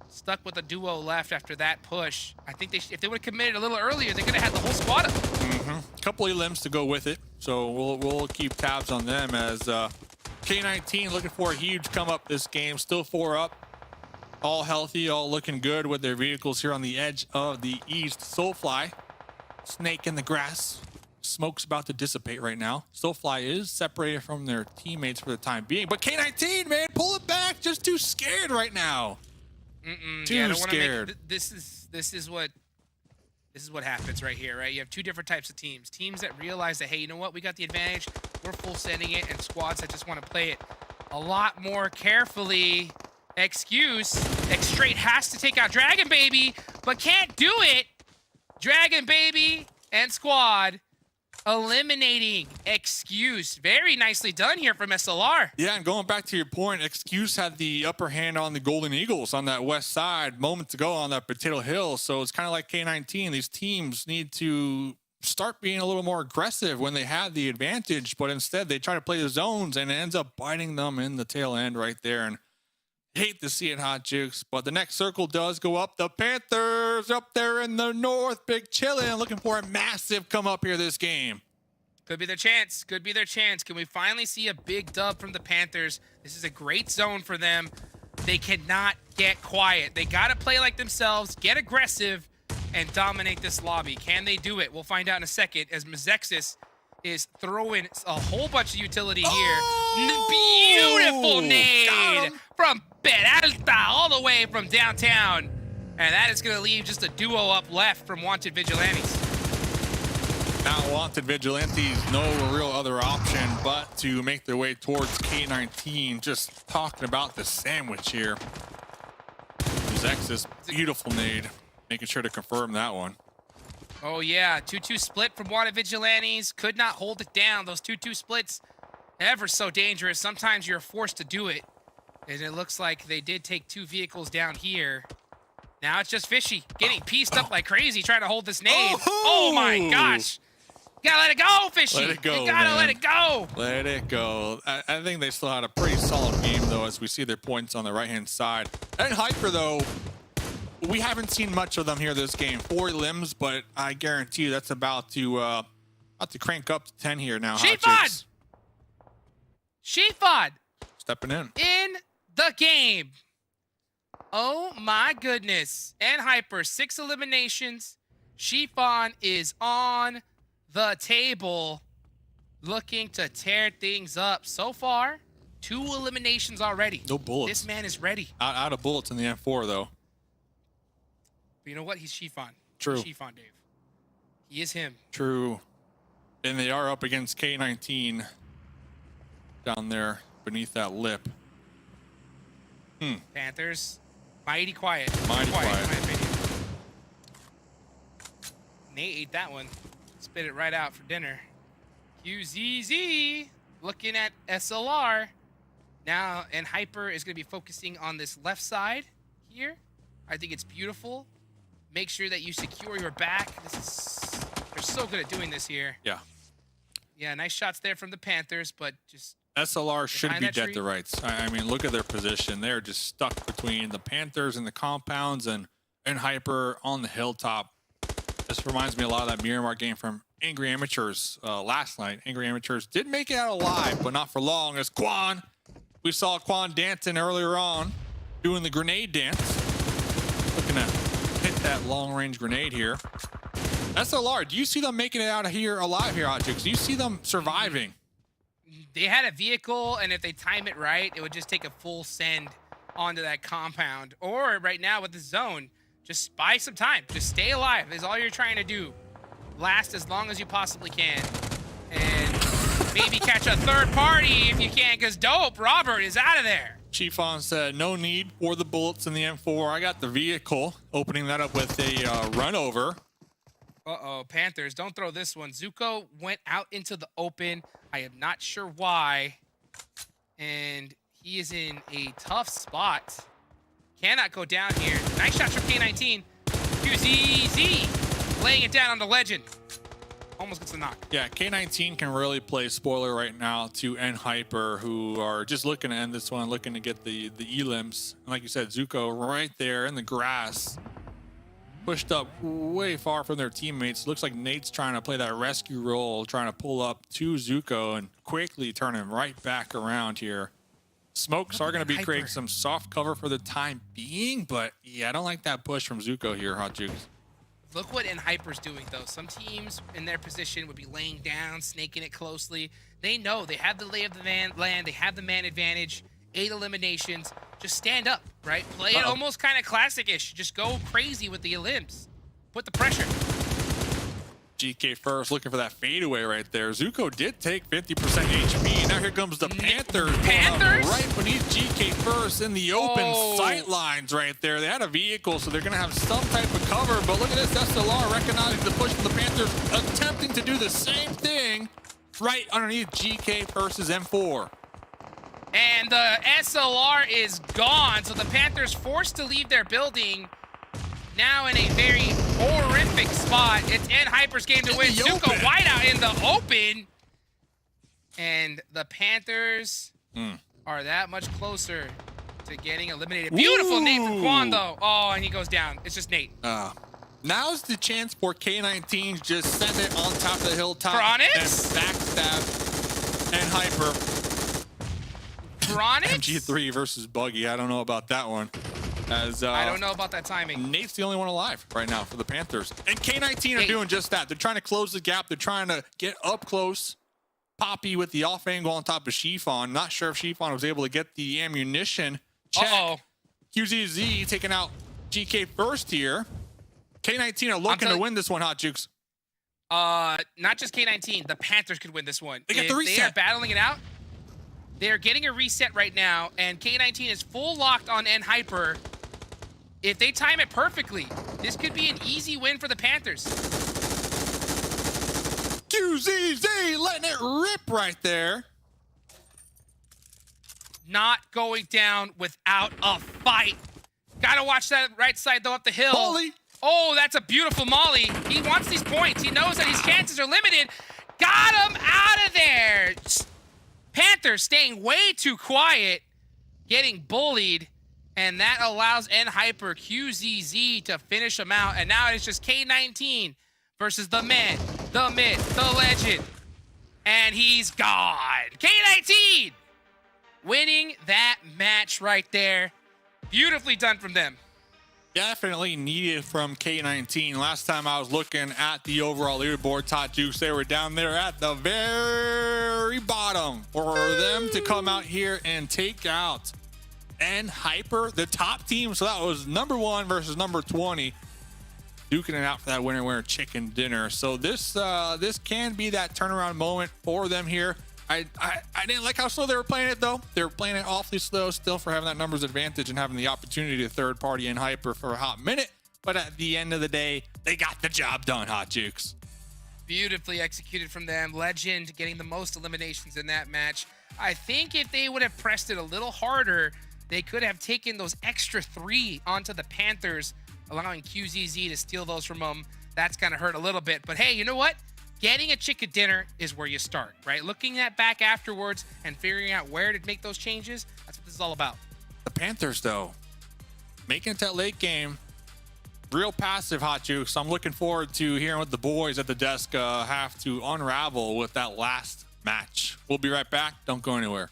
stuck with a duo left after that push. I think if they would have committed a little earlier, they could have had the whole squad up. Couple of limbs to go with it, so we'll keep tabs on them as K19 looking for a huge come up this game. Still 4 up, all healthy, all looking good with their vehicles here on the edge of the east. Soulfly, snake in the grass. Smoke's about to dissipate right now. Soulfly is separated from their teammates for the time being, but K19, man, pull it back. Just too scared right now. Too scared. This is what happens right here, right? You have two different types of teams. Teams that realize that, hey, you know what? We got the advantage. We're full sending it, and squads that just want to play it a lot more carefully. X-Straight has to take out Dragon Baby, but can't do it. Dragon Baby and squad eliminating Excuse. Very nicely done here from SLR. Yeah, and going back to your point, Excuse had the upper hand on the Golden Eagles on that west side moments ago on that Potato Hill. So it's kind of like K19. These teams need to start being a little more aggressive when they have the advantage, but instead they try to play the zones and it ends up biting them in the tail end right there. And hate to see it, Hot Jukes, but the next circle does go up. The Panthers up there in the north, big chillin', looking for a massive come up here this game. Could be their chance. Could be their chance. Can we finally see a big dub from the Panthers? This is a great zone for them. They cannot get quiet. They got to play like themselves, get aggressive, and dominate this lobby. Can they do it? We'll find out in a second as MEZEXIS is throwing a whole bunch of utility here. Beautiful nade from Peralta all the way from downtown. And that is going to leave just a duo up left from Wanted Vigilantes. Now Wanted Vigilantes, no real other option but to make their way towards K19. Just talking about the sandwich here. MEZEXIS, beautiful nade. Making sure to confirm that one. Oh yeah, 2-2 split from Wanted Vigilantes. Could not hold it down. Those 2-2 splits, ever so dangerous. Sometimes you're forced to do it. And it looks like they did take 2 vehicles down here. Now it's just Fishy getting pieced up like crazy trying to hold this nade. Oh my gosh. You gotta let it go, Fishy. Let it go, you gotta man. let it go. Let it go. I think they still had a pretty solid game, though, as we see their points on the right-hand side. And Hyper, though, we haven't seen much of them here this game. 4 limbs, but I guarantee you that's about to crank up to 10 here now. Shifad! Shifad! Stepping in The game. Oh my goodness. And Hyper, 6 eliminations. Shifan is on the table, looking to tear things up. So far, 2 eliminations already. No bullets. This man is ready. Out of bullets in the M4, though. But you know what? He's Shifan. True. Chiffon Dave. He is him. True. And they are up against K19 down there beneath that lip. Panthers, mighty quiet. Mighty quiet. In my opinion. Nate ate that one. Spit it right out for dinner. QZZ looking at SLR. Now, and Hyper is going to be focusing on this left side here. I think it's beautiful. Make sure that you secure your back. They're so good at doing this here. Yeah. Yeah, nice shots there from the Panthers, but just SLR should behind be that dead tree. to rights. I mean, look at their position. They're just stuck between the Panthers and the compounds and Hyper on the hilltop. This reminds me a lot of that Miramar game from Angry Amateurs last night. Angry Amateurs did make it out alive, but not for long as Quan. We saw Quan dancing earlier on, doing the grenade dance. Looking to hit that long-range grenade here. SLR, do you see them making it out of here alive here, Hotchicks? Do you see them surviving? they had a vehicle, and if they time it right, it would just take a full send onto that compound. Or right now with the zone, just buy some time. Just stay alive is all you're trying to do. Last as long as you possibly can. And maybe catch a third party if you can, because Dope Robert is out of there. Chiffon said, no need for the bullets in the M4. I got the vehicle. Opening that up with a run over. Uh-oh, Panthers, don't throw this one. Zuko went out into the open. I am not sure why. And he is in a tough spot. Cannot go down here. Nice shots from K19. QZZ laying it down on the legend. Almost gets the knock. Yeah, K19 can really play spoiler right now to Hyper, who are just looking to end this one, looking to get the elims. And like you said, Zuko right there in the grass. Pushed up way far from their teammates. Looks like Nate's trying to play that rescue role, trying to pull up to Zuko and quickly turn him right back around here. Smokes are going to be creating some soft cover for the time being, but yeah, I don't like that push from Zuko here, Hot Jukes. Look what Hyper's doing, though. Some teams in their position would be laying down, snaking it closely. They know they have the lay of the land, they have the man advantage, 8 eliminations. Just stand up, right? Play it almost kind of classic-ish. Just go crazy with the elims. Put the pressure. GK first looking for that fadeaway right there. Zuko did take 50% HP. Now here comes the Panthers. Panthers? Right beneath GK first in the open sight lines right there. They had a vehicle, so they're going to have some type of cover. But look at this, SLR recognizing the push from the Panthers, attempting to do the same thing right underneath GK versus M4. And the SLR is gone, so the Panthers forced to leave their building. Now in a very horrific spot. It's Hyper's game to win. Zuko whiteout in the open. And the Panthers are that much closer to getting eliminated. Beautiful Nate from Quan, though. Oh, and he goes down. It's just Nate. Now's the chance for K19 to just send it on top of the hilltop. Chronix? And backstab Hyper. Chronix? MG3 versus Buggy. I don't know about that one. As I don't know about that timing. Nate's the only one alive right now for the Panthers. And K19 are doing just that. They're trying to close the gap. They're trying to get up close. Poppy with the off angle on top of Chiffon. Not sure if Chiffon was able to get the ammunition check. QZZ taking out GK first here. K19 are looking to win this one, Hot Jukes. Not just K19. The Panthers could win this one. They get the reset. They are battling it out. They're getting a reset right now, and K19 is full locked on Hyper. If they time it perfectly, this could be an easy win for the Panthers. QZZ letting it rip right there. Not going down without a fight. Gotta watch that right side, though, up the hill. Molly. Oh, that's a beautiful Molly. He wants these points. He knows that his chances are limited. Got him out of there. Panthers staying way too quiet, getting bullied, and that allows Hyper QZZ to finish him out. And now it's just K19 versus the man, the myth, the legend. And he's gone. K19 winning that match right there. Beautifully done from them. Definitely needed from K19. Last time I was looking at the overall leaderboard, Tot Jukes, they were down there at the very bottom. For them to come out here and take out Hyper, the top team. So that was number 1 versus number 20. duking it out for that winner chicken dinner. So this can be that turnaround moment for them here. I didn't like how slow they were playing it, though. They were playing it awfully slow still for having that numbers advantage and having the opportunity to third party in hyper for a hot minute. But at the end of the day, they got the job done, Hot Jukes. Beautifully executed from them. Legend getting the most eliminations in that match. I think if they would have pressed it a little harder, they could have taken those extra 3 onto the Panthers, allowing QZZ to steal those from them. That's going to hurt a little bit. But hey, you know what? Getting a chicken dinner is where you start, right? Looking at back afterwards and figuring out where to make those changes, that's what this is all about. The Panthers, though, making it that late game, real passive, Hot Jukes. I'm looking forward to hearing what the boys at the desk have to unravel with that last match. We'll be right back. Don't go anywhere.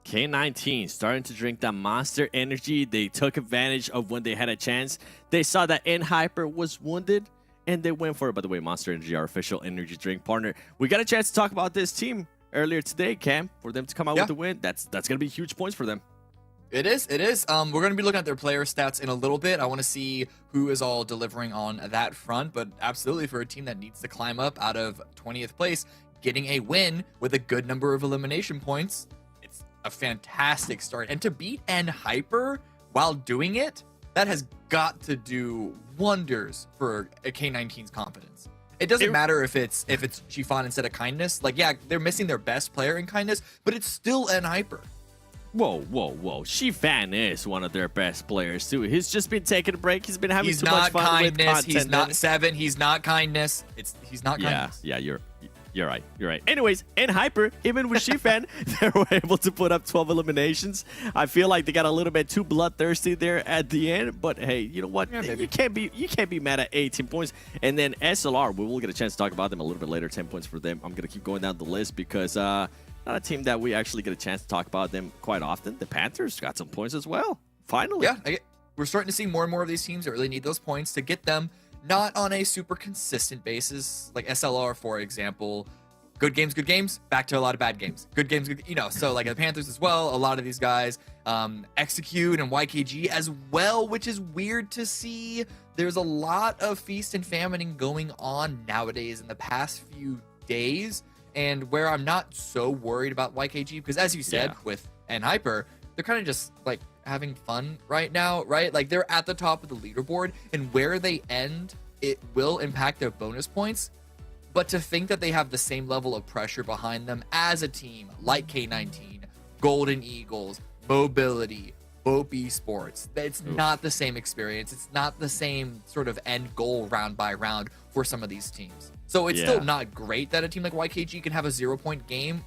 K19 starting to drink that monster energy. They took advantage of when they had a chance. They saw that N-Hyper was wounded, and they went for it. By the way, Monster Energy, our official energy drink partner. We got a chance to talk about this team earlier today, Cam, for them to come out with the win. That's going to be huge points for them. It is. We're going to be looking at their player stats in a little bit. I want to see who is all delivering on that front, but absolutely for a team that needs to climb up out of 20th place, getting a win with a good number of elimination points, it's a fantastic start. And to beat N-Hyper while doing it, that has got to do wonders for a K19's confidence. It doesn't matter if it's Chiffon instead of Kindness. Like, yeah, they're missing their best player in Kindness, but it's still N-Hyper. Whoa. Shifan is one of their best players, too. He's just been taking a break. He's been having too much fun with content. He's not Seven. He's not Kindness. He's not Kindness. Yeah, you're right. Anyways, N-Hyper, even with Shifan, they were able to put up 12 eliminations. I feel like they got a little bit too bloodthirsty there at the end, but hey, you know what? Yeah, you can't be mad at 18 points. And then SLR, we will get a chance to talk about them a little bit later. 10 points for them. I'm gonna keep going down the list because not a team that we actually get a chance to talk about them quite often. The Panthers got some points as well. Finally. Yeah, we're starting to see more and more of these teams that really need those points to get them not on a super consistent basis. Like SLR, for example, good games, back to a lot of bad games. Good games, so like the Panthers as well, a lot of these guys execute, and YKG as well, which is weird to see. There's a lot of feast and famine going on nowadays in the past few days. And where I'm not so worried about YKG, because as you said, with N-Hyper, they're kind of just like having fun right now, right? Like they're at the top of the leaderboard, and where they end, it will impact their bonus points. But to think that they have the same level of pressure behind them as a team like K19, Golden Eagles, Mobility, BOPE Esports, it's not the same experience. It's not the same sort of end goal round by round for some of these teams. So it's still not great that a team like YKG can have a 0-point game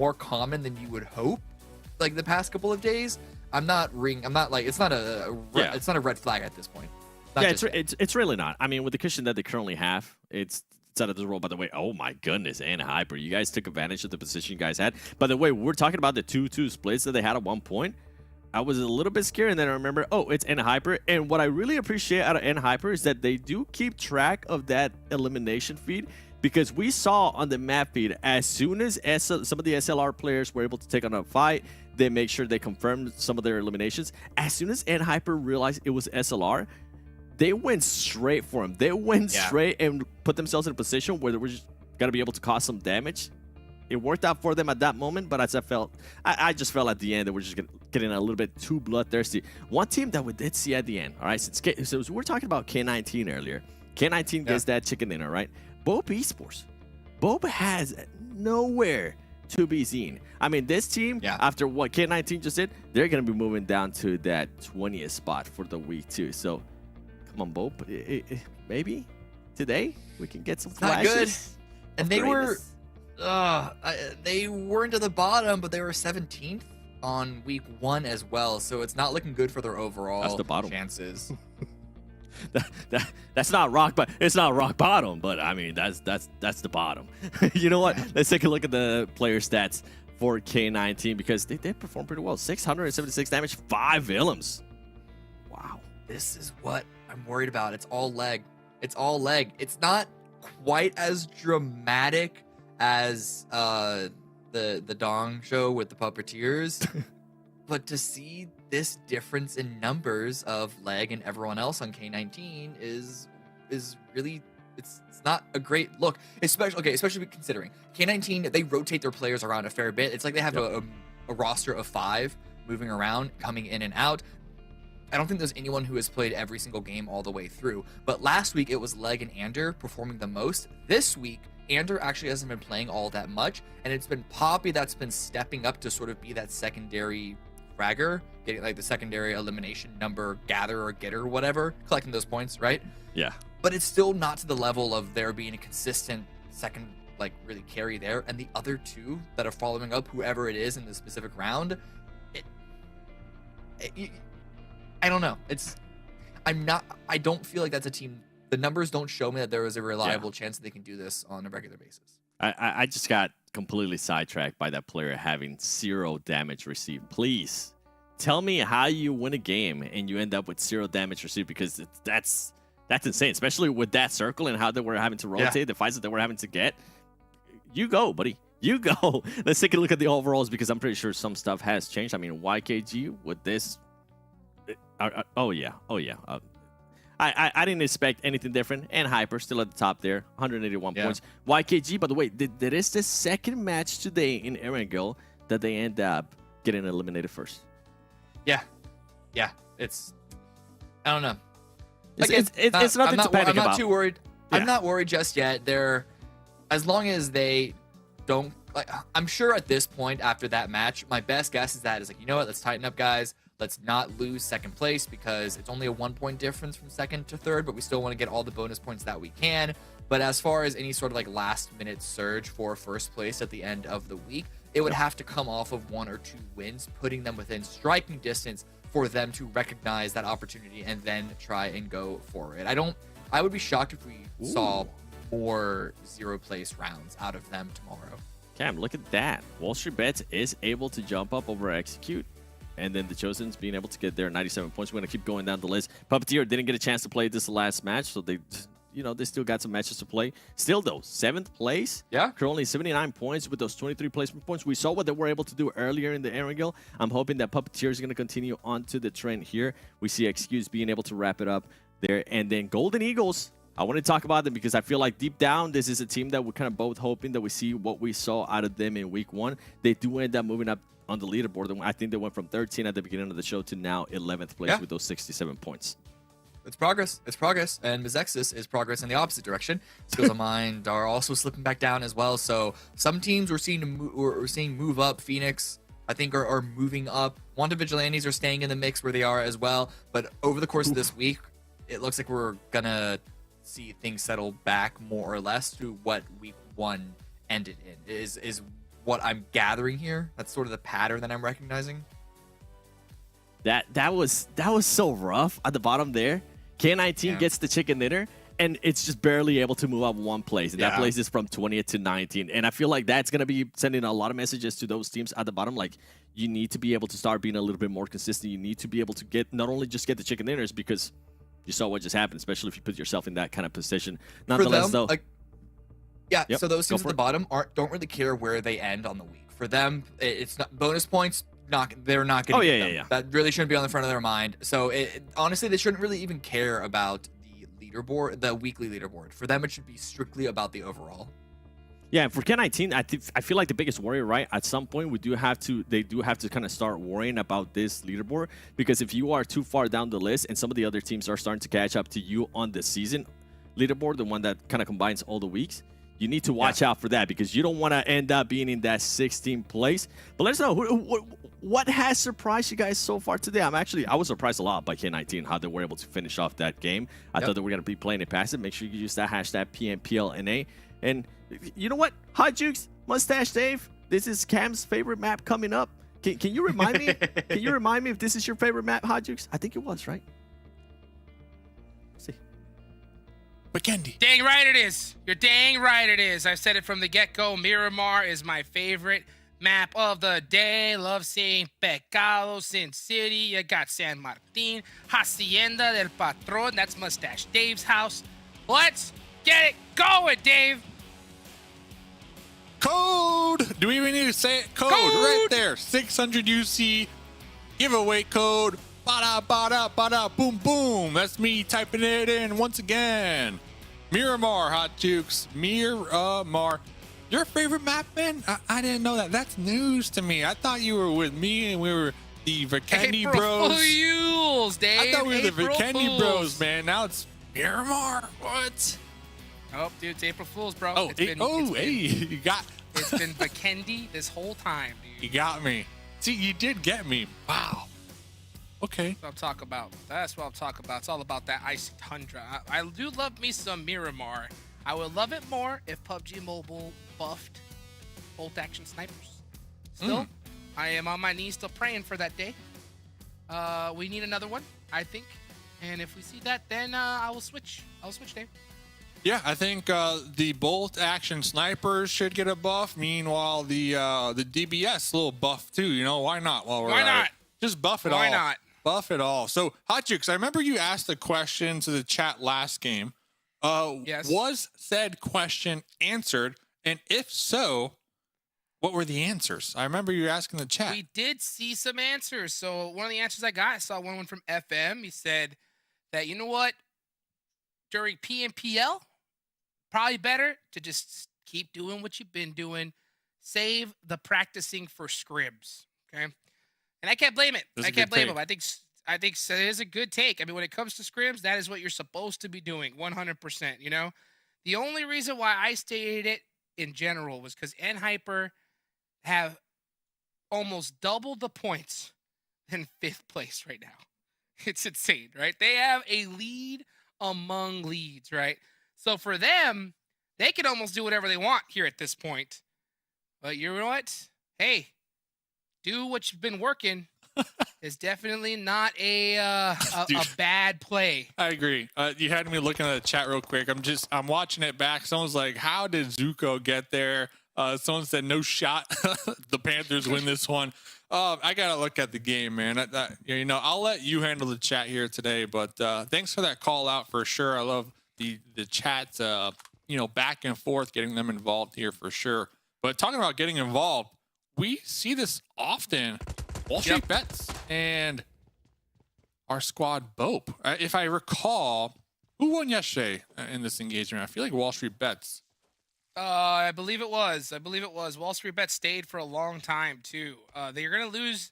more common than you would hope. Like the past couple of days, I'm not like it's not it's not a red flag at this point. Not Yeah, just yet. it's really not. I mean, with the cushion that they currently have, it's out of this role. By the way, oh my goodness, and Hyper, you guys took advantage of the position you guys had. By the way, we're talking about the 2-2 splits that they had at one point. I was a little bit scared, and then I remember, oh, it's N Hyper. And what I really appreciate out of N Hyper is that they do keep track of that elimination feed, because we saw on the map feed, as soon as some of the SLR players were able to take on a fight, they make sure they confirmed some of their eliminations. As soon as N Hyper realized it was SLR, they went straight for him. They went straight and put themselves in a position where they were just gonna be able to cause some damage. It worked out for them at that moment, but as I just felt at the end that we're just getting a little bit too bloodthirsty. One team that we did see at the end, all right, so we're talking about K19 earlier. K19 gets that chicken dinner, right? BOPE Esports. BOPE has nowhere to be seen. I mean, this team, after what K19 just did, they're going to be moving down to that 20th spot for the week too. So, come on, BOPE. Maybe today we can get some flashes. Not good. And they weren't at the bottom, but they were 17th on week 1 as well. So it's not looking good for their overall chances. That's not rock, but it's not rock bottom. But I mean, that's the bottom. You know what? Let's take a look at the player stats for K19, because they did perform pretty well. 676 damage, 5 Willems. Wow. This is what I'm worried about. It's all leg. It's all leg. It's not quite as dramatic as the Dong show with the Puppeteers, but to see this difference in numbers of leg and everyone else on K19 is really it's not a great look. Especially considering K19, they rotate their players around a fair bit. It's like they have a roster of 5 moving around, coming in and out. I don't think there's anyone who has played every single game all the way through. But last week it was Leg and Ander performing the most. This week, Ander actually hasn't been playing all that much, and it's been Poppy that's been stepping up to sort of be that secondary fragger, getting like the secondary elimination number gatherer or getter or whatever, collecting those points, right? Yeah. But it's still not to the level of there being a consistent second, like, really carry there. And the other 2 that are following up, whoever it is in the specific round, I don't know. I don't feel like that's a team. The numbers don't show me that there is a reliable chance that they can do this on a regular basis. I just got completely sidetracked by that player having 0 damage received. Please tell me how you win a game and you end up with 0 damage received, because that's insane, especially with that circle and how they were having to rotate, the fights that they were having to get. You go, buddy. You go. Let's take a look at the overalls, because I'm pretty sure some stuff has changed. I mean, YKG with this. Oh yeah. I didn't expect anything different. And Hyper still at the top there, 181 points. YKG, by the way, there is the second match today in Erangel that they end up getting eliminated first. Yeah. It's, I don't know. It's nothing to panic about. I'm not too worried. Yeah. I'm not worried just yet. As long as they don't, like, I'm sure at this point after that match, my best guess is that you know what, let's tighten up, guys. Let's not lose second place, because it's only a 1-point difference from second to third, but we still want to get all the bonus points that we can. But as far as any sort of like last minute surge for first place at the end of the week, it would have to come off of 1 or 2 wins, putting them within striking distance for them to recognize that opportunity and then try and go for it. I would be shocked if we saw more 0 place rounds out of them tomorrow. Cam, look at that. WALLSTREETBETS is able to jump up over Execute. And then the Chosen's being able to get their 97 points. We're going to keep going down the list. Puppeteer didn't get a chance to play this last match, so they still got some matches to play. Still, though, 7th place. Yeah. Currently 79 points with those 23 placement points. We saw what they were able to do earlier in the Erangel. I'm hoping that Puppeteer is going to continue onto the trend here. We see Excuse being able to wrap it up there. And then Golden Eagles, I want to talk about them because I feel like deep down, this is a team that we're kind of both hoping that we see what we saw out of them in week 1. They do end up moving up on the leaderboard. I think they went from 13 at the beginning of the show to now 11th place with those 67 points. It's progress. It's progress. And MEZEXIS is progress in the opposite direction. Skills of Mind are also slipping back down as well. So some teams we're seeing move up. Phoenix, I think, are moving up. Wanda Vigilantes are staying in the mix where they are as well. But over the course of this week, it looks like we're going to see things settle back more or less to what week 1 ended in. Is what I'm gathering here. That's sort of the pattern that I'm recognizing. That was so rough at the bottom there. K19 gets the chicken dinner, and it's just barely able to move up one place. And that place is from 20th to 19th. And I feel like that's going to be sending a lot of messages to those teams at the bottom. Like, you need to be able to start being a little bit more consistent. You need to be able to get, not only just get the chicken dinners, because you saw what just happened, especially if you put yourself in that kind of position. Nonetheless, For them, though. So those teams at the bottom don't really care where they end on the week. For them, it's not bonus points. They're not going to get them. That really shouldn't be on the front of their mind. So honestly, they shouldn't really even care about the leaderboard, the weekly leaderboard. For them, it should be strictly about the overall. Yeah, for K19, I feel like the biggest worry, right? At some point, they do have to kind of start worrying about this leaderboard, because if you are too far down the list and some of the other teams are starting to catch up to you on the season leaderboard, the one that kind of combines all the weeks, you need to watch out for that, because you don't want to end up being in that 16th place. But let us know what has surprised you guys so far today. I was surprised a lot by K19 how they were able to finish off that game. I thought they were going to be playing it passive. Make sure you use that hashtag PMPL NA. And you know what? Hot Jukes, Mustache Dave, this is Cam's favorite map coming up. Can you remind me? Can you remind me if this is your favorite map, Hot Jukes? I think it was, right? Let's see. Vikendi. Dang right it is. You're dang right it is. I've said it from the get-go. Miramar is my favorite map of the day. Love seeing Pecado, Sin City. You got San Martin, Hacienda del Patron. That's Mustache Dave's house. Let's get it going, Dave. Code. Do we even need to say it? Code right there. 600 UC giveaway code. Bada bada bada boom boom. That's me typing it in once again. Miramar, Hot Jukes. Miramar. Your favorite map, man? I didn't know that. That's news to me. I thought you were with me and we were the Vikendi April Bros. Fools, Dave. I thought we were the April Vikendi Fools. Bros, man. Now it's Miramar. What? Oh, dude, it's April Fools, bro. Oh, you got. It's been Vikendi this whole time, dude. You got me. See, you did get me. Wow. Okay. That's what I'm talking about. That's what I'm talking about. It's all about that icy tundra. I do love me some Miramar. I would love it more if PUBG Mobile buffed bolt action snipers. Still, I am on my knees still praying for that day. We need another one, I think. And if we see that, then I will switch. I'll switch, Dave. Yeah, I think the bolt action snipers should get a buff. Meanwhile, the DBS little buff too. You know, why not? Why not? Just buff it all. Why not? Buff it all. So, Hot Jukes, I remember you asked a question to the chat last game. Yes. Was said question answered? And if so, what were the answers? I remember you asking the chat. We did see some answers. So one of the answers I got, I saw one from FM. He said that, you know what? During PMPL, probably better to just keep doing what you've been doing. Save the practicing for scrims. Okay. And I can't blame it. I can't blame him. I think it is a good take. I mean, when it comes to scrims, that is what you're supposed to be doing 100%. You know, the only reason why I stated it in general was because NHyper have almost double the points in 5th place right now. It's insane, right? They have a lead among leads, right? So for them, they can almost do whatever they want here at this point. But you know what? Hey, do what you've been working. Is definitely not a bad play. I agree. You had me looking at the chat real quick. I'm watching it back. Someone's like, how did Zuko get there? Someone said no shot. The Panthers win this one. I gotta look at the game, man. You know, I'll let you handle the chat here today, but thanks for that call out for sure. I love the chat, you know, back and forth, getting them involved here for sure. But talking about getting involved, we see this often. Wall Street Bets and our squad BOPE. If I recall, who won yesterday in this engagement? I feel like Wall Street Bets. I believe it was. Wall Street Bets stayed for a long time too. They're gonna lose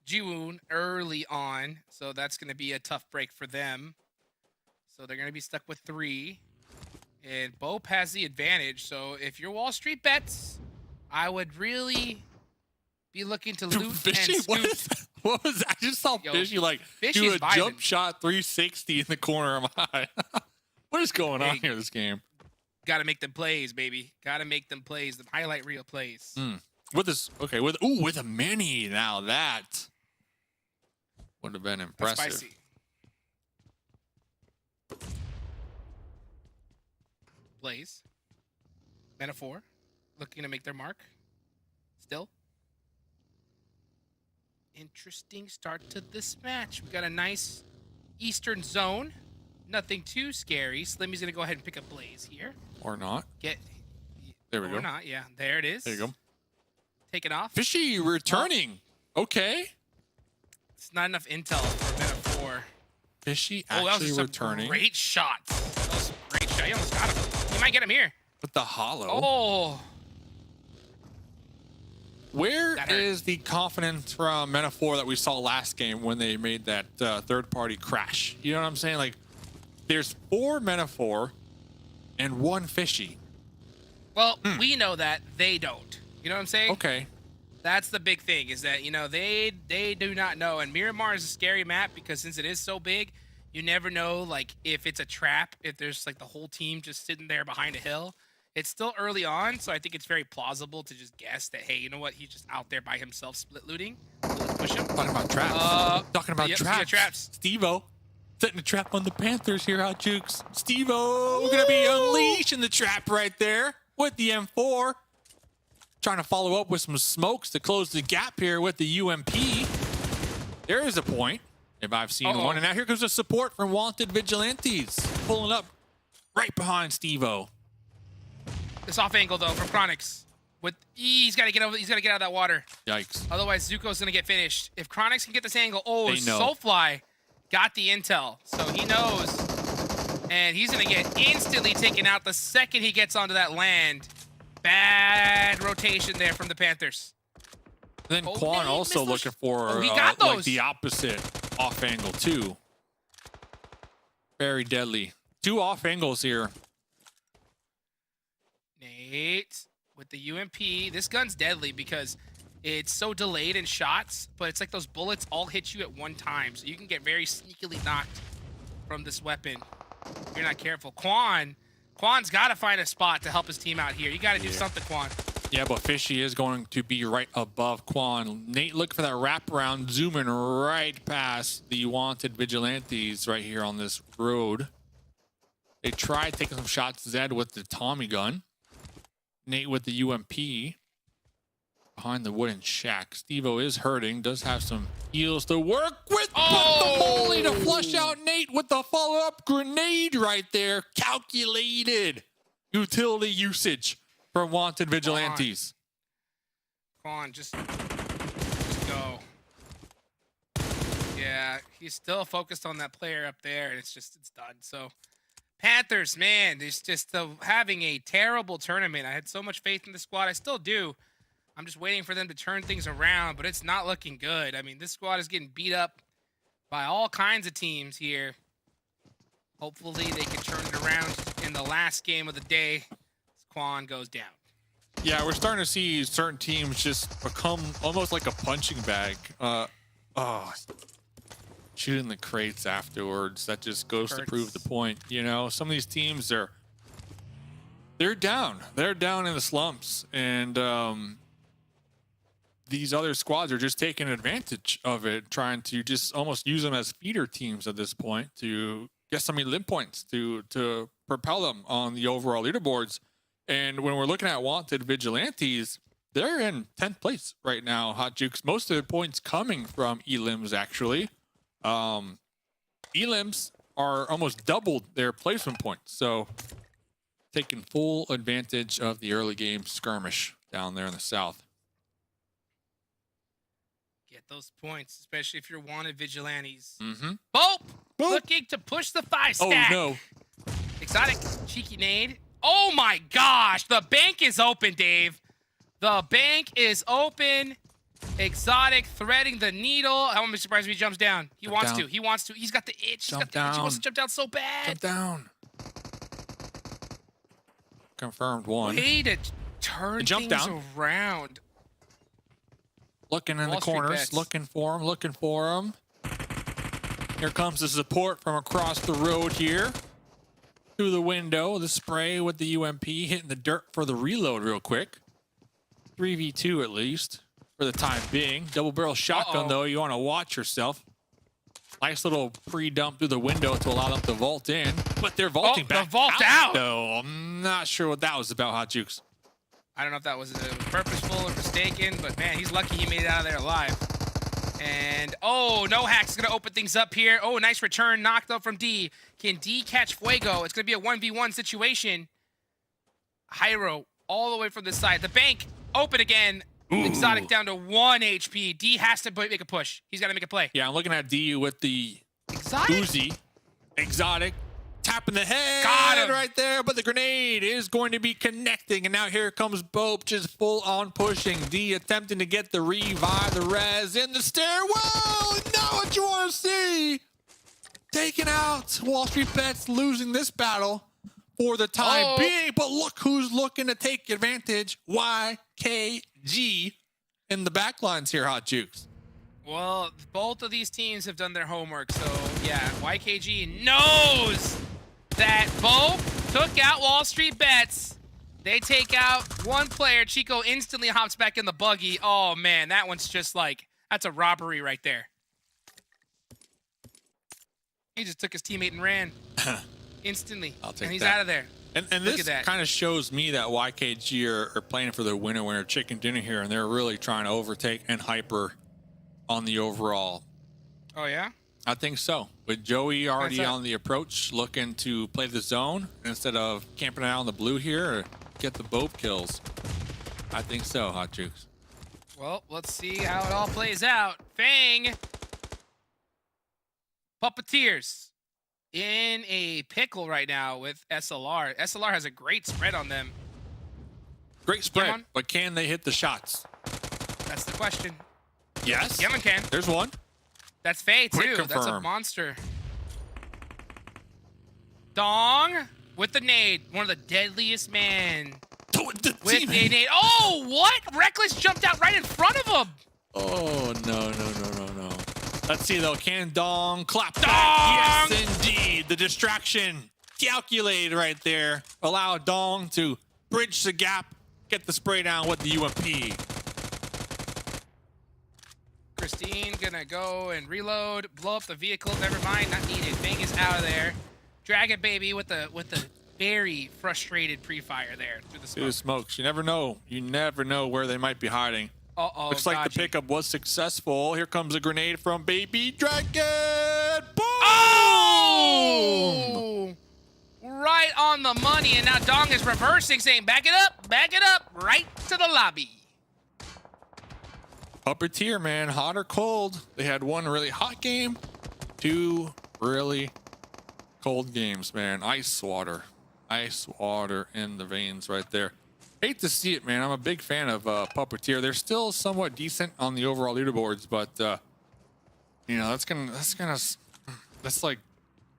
Jiwoon early on, so that's gonna be a tough break for them. So they're gonna be stuck with 3, and BOPE has the advantage. So if you're Wall Street Bets, I would really be looking to loot Fishy? and scoop. What was that? I just saw Fishy like do a jump shot 360 in the corner of my eye. What is going on here this game? Got to make them plays, baby. Got to make them plays, the highlight reel plays. With this, okay, with a mini. Now that would have been That's impressive. spicy. Blaze. Metaphor. Looking to make their mark. Still. Interesting start to this match. We got a nice eastern zone. Nothing too scary. Slimmy's going to go ahead and pick up Blaze here. Or not. Get. There we go. Or not, yeah. There it is. There you go. Take it off. Fishy returning. Okay. It's not enough intel for Metaphor. Fishy Oh, that was actually just a returning great shot. That was a great shot. You almost got him. You might get him here. with the hollow. Oh. Where That hurt. is the confidence from Metaphor that we saw last game when they made that third-party crash? You know what I'm saying? Like, there's 4 Metaphor and 1 Fishy. Well, we know that. They don't. You know what I'm saying? Okay. That's the big thing, is that, you know, they do not know. And Miramar is a scary map because since it is so big, you never know, like, if it's a trap, if there's, like, the whole team just sitting there behind a hill. It's still early on, so I think it's very plausible to just guess that, hey, you know what? He's just out there by himself split looting. So let's push him. Talking about traps. Talking about yep, traps. traps. Steve-O setting a trap on the Panthers here, Hot Jukes. Steve-O gonna be unleashing the trap right there with the M4. Trying to follow up with some smokes to close the gap here with the UMP. There is a point, if I've seen one. And now here comes the support from Wanted Vigilantes. Pulling up right behind Steve-O. This off angle though from Chronix. With he's got to get over. He's got to get out of that water. Yikes. Otherwise, Zuko's gonna get finished. If Chronix can get this angle, They know. Soulfly got the intel, so he knows, and he's gonna get instantly taken out the second he gets onto that land. Bad rotation there from the Panthers. Then Oh, Quan man, he also missed those. looking for Oh, he got like those. the opposite off angle too. Very deadly. 2 off angles here. Nate with the UMP. This gun's deadly because it's so delayed in shots, but it's like those bullets all hit you at one time, so you can get very sneakily knocked from this weapon if you're not careful. Quan's got to find a spot to help his team out here. You got to do something, Quan. Yeah, but Fishy is going to be right above Quan. Nate looking for that wraparound, zooming right past the Wanted Vigilantes right here on this road. They tried taking some shots, Zed with the Tommy gun. Nate with the UMP behind the wooden shack. Steve-O is hurting, does have some heals to work with, but the molly to flush out Nate with the follow-up grenade right there. Calculated utility usage from Wanted Vigilantes. Quan, just go. Yeah, he's still focused on that player up there, and it's done. So, Panthers, man, it's just having a terrible tournament. I had so much faith in the squad. I still do. I'm just waiting for them to turn things around, but it's not looking good. I mean, this squad is getting beat up by all kinds of teams here. Hopefully, they can turn it around in the last game of the day as Quan goes down. Yeah, we're starting to see certain teams just become almost like a punching bag. Shooting the crates afterwards. That just goes to prove the point. You know, some of these teams they're down. They're down in the slumps, and these other squads are just taking advantage of it, trying to just almost use them as feeder teams at this point to get some elite points to propel them on the overall leaderboards. And when we're looking at Wanted Vigilantes, they're in 10th place right now, Hot Jukes. Most of the points coming from Elims, actually. Elims are almost doubled their placement points. So taking full advantage of the early game skirmish down there in the south. Get those points, especially if you're Wanted Vigilantes. Mm-hmm. BOPE looking to push the 5 stack. Oh, no. Exotic cheeky nade. Oh my gosh, the bank is open, Dave. The bank is open. Exotic threading the needle. I won't be surprised if he jumps down. He wants to. He wants to. He's got the itch. He wants to jump down so bad. Jump down. Confirmed 1. Way to turn Jump things down. around. Looking in the corners, WALLSTREETBETS. looking for him. Here comes the support from across the road here. Through the window, the spray with the UMP, hitting the dirt for the reload real quick. 3v2 at least for the time being. Double barrel shotgun, though, you want to watch yourself. Nice little pre-dump through the window to allow them to vault in. But they're vaulting back the vault out! though. I'm not sure what that was about, Hot Jukes. I don't know if that was purposeful or mistaken, but man, he's lucky he made it out of there alive. And, oh, no hack's going to open things up here. Oh, nice return, knocked up from D. Can D catch Fuego? It's going to be a 1v1 situation. Hyro all the way from this side. The bank open again. Ooh. Exotic down to 1 HP. D has to make a push. He's got to make a play. Yeah, I'm looking at D with the Exotic? Uzi. Exotic. Tapping the head. Got him. Right there, but the grenade is going to be connecting. And now here comes BOPE just full on pushing. D attempting to get the revive, the res in the stairwell. Not what you want to see. Taking out WALLSTREETBETS, losing this battle for the time being. But look who's looking to take advantage. YKG in the backlines here, Hot Jukes. Well, both of these teams have done their homework. So, yeah, YKG knows that BOPE took out WALLSTREETBETS. They take out one player. Chico instantly hops back in the buggy. Oh, man, that one's just like, that's a robbery right there. He just took his teammate and ran instantly. I'll take and he's that. out of there. And Look this at that. kind of shows me that YKG are playing for the winner chicken dinner here, and they're really trying to overtake and hyper on the overall. Oh, yeah? I think so. With Joey already That's on the approach, looking to play the zone instead of camping out on the blue here or get the BOPE kills. I think so, Hot Jukes. Well, let's see how it all plays out. Fang. Puppeteers in a pickle right now with SLR. SLR has a great spread on them. Great spread, Yaman? but can they hit the shots? That's the question. Yes. Yaman can. There's one. That's Faye, Quick too. That's a confirm. monster. Dong with the nade. One of the deadliest man. With a nade. Oh, what? Reckless jumped out right in front of him. Oh, no. Let's see, though. Can Dong clap Dong! back? Yes, indeed. The distraction calculated right there. Allow Dong to bridge the gap, get the spray down with the UMP. Christine gonna go and reload, blow up the vehicle. Never mind, not needed. Fang is out of there. Dragon Baby with the very frustrated pre-fire there through the smoke. Through the smokes. You never know. You never know where they might be hiding. Uh-oh, Looks like the dodgy. pickup was successful. Here comes a grenade from Baby Dragon. Boom! Oh! Right on the money, and now Dong is reversing, saying, back it up, right to the lobby. Puppeteer, man, hot or cold. They had one really hot game, two really cold games, man. Ice water in the veins right there. Hate to see it, man. I'm a big fan of Puppeteer. They're still somewhat decent on the overall leaderboards, but you know, that's like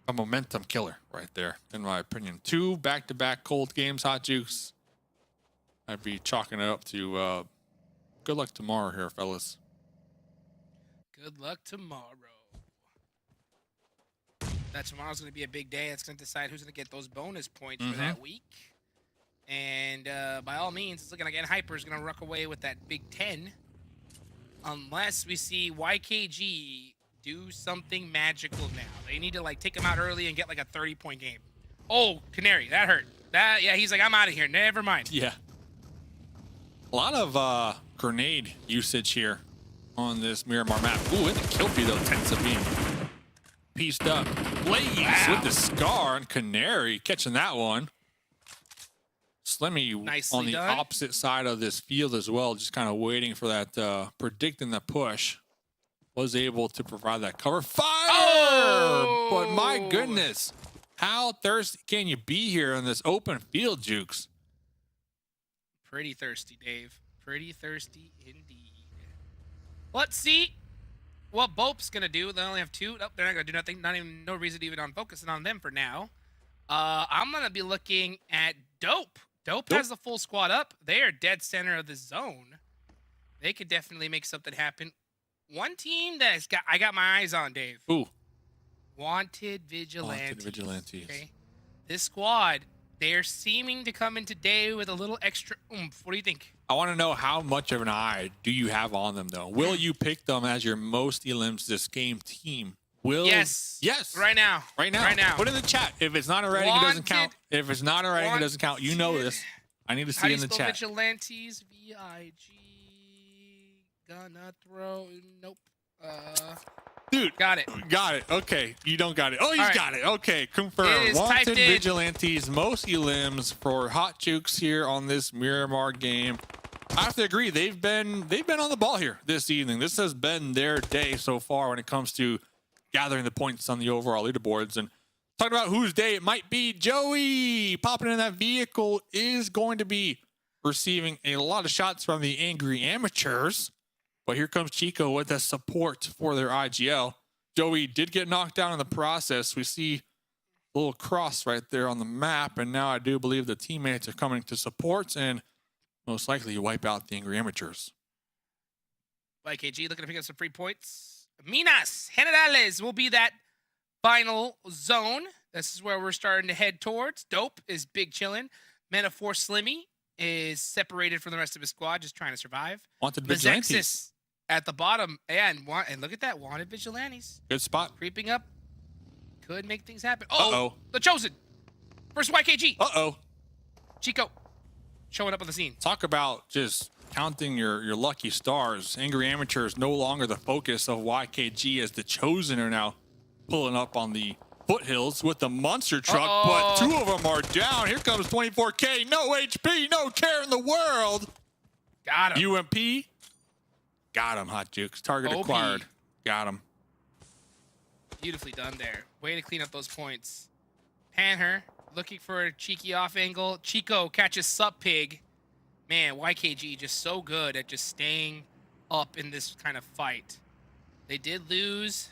a momentum killer right there, in my opinion. Two back-to-back cold games, Hot Jukes. I'd be chalking it up to good luck tomorrow here, fellas. Good luck tomorrow. That tomorrow's going to be a big day. It's going to decide who's going to get those bonus points for that week. And by all means, it's looking like Hyper is going to ruck away with that Big 10. Unless we see YKG do something magical now. They need to like take him out early and get like a 30-point game. Oh, Canary, that hurt. Yeah, he's like, I'm out of here. Never mind. Yeah. A lot of grenade usage here on this Miramar map. Ooh, and the kill feed though tends to be pieced up. Blaze with the scar and Canary catching that one. Slimmy Nicely on the done. opposite side of this field as well, just kind of waiting for that, predicting the push. Was able to provide that cover fire. Oh! But my goodness, how thirsty can you be here in this open field, Jukes? Pretty thirsty, Dave. Pretty thirsty indeed. Let's see what BOPE's going to do. They only have two. Nope, they're not going to do nothing. Not even, no reason to even on focusing on them for now. I'm going to be looking at Dope. Dope has the full squad up. They are dead center of the zone. They could definitely make something happen. One team that I got my eyes on, Dave. Ooh. Wanted Vigilantes. Wanted Vigilantes. Okay? This squad, they're seeming to come in today with a little extra oomph. What do you think? I want to know how much of an eye do you have on them, though? Will you pick them as your most elims this game team? Will Yes. Yes. Right now. Right now. Right now. Put in the chat. If it's not already, it doesn't count. If it's not already, it doesn't count. You know Wanted. this. I need to How see do in you the spell chat. Vigilantes? V-I-G. Gonna throw. Nope. Dude, Got it. got it. Okay, you don't got it. Oh, you All right. got it. Okay, It confirmed. is typed Wanted in. Vigilantes, most elims for Hot Jukes here on this Miramar game. I have to agree, they've been on the ball here this evening. This has been their day so far when it comes to gathering the points on the overall leaderboards. And talking about whose day it might be, Joey popping in that vehicle is going to be receiving a lot of shots from the Angry Amateurs. But here comes Chico with the support for their IGL. Joey did get knocked down in the process. We see a little cross right there on the map. And now I do believe the teammates are coming to support and most likely wipe out the Angry Amateurs. YKG looking to pick up some free points. Minas Generales will be that final zone. This is where we're starting to head towards. Dope is big chillin'. Metaphor Slimmy is separated from the rest of his squad, just trying to survive. Wanted Vigilantes. MEZEXIS at the bottom. And look at that. Wanted Vigilantes. Good spot. Creeping up. Could make things happen. Uh-oh. The Chosen versus YKG. Uh-oh. Chico showing up on the scene. Talk about just counting your lucky stars. Angry Amateurs no longer the focus of YKG as the Chosen are now pulling up on the foothills with the monster truck, but two of them are down. Here comes 24K, no HP, no care in the world. Got him. UMP, got him, Hot Jukes. Target OP. acquired. Got him. Beautifully done there. Way to clean up those points. Panther looking for a cheeky off angle. Chico catches Sup Pig. Man, YKG just so good at just staying up in this kind of fight. They did lose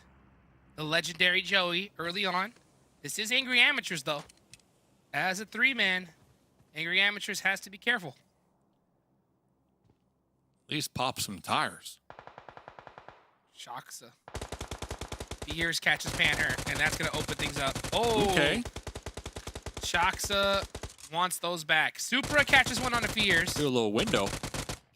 the legendary Joey early on. This is Angry Amateurs, though. As a three-man, Angry Amateurs has to be careful. At least pop some tires. Shaksa. Fears catches Panther, and that's going to open things up. Oh, Okay. Shaksa wants those back. Supra catches one on the Fears. Do a little window.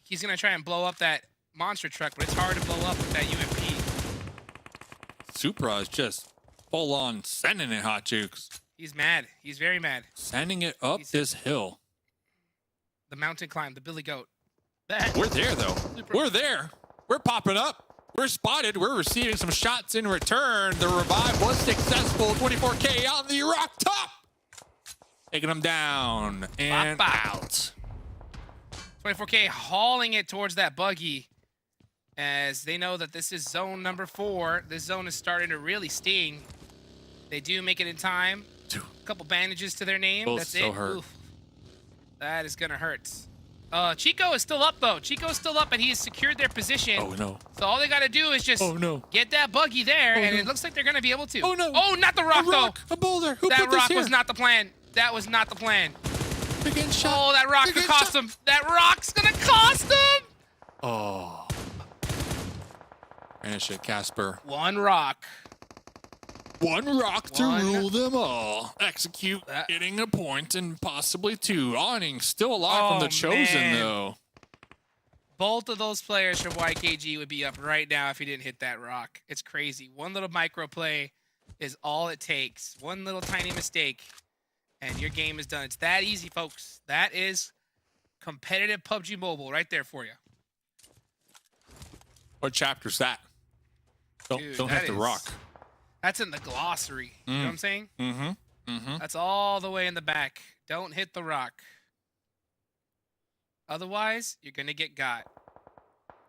He's going to try and blow up that monster truck, but it's hard to blow up with that UMP. Supra is just full on sending it, Hot Jukes. He's mad. He's very mad. Sending it up this hill. The mountain climb, the Billy Goat. We're there, though. We're there. We're popping up. We're spotted. We're receiving some shots in return. The revive was successful. 24K on the rock top. Taking them down and out. 24K hauling it towards that buggy as they know that this is zone number 4. This zone is starting to really sting. They do make it in time. A couple bandages to their name. Both That's so it. hurt. Oof. That is going to hurt. Chico is still up, though. Chico is still up, and he has secured their position. Oh, no. So all they got to do is just get that buggy there, and no. it looks like they're going to be able to. Oh, no. Oh, not the rock, though. A boulder. Who That put this rock here? was not the plan. That was not the plan. They're getting shot. Oh, that rock They're could getting cost shot. him. That rock's going to cost him. Oh. Finish it, Casper. One rock. One rock to One. rule them all. Execute, getting a point and possibly 2. Awning still alive from the Chosen, man. though. Both of those players from YKG would be up right now if he didn't hit that rock. It's crazy. One little micro play is all it takes. One little tiny mistake, and your game is done. It's that easy, folks. That is competitive PUBG Mobile right there for you. What chapter's that? Don't Dude, hit that the is- rock. That's in the glossary. You know what I'm saying? Mm-hmm. Mm-hmm. That's all the way in the back. Don't hit the rock. Otherwise, you're going to get got.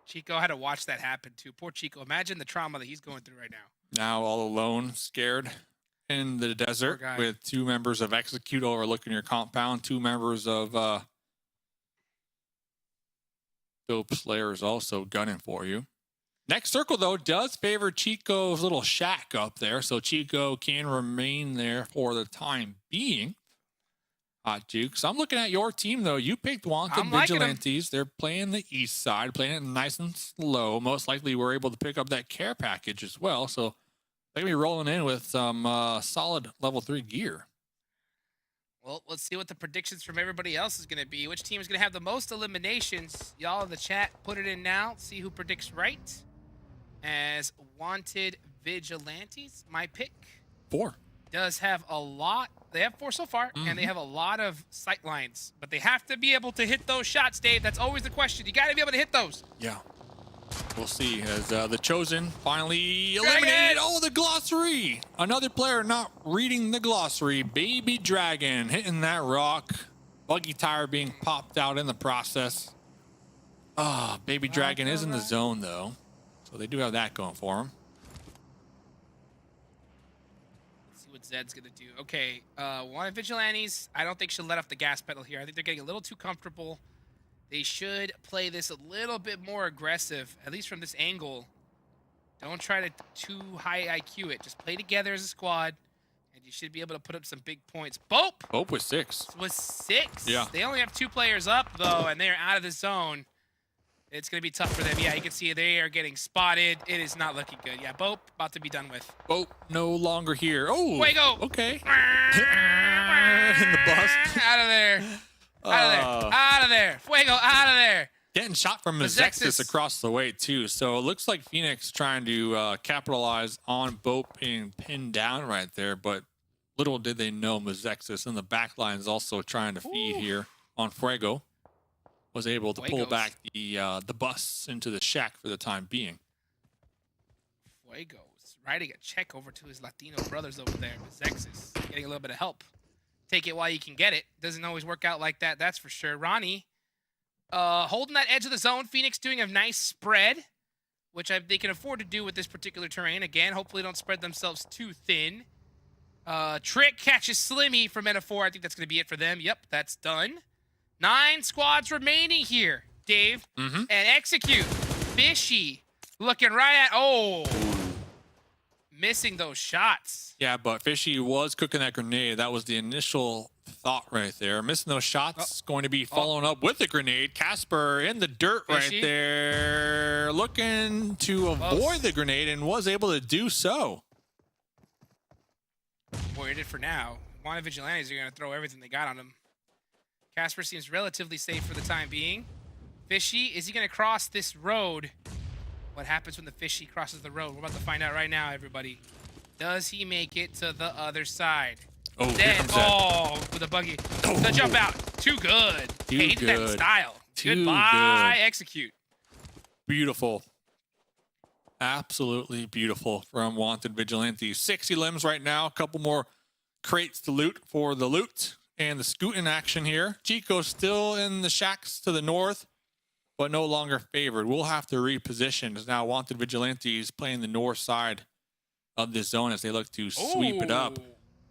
Chico had to watch that happen, too. Poor Chico. Imagine the trauma that he's going through right now. Now all alone, scared in the desert guy. with 2 members of Execute overlooking your compound. 2 members of Dope Slayers also gunning for you. Next circle, though, does favor Chico's little shack up there, so Chico can remain there for the time being. Hot Jukes. I'm looking at your team, though. You picked Wanted I'm liking 'em. Vigilantes. They're playing the east side, playing it nice and slow. Most likely, we're able to pick up that care package as well, so they're going to be rolling in with some solid level 3 gear. Well, let's see what the predictions from everybody else is going to be. Which team is going to have the most eliminations? Y'all in the chat, put it in now. See who predicts right. As Wanted Vigilantes, my pick. 4. Does have a lot. They have 4 so far, and they have a lot of sight lines. But they have to be able to hit those shots, Dave. That's always the question. You got to be able to hit those. Yeah. We'll see as the Chosen finally eliminated. Oh, the glossary. Another player not reading the glossary. Baby Dragon hitting that rock. Buggy tire being popped out in the process. Ah, Baby Dragon is in the zone, though. So they do have that going for him. Let's see what Zed's going to do. Okay, Wanted Vigilantes, I don't think should let off the gas pedal here. I think they're getting a little too comfortable. They should play this a little bit more aggressive, at least from this angle. Don't try to too high IQ it. Just play together as a squad, and you should be able to put up some big points. BOPE! BOPE with 6. Was 6. Yeah. They only have 2 players up, though, and they are out of the zone. It's going to be tough for them. Yeah, you can see they are getting spotted. It is not looking good. Yeah, BOPE about to be done with. BOPE no longer here. Oh, Fuego! Okay. In the bus. Out of there. Out of there. Out of there. Fuego, out of there. Getting shot from MEZEXIS across the way, too. So it looks like Phoenix trying to capitalize on BOPE being pinned down right there. But little did they know MEZEXIS in the back line is also trying to feed here on Fuego. Was able to pull back the bus into the shack for the time being. Fuego's writing a check over to his Latino brothers over there. MEZEXIS getting a little bit of help. Take it while you can get it. Doesn't always work out like that, that's for sure. Ronnie holding that edge of the zone. Phoenix doing a nice spread, which they can afford to do with this particular terrain. Again, hopefully don't spread themselves too thin. Trick catches Slimmy from NA4. I think that's going to be it for them. Yep, that's done. 9 squads remaining here, Dave. And execute. Fishy looking right at... Oh. Missing those shots. Yeah, but Fishy was cooking that grenade. That was the initial thought right there. Missing those shots. Going to be following up with a grenade. Casper in the dirt right there. Looking to avoid the grenade and was able to do so. Avoided for now. Wanted Vigilantes are going to throw everything they got on him. Casper seems relatively safe for the time being. Fishy, is he going to cross this road? What happens when the Fishy crosses the road? We're about to find out right now, everybody. Does he make it to the other side? Oh, Then, with a buggy. The jump out. Too good. Hate that style. Goodbye. Execute. Beautiful. Absolutely beautiful from Wanted Vigilantes. 60 limbs right now. A couple more crates to loot for the loot. And the scooting action here. Chico still in the shacks to the north, but no longer favored. We'll have to reposition as now Wanted Vigilantes playing the north side of this zone as they look to sweep it up.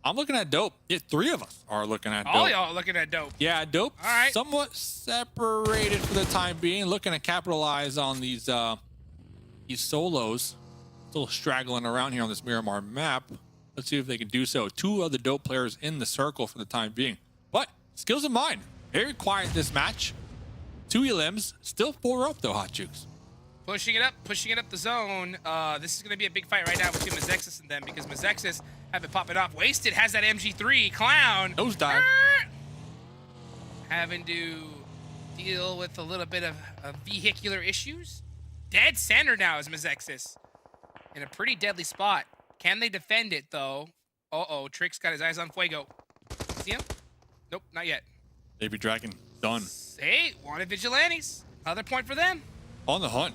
I'm looking at dope. Yeah, 3 of us are looking at dope. All y'all looking at dope. Yeah, dope. All right. Somewhat separated for the time being. Looking to capitalize on these solos. Still straggling around here on this Miramar map. Let's see if they can do so. 2 other dope players in the circle for the time being. But skills of mine. Very quiet this match. 2 elims. Still 4 up though, Hot Jukes. Pushing it up the zone. This is going to be a big fight right now between MEZEXIS and them because MEZEXIS have been popping off. Wasted has that MG3. Clown. Nosedive. Having to deal with a little bit of vehicular issues. Dead center now is MEZEXIS. In a pretty deadly spot. Can they defend it, though? Uh-oh, Trick's got his eyes on Fuego. See him? Nope, not yet. Baby Dragon, done. Hey, Wanted Vigilantes. Another point for them. On the hunt.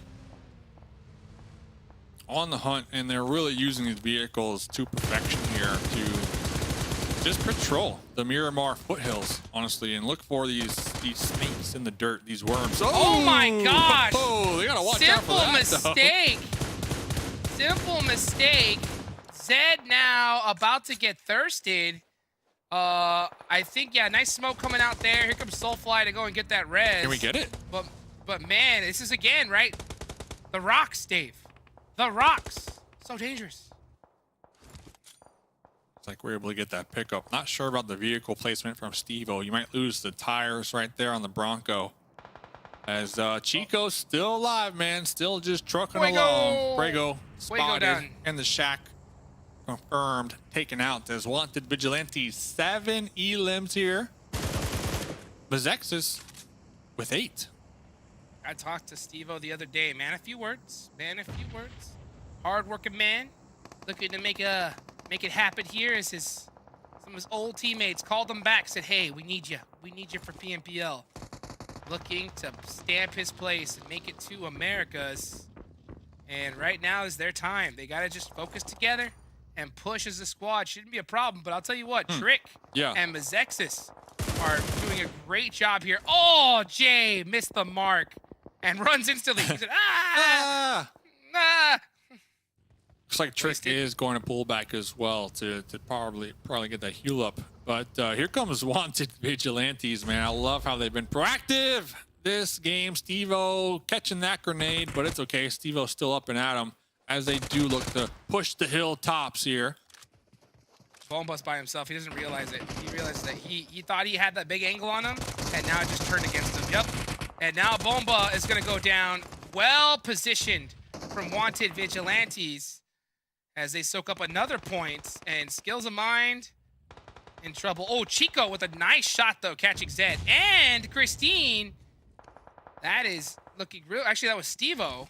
On the hunt, and they're really using these vehicles to perfection here to just patrol the Miramar foothills, honestly, and look for these snakes in the dirt, these worms. Oh my gosh! Oh, they gotta watch out for that, mistake. Simple mistake. Zed now about to get thirsted. I think, yeah, nice smoke coming out there. Here comes Soulfly to go and get that res. Can we get it? But man, this is again, right? The rocks, Dave. The rocks. So dangerous. It's like we're able to get that pickup. Not sure about the vehicle placement from Steve-O. You might lose the tires right there on the Bronco. As Chico's still alive, man. Still just trucking along. Fuego spotted in the shack. confirmed, taken out as Wanted Vigilantes. 7 elims here. MEZEXIS with 8. I talked to Steve-O the other day. Man, a few words. Man, a few words. Hard-working man. Looking to make it happen here as some of his old teammates called him back, said, hey, we need you. We need you for PMPL. Looking to stamp his place and make it to Americas. And right now is their time. They got to just focus together and push as a squad. Shouldn't be a problem, but I'll tell you what, Trick and MEZEXIS are doing a great job here. Oh, Jay missed the mark and runs instantly. He said, Looks like Trick is going to pull back as well to probably get that heal up. But here comes Wanted Vigilantes, man. I love how they've been proactive this game. Steve-O catching that grenade, but it's okay. Steve-O's still up and at him as they do look to push the hill tops here. Bomba's by himself. He doesn't realize it. He realizes that he thought he had that big angle on him, and now it just turned against him. Yep. And now Bomba is going to go down. Well positioned from Wanted Vigilantes as they soak up another point. And Skills of Mind in trouble. Oh, Chico with a nice shot, though, catching Zed. And Christine. That is looking real. Actually, that was Steve-O.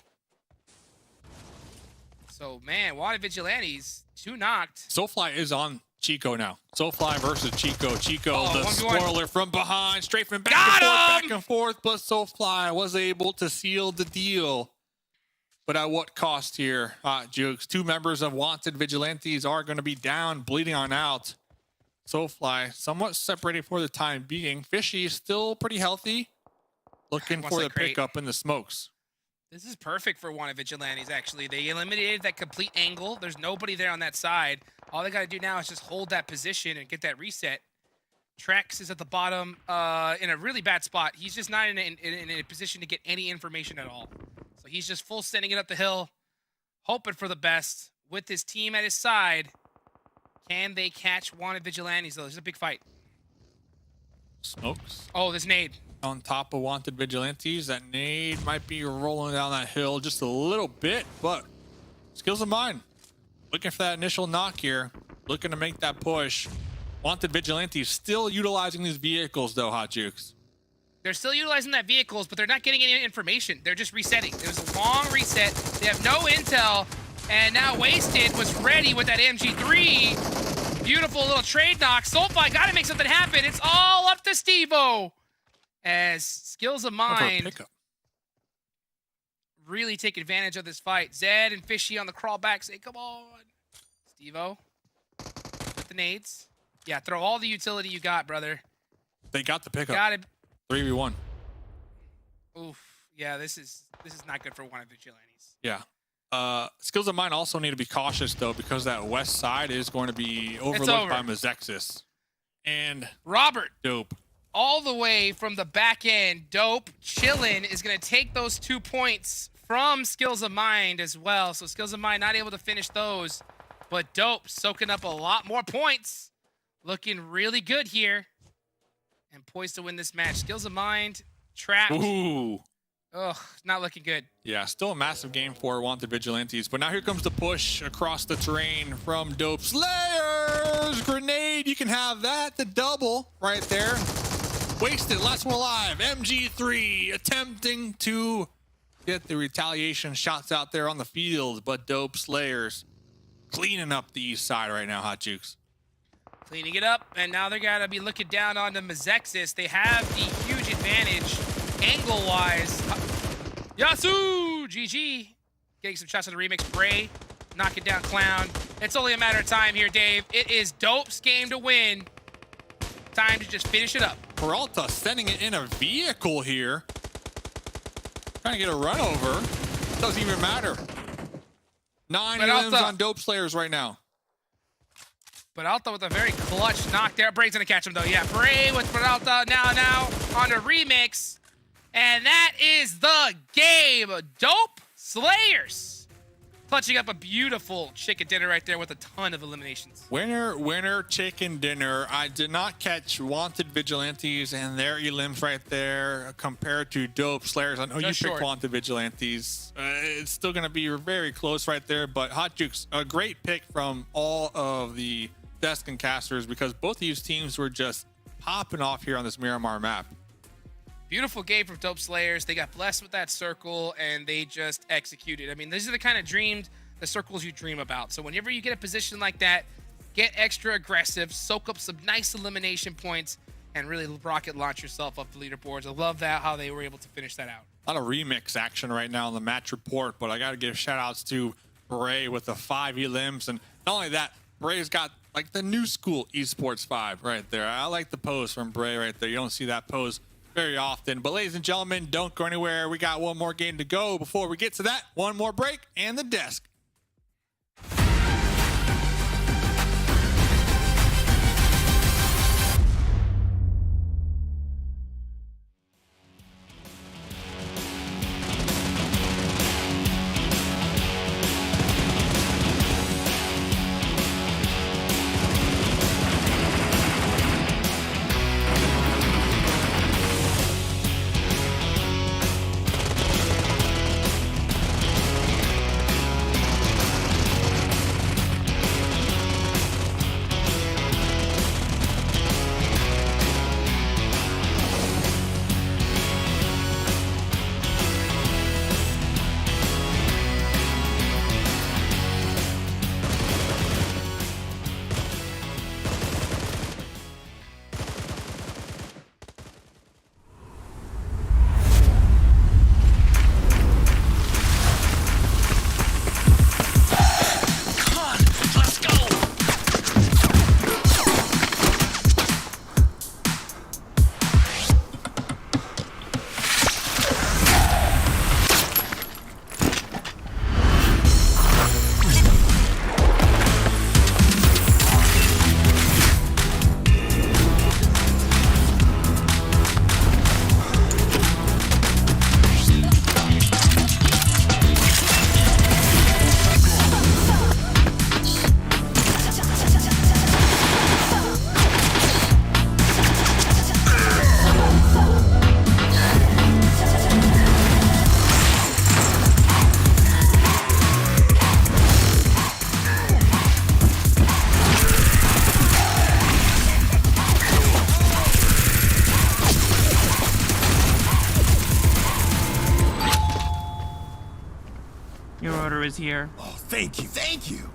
So, man, Wanted Vigilantes, 2 knocked. SoFly is on Chico now. SoFly versus Chico. Chico, the spoiler from behind, strafing back and forth, but SoFly was able to seal the deal. But at what cost here, Jukes? 2 members of Wanted Vigilantes are going to be down, bleeding on out. SoFly somewhat separated for the time being. Fishy is still pretty healthy. Looking for the pickup in the smokes. This is perfect for Wanted Vigilantes, actually. They eliminated that complete angle. There's nobody there on that side. All they got to do now is just hold that position and get that reset. Trex is at the bottom in a really bad spot. He's just not in a position to get any information at all. So he's just full sending it up the hill, hoping for the best. With his team at his side, can they catch Wanted Vigilantes, though? There's a big fight. Smokes. Oh, this nade. On top of Wanted Vigilantes, that nade might be rolling down that hill just a little bit, but Skills of Mind looking for that initial knock here, looking to make that push. Wanted Vigilantes still utilizing these vehicles, though, Hot Jukes. They're still utilizing that vehicles, but they're not getting any information. They're just resetting. There's a long reset. They have no intel, and now Wasted was ready with that MG3. Beautiful little trade knock. Soulfly got to make something happen. It's all up to Steve-O. As Skills of Mind really take advantage of this fight. Zed and Fishy on the crawl back say, come on. Steve-O with the nades. Yeah, throw all the utility you got, brother. They got the pickup. Got it. 3v1. Oof. Yeah, this is not good for Wanted Vigilantes. Yeah. Skills of Mind also need to be cautious, though, because that west side is going to be overlooked by MEZEXIS. And Robert. Dope. All the way from the back end, Dope, chillin', is going to take those 2 points from Skills of Mind as well. So Skills of Mind not able to finish those, but Dope soaking up a lot more points. Looking really good here and poised to win this match. Skills of Mind trapped. Ooh. Ugh, not looking good. Yeah, still a massive game for Wanted Vigilantes, but now here comes the push across the terrain from Dope. Slayers! Grenade, you can have that, the double right there. Wasted, last one alive. MG3 attempting to get the retaliation shots out there on the field, but Dope Slayers cleaning up the east side right now, Hot Jukes. Cleaning it up, and now they're going to be looking down on the MEZEXIS. They have the huge advantage angle-wise. Yasu! GG. Getting some shots on the remix. Bray knocking down Clown. It's only a matter of time here, Dave. It is Dope's game to win. Time to just finish it up. Peralta sending it in a vehicle here. Trying to get a run over. Doesn't even matter. 9 limbs on Dope Slayers right now. Peralta with a very clutch knock there. Bray's gonna catch him though. Yeah, Bray with Peralta now on a remix. And that is the game. Dope Slayers clutching up a beautiful chicken dinner right there with a ton of eliminations. Winner, chicken dinner. I did not catch Wanted Vigilantes and their elims right there compared to Dope Slayers. I know you Just picked short. Wanted Vigilantes. It's still going to be very close right there, but Hot Jukes, a great pick from all of the Desk and Casters because both of these teams were just popping off here on this Miramar map. Beautiful game from Dope Slayers. They got blessed with that circle and they just executed. I mean, these are the kind of the circles you dream about. So whenever you get a position like that, get extra aggressive, soak up some nice elimination points, and really rocket launch yourself up the leaderboards. I love that, how they were able to finish that out. A lot of remix action right now on the match report, but I got to give shout outs to Bray with the 5 elims. And not only that, Bray's got like the new school Esports 5 right there. I like the pose from Bray right there. You don't see that pose very often. But ladies and gentlemen, don't go anywhere. We got one more game to go. Before we get to that, one more break and the desk. Your order is here. Oh, thank you, thank you.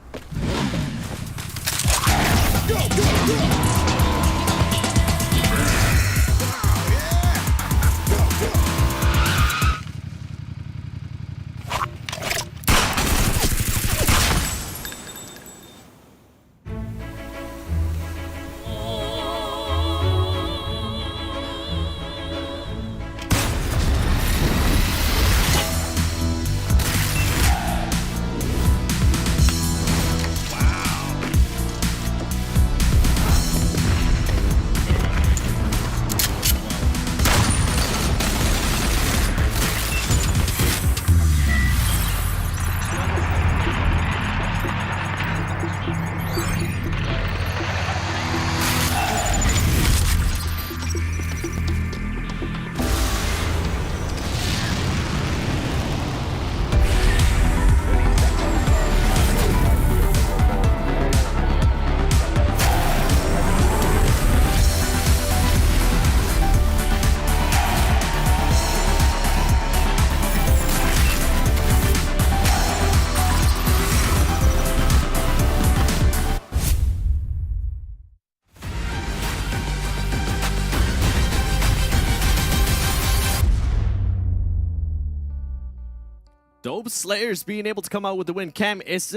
Dope Slayers being able to come out with the win. Cam, it's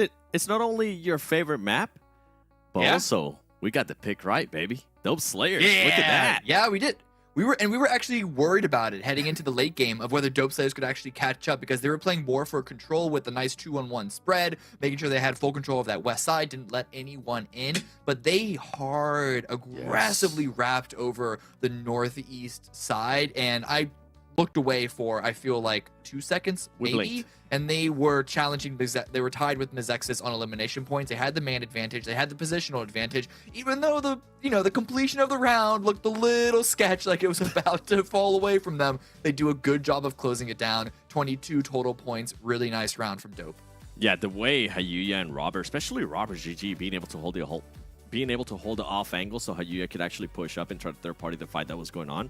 not only your favorite map, but Yeah. also we got the pick right, baby. Dope Slayers. Look at that. Yeah, we did. We were actually worried about it heading into the late game of whether Dope Slayers could actually catch up because they were playing more for control with a nice 2-on-1 spread, making sure they had full control of that west side, didn't let anyone in, but they aggressively wrapped over the northeast side, and I looked away for, I feel like, 2 seconds, We maybe. blinked. And they were challenging, they were tied with MEZEXIS on elimination points. They had the man advantage. They had the positional advantage. Even though the completion of the round looked a little sketch, like it was about to fall away from them, they do a good job of closing it down. 22 total points. Really nice round from Dope. Yeah, the way Hayuya and Robert, especially Robert GG, being able to hold the off angle so Hayuya could actually push up and try to third party the fight that was going on.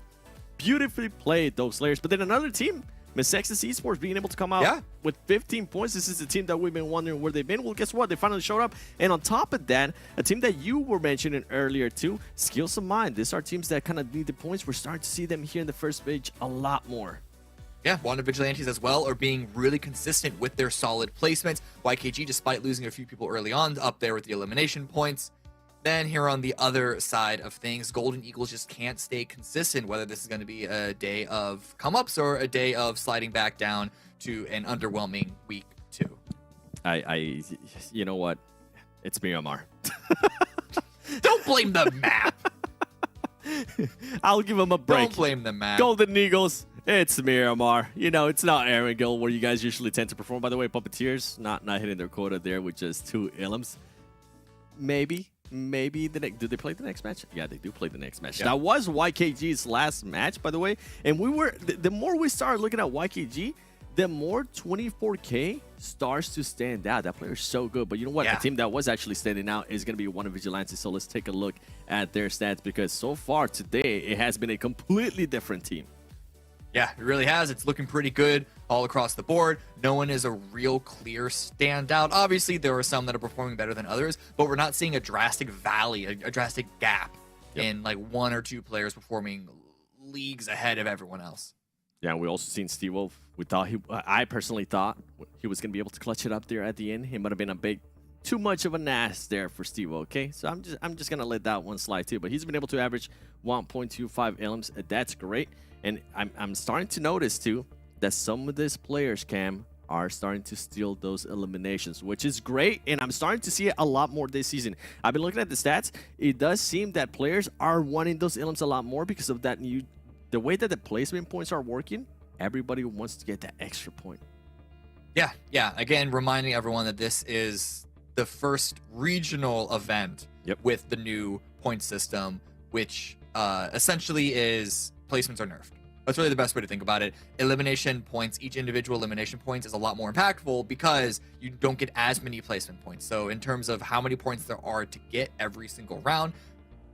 Beautifully played, those players. But then another team, MEZEXIS Esports, being able to come out with 15 points. This is the team that we've been wondering where they've been. Well, guess what? They finally showed up. And on top of that, a team that you were mentioning earlier too, Skills of Mind. These are teams that kind of need the points. We're starting to see them here in the first page a lot more. Yeah, Wanda Vigilantes as well are being really consistent with their solid placements. YKG, despite losing a few people early on, up there with the elimination points. Then here on the other side of things, Golden Eagles just can't stay consistent, whether this is going to be a day of come-ups or a day of sliding back down to an underwhelming week 2. You know what? It's Miramar. Don't blame the map. I'll give them a break. Don't blame the map. Golden Eagles. It's Miramar. You know, it's not Erangel where you guys usually tend to perform. By the way, Puppeteers not hitting their quota there with just 2 elims. Maybe the next. Do they play the next match? Yeah, they do play the next match. Yeah. That was YKG's last match, by the way. And we were the more we started looking at YKG, the more 24K starts to stand out. That player is so good. But you know what? Yeah. The team that was actually standing out is going to be one of Vigilantes. So let's take a look at their stats, because so far today it has been a completely different team. Yeah, it really has. It's looking pretty good all across the board. No one is a real clear standout. Obviously, there are some that are performing better than others, but we're not seeing a drastic valley, a drastic gap in like 1 or 2 players performing leagues ahead of everyone else. Yeah, we also seen Steve Wolf. I personally thought he was going to be able to clutch it up there at the end. It might have been a bit too much of an ass there for Steve, okay? So I'm just going to let that one slide too. But he's been able to average 1.25 elims. That's great. And I'm starting to notice too that some of these players, Cam, are starting to steal those eliminations, which is great. And I'm starting to see it a lot more this season. I've been looking at the stats. It does seem that players are wanting those elims a lot more because of that the way that the placement points are working. Everybody wants to get that extra point. Yeah. Again, reminding everyone that this is the first regional event with the new point system, which essentially is placements are nerfed. That's really the best way to think about it. Elimination points, each individual elimination points is a lot more impactful because you don't get as many placement points. So in terms of how many points there are to get every single round,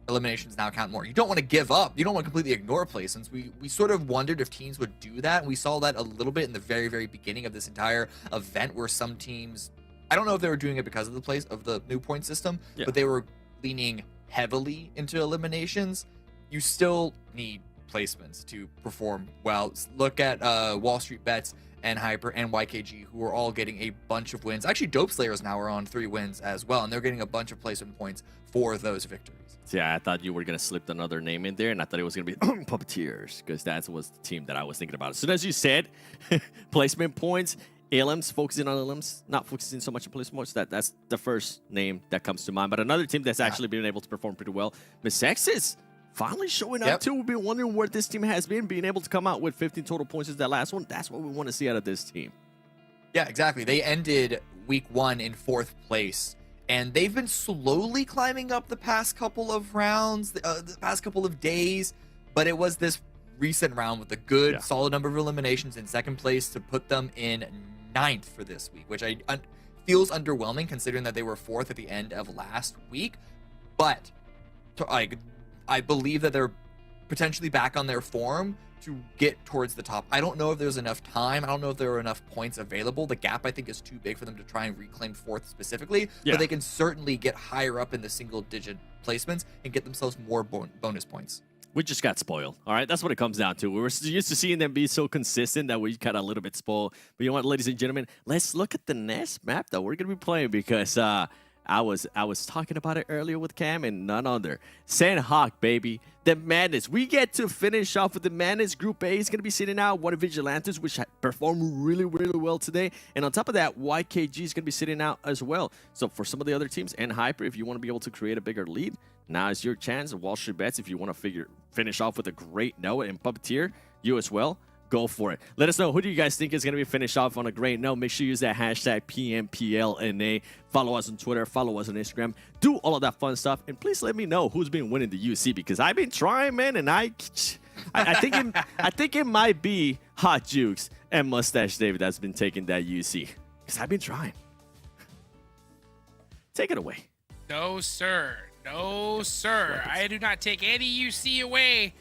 eliminations now count more. You don't want to give up. You don't want to completely ignore placements. We sort of wondered if teams would do that. And we saw that a little bit in the very, very beginning of this entire event, where some teams, I don't know if they were doing it because of the new point system, but they were leaning heavily into eliminations. You still need placements to perform well. Look at WALLSTREETBETS and Hyper and YKG, who are all getting a bunch of wins. Actually, Dope Slayers now are on 3 wins as well, and they're getting a bunch of placement points for those victories. Yeah, I thought you were going to slip another name in there, and I thought it was going to be Puppeteers, because that was the team that I was thinking about. As soon as you said placement points, elims, focusing on elims, not focusing so much on placement points, that's the first name that comes to mind. But another team that's actually been able to perform pretty well, MEZEXIS, finally showing up too. We've been wondering where this team has been, being able to come out with 15 total points is that last one. That's what we want to see out of this team. Yeah, exactly. They ended week 1 in 4th place, and they've been slowly climbing up the past couple of rounds, the past couple of days, but it was this recent round with a good solid number of eliminations in 2nd place to put them in 9th for this week, which feels underwhelming considering that they were 4th at the end of last week. But I believe that they're potentially back on their form to get towards the top. I don't know if there's enough time. I don't know if there are enough points available. The gap, I think, is too big for them to try and reclaim 4th specifically, but they can certainly get higher up in the single-digit placements and get themselves more bonus points. We just got spoiled, all right? That's what it comes down to. We were used to seeing them be so consistent that we got a little bit spoiled. But you know what, ladies and gentlemen, let's look at the next map that we're going to be playing, because I was talking about it earlier with Cam, and none other. Sanhok, baby. The Madness. We get to finish off with the Madness. Group A is going to be sitting out one of Vigilantes, which performed really, really well today. And on top of that, YKG is going to be sitting out as well. So for some of the other teams, and Hyper, if you want to be able to create a bigger lead, now is your chance. WALLSTREETBETS, if you want to finish off with a great note, and Puppeteer, you as well. go for it. Let us know, who do you guys think is going to be finished off on a great note? Make sure you use that hashtag PMPL NA. Follow us on Twitter, follow us on Instagram, do all of that fun stuff, and please let me know who's been winning the UC, because I've been trying, man, and I think it might be Hot Jukes and Mustache David that's been taking that UC, because I've been trying. Take it away. No, sir. No, sir. I do not take any UC away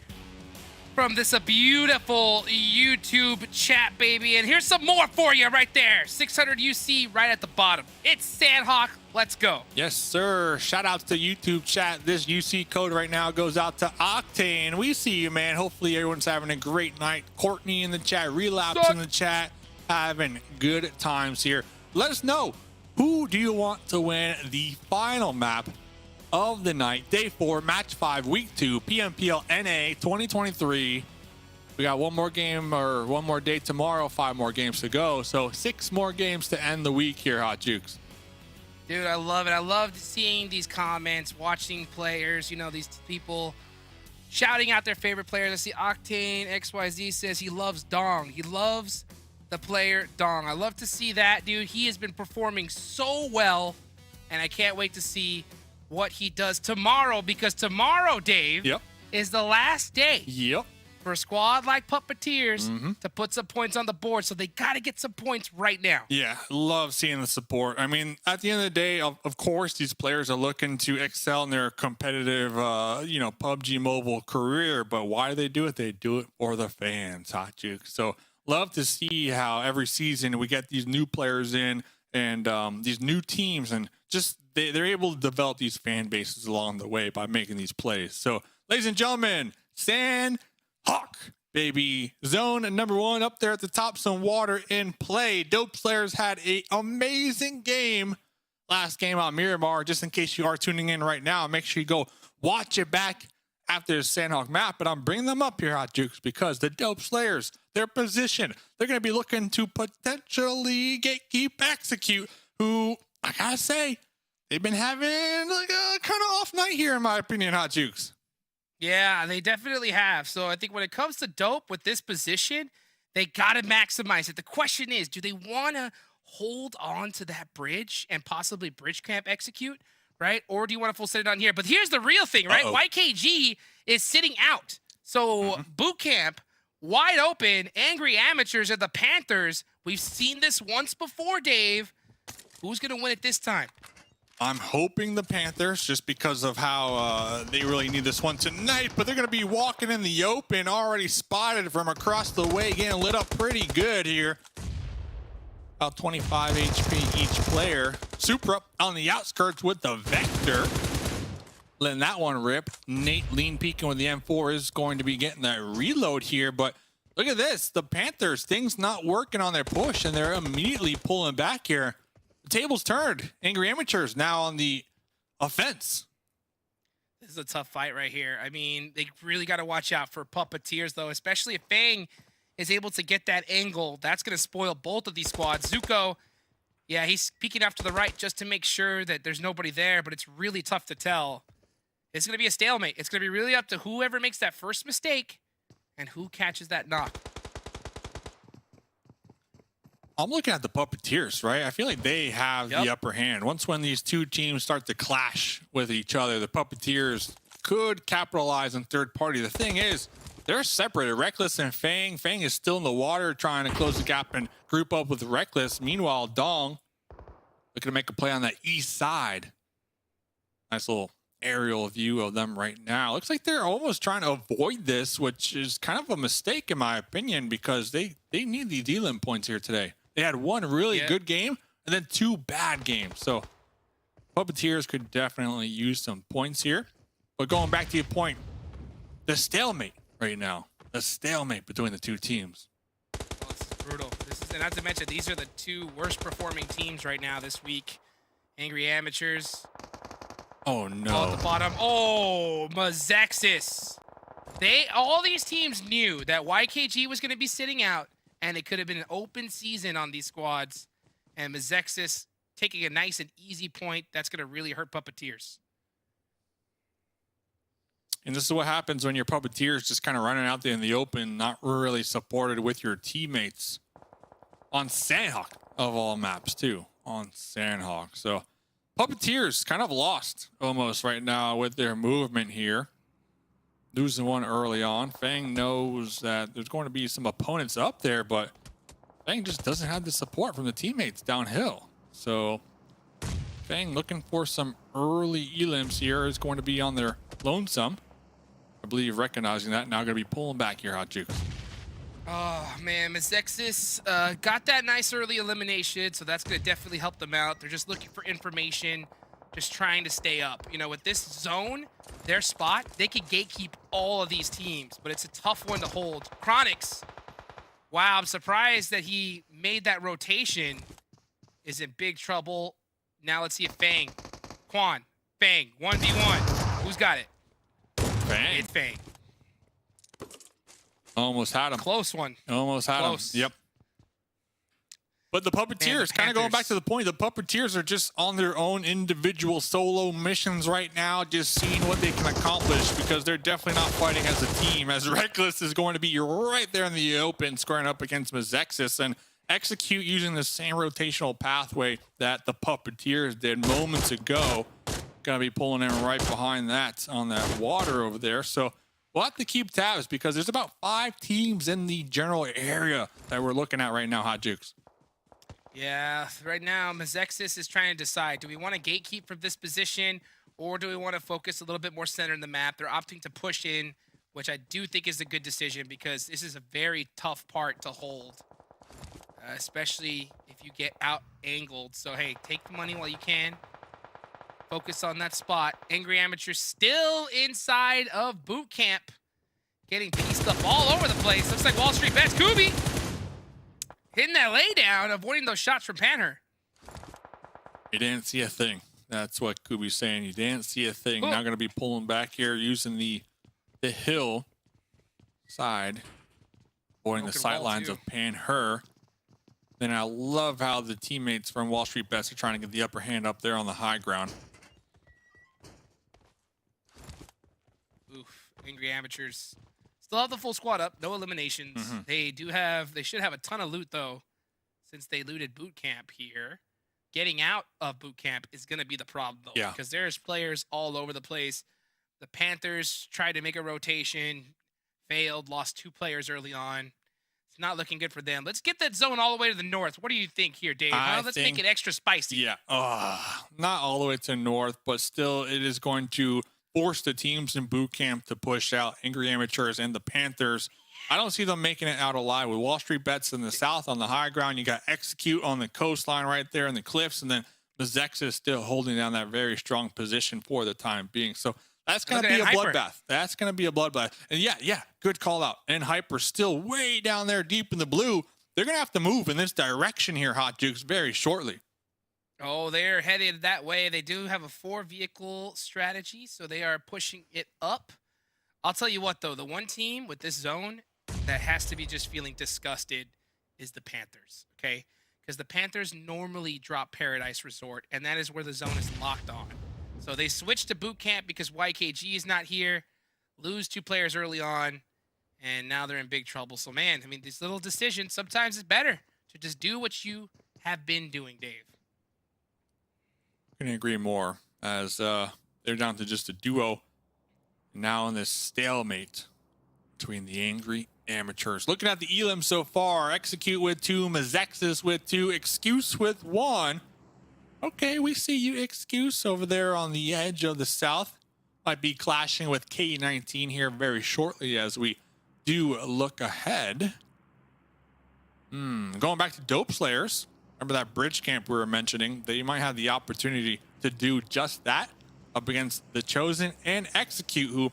from this beautiful YouTube chat, baby. And here's some more for you right there. 600 UC right at the bottom. It's Sanhok. Let's go. Yes, sir. Shout out to YouTube chat. This UC code right now goes out to Octane. We see you, man. Hopefully everyone's having a great night. Courtney in the chat, Relapse in the chat, having good times here. Let us know, who do you want to win the final map of the night? Day 4, Match 5, Week 2, PMPL NA 2023. We got one more game, or one more day tomorrow, 5 more games to go. So 6 more games to end the week here, Hot Jukes. Dude, I love it. I love seeing these comments, watching players, you know, these people shouting out their favorite players. I see Octane XYZ says he loves Dong. He loves the player Dong. I love to see that, dude. He has been performing so well, and I can't wait to see what he does tomorrow, because tomorrow, Dave, is the last day for a squad like Puppeteers to put some points on the board. So they got to get some points right now. Yeah, love seeing the support. I mean, at the end of the day, of course, these players are looking to excel in their competitive, you know, PUBG Mobile career. But why do they do it? They do it for the fans, Hot Juke. So love to see how every season we get these new players in, and these new teams, and just they're able to develop these fan bases along the way by making these plays. So, ladies and gentlemen, Sanhok, baby. Zone #1 up there at the top, some water in play. Dope Slayers had an amazing game last game on Miramar. Just in case you are tuning in right now, make sure you go watch it back after the Sanhok map. But I'm bringing them up here, Hot Jukes, because the Dope Slayers, their position, they're going to be looking to potentially gatekeep Execute, who, I gotta say, they've been having like a kind of off night here, in my opinion, Hot Jukes. Yeah, they definitely have. So I think when it comes to Dope with this position, they got to maximize it. The question is, do they want to hold on to that bridge and possibly bridge camp Execute, right? Or do you want to full set it on here? But here's the real thing, right? YKG is sitting out. So boot camp, wide open, Angry Amateurs are the Panthers. We've seen this once before, Dave. Who's going to win it this time? I'm hoping the Panthers, just because of how they really need this one tonight, but they're going to be walking in the open, already spotted from across the way, getting lit up pretty good here. About 25 HP each player. Super up on the outskirts with the Vector. Letting that one rip. Nate lean peeking with the M4 is going to be getting that reload here, but look at this. The Panthers, things not working on their push, and they're immediately pulling back here. The table's turned. Angry Amateurs now on the offense. This is a tough fight right here. I mean, they really got to watch out for Puppeteers, though, especially if Fang is able to get that angle. That's going to spoil both of these squads. Zuko, yeah, he's peeking off to the right just to make sure that there's nobody there, but it's really tough to tell. It's going to be a stalemate. It's going to be really up to whoever makes that first mistake and who catches that knock. I'm looking at the Puppeteers, right? I feel like they have the upper hand. Once when these two teams start to clash with each other, the Puppeteers could capitalize on third party. The thing is, they're separated. Reckless and Fang. Fang is still in the water trying to close the gap and group up with Reckless. Meanwhile, Dong looking to make a play on that east side. Nice little aerial view of them right now. Looks like they're almost trying to avoid this, which is kind of a mistake in my opinion, because they need the dealing points here today. They had one really good game and then 2 bad games. So Puppeteers could definitely use some points here. But going back to your point, the stalemate right now. The stalemate between the two teams. Oh, this is brutal. And not to mention, these are the 2 worst performing teams right now this week. Angry Amateurs. Oh no. At the bottom. Oh, MEZEXIS. All these teams knew that YKG was going to be sitting out, and it could have been an open season on these squads. And MEZEXIS taking a nice and easy point. That's going to really hurt Puppeteers. And this is what happens when your puppeteers just kind of running out there in the open, not really supported with your teammates. On Sanhok, of all maps, too. On Sanhok. So, puppeteers kind of lost almost right now with their movement here. Losing one early on. Fang knows that there's going to be some opponents up there, but Fang just doesn't have the support from the teammates downhill. So, Fang looking for some early elims here is going to be on their lonesome. I believe recognizing that, now going to be pulling back here, Hot Juke. Oh, man, MEZEXIS got that nice early elimination, so that's going to definitely help them out. They're just looking for information, just trying to stay up. You know, with this zone, their spot, they could gatekeep all of these teams, but it's a tough one to hold. Chronix, wow, I'm surprised that he made that rotation, is in big trouble. Now let's see if Fang, Quan, Fang, 1v1. Who's got it? Fang. It's Fang. Almost had him. Close one. Almost had him. Yep. But the puppeteers, kind of going back to the point, the puppeteers are just on their own individual solo missions right now, just seeing what they can accomplish, because they're definitely not fighting as a team, as Reckless is going to be right there in the open, squaring up against MEZEXIS, and Execute using the same rotational pathway that the puppeteers did moments ago. Gonna be pulling in right behind that on that water over there. So we'll have to keep tabs, because there's about 5 teams in the general area that we're looking at right now, Hot Jukes. Yeah, right now, MEZEXIS is trying to decide, do we want to gatekeep from this position, or do we want to focus a little bit more center in the map? They're opting to push in, which I do think is a good decision, because this is a very tough part to hold, especially if you get out-angled. So, hey, take the money while you can. Focus on that spot. Angry Amateurs still inside of boot camp, getting pieced up all over the place. Looks like Wall Street Bets. Kubi hitting that laydown, avoiding those shots from Panther. You didn't see a thing. That's what Kubi's saying. You didn't see a thing. Now going to be pulling back here, using the hill side, avoiding the sight lines of Panther. Then I love how the teammates from Wall Street Bets are trying to get the upper hand up there on the high ground. Oof. Angry Amateurs still have the full squad up. No eliminations. They should have a ton of loot, though, since they looted boot camp here. Getting out of boot camp is going to be the problem, though, because there's players all over the place. The Panthers tried to make a rotation, failed, lost 2 players early on. It's not looking good for them. Let's get that zone all the way to the north. What do you think here, Dave? Let's make it extra spicy. Yeah, not all the way to north, but still it is going to force the teams in boot camp to push out Angry Amateurs and the Panthers. I don't see them making it out alive. With Wall Street Bets in the south on the high ground, you got Execute on the coastline right there in the cliffs, and then MEZEXIS still holding down that very strong position for the time being. So that's going to be a bloodbath. That's going to be a bloodbath. And yeah, good call out. And Hyper still way down there deep in the blue. They're going to have to move in this direction here, Hot Jukes, very shortly. Oh, they're headed that way. They do have a 4-vehicle strategy, so they are pushing it up. I'll tell you what, though. The one team with this zone that has to be just feeling disgusted is the Panthers, okay? Because the Panthers normally drop Paradise Resort, and that is where the zone is locked on. So they switched to boot camp because YKG is not here, lose 2 players early on, and now they're in big trouble. So, man, I mean, these little decisions, sometimes it's better to just do what you have been doing, Dave. Couldn't agree more, as they're down to just a duo now in this stalemate between the Angry Amateurs. Looking at the elim so far, Execute with 2, MEZEXIS with 2, Excuse with 1. Okay, we see you, Excuse, over there on the edge of the south. Might be clashing with K19 here very shortly as we do look ahead. Going back to Dope Slayers. Remember that bridge camp we were mentioning? They might have the opportunity to do just that up against the Chosen and Execute, who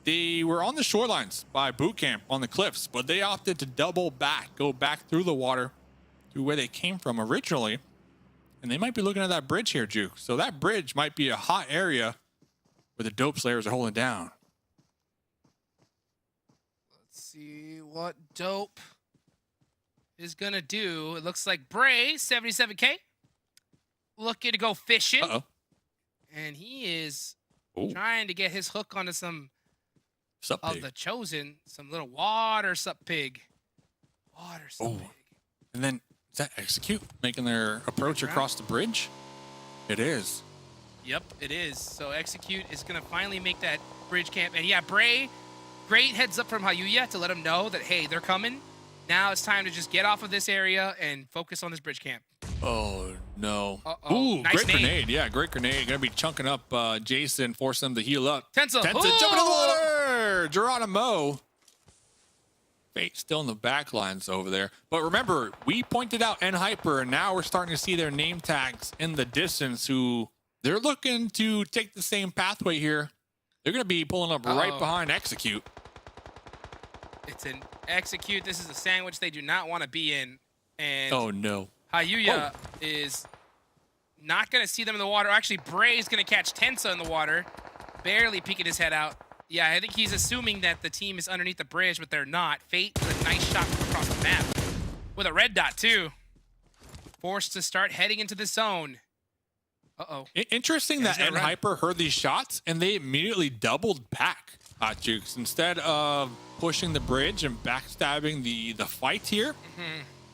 they were on the shorelines by boot camp on the cliffs, but they opted to double back, go back through the water to where they came from originally. And they might be looking at that bridge here, Juke. So that bridge might be a hot area where the Dope Slayers are holding down. Let's see what Dope is going to do. It looks like Bray, 77K, looking to go fishing. Uh-oh. And he is Ooh. Trying to get his hook onto some Sup, of pig? the chosen. Some little water sup pig. Water sup Oh. pig. And then is that Execute making their approach across the bridge? It is. Yep, it is. So Execute is going to finally make that bridge camp. And yeah, Bray, great heads up from Hayuya to let him know that, hey, they're coming. Now it's time to just get off of this area and focus on this bridge camp. Oh, no. Uh-oh. Ooh, Nice great nade. grenade. Yeah, great grenade. Going to be chunking up Jason, force them to heal up. Tensa. Tensa, Ooh! jumping in the water. Geronimo. Fate still in the back lines over there. But remember, we pointed out N-Hyper, and now we're starting to see their name tags in the distance who they're looking to take the same pathway here. They're going to be pulling up right behind Execute. It's an Execute. This is a sandwich they do not want to be in. And Oh, no. Hayuya is not going to see them in the water. Actually, Bray's going to catch Tensa in the water. Barely peeking his head out. Yeah, I think he's assuming that the team is underneath the bridge, but they're not. Fate with a nice shot from across the map. With a red dot, too. Forced to start heading into the zone. Uh-oh. Interesting that he's gonna run. N-Hyper heard these shots, and they immediately doubled back, Hot Jukes. Instead of pushing the bridge and backstabbing the fight here,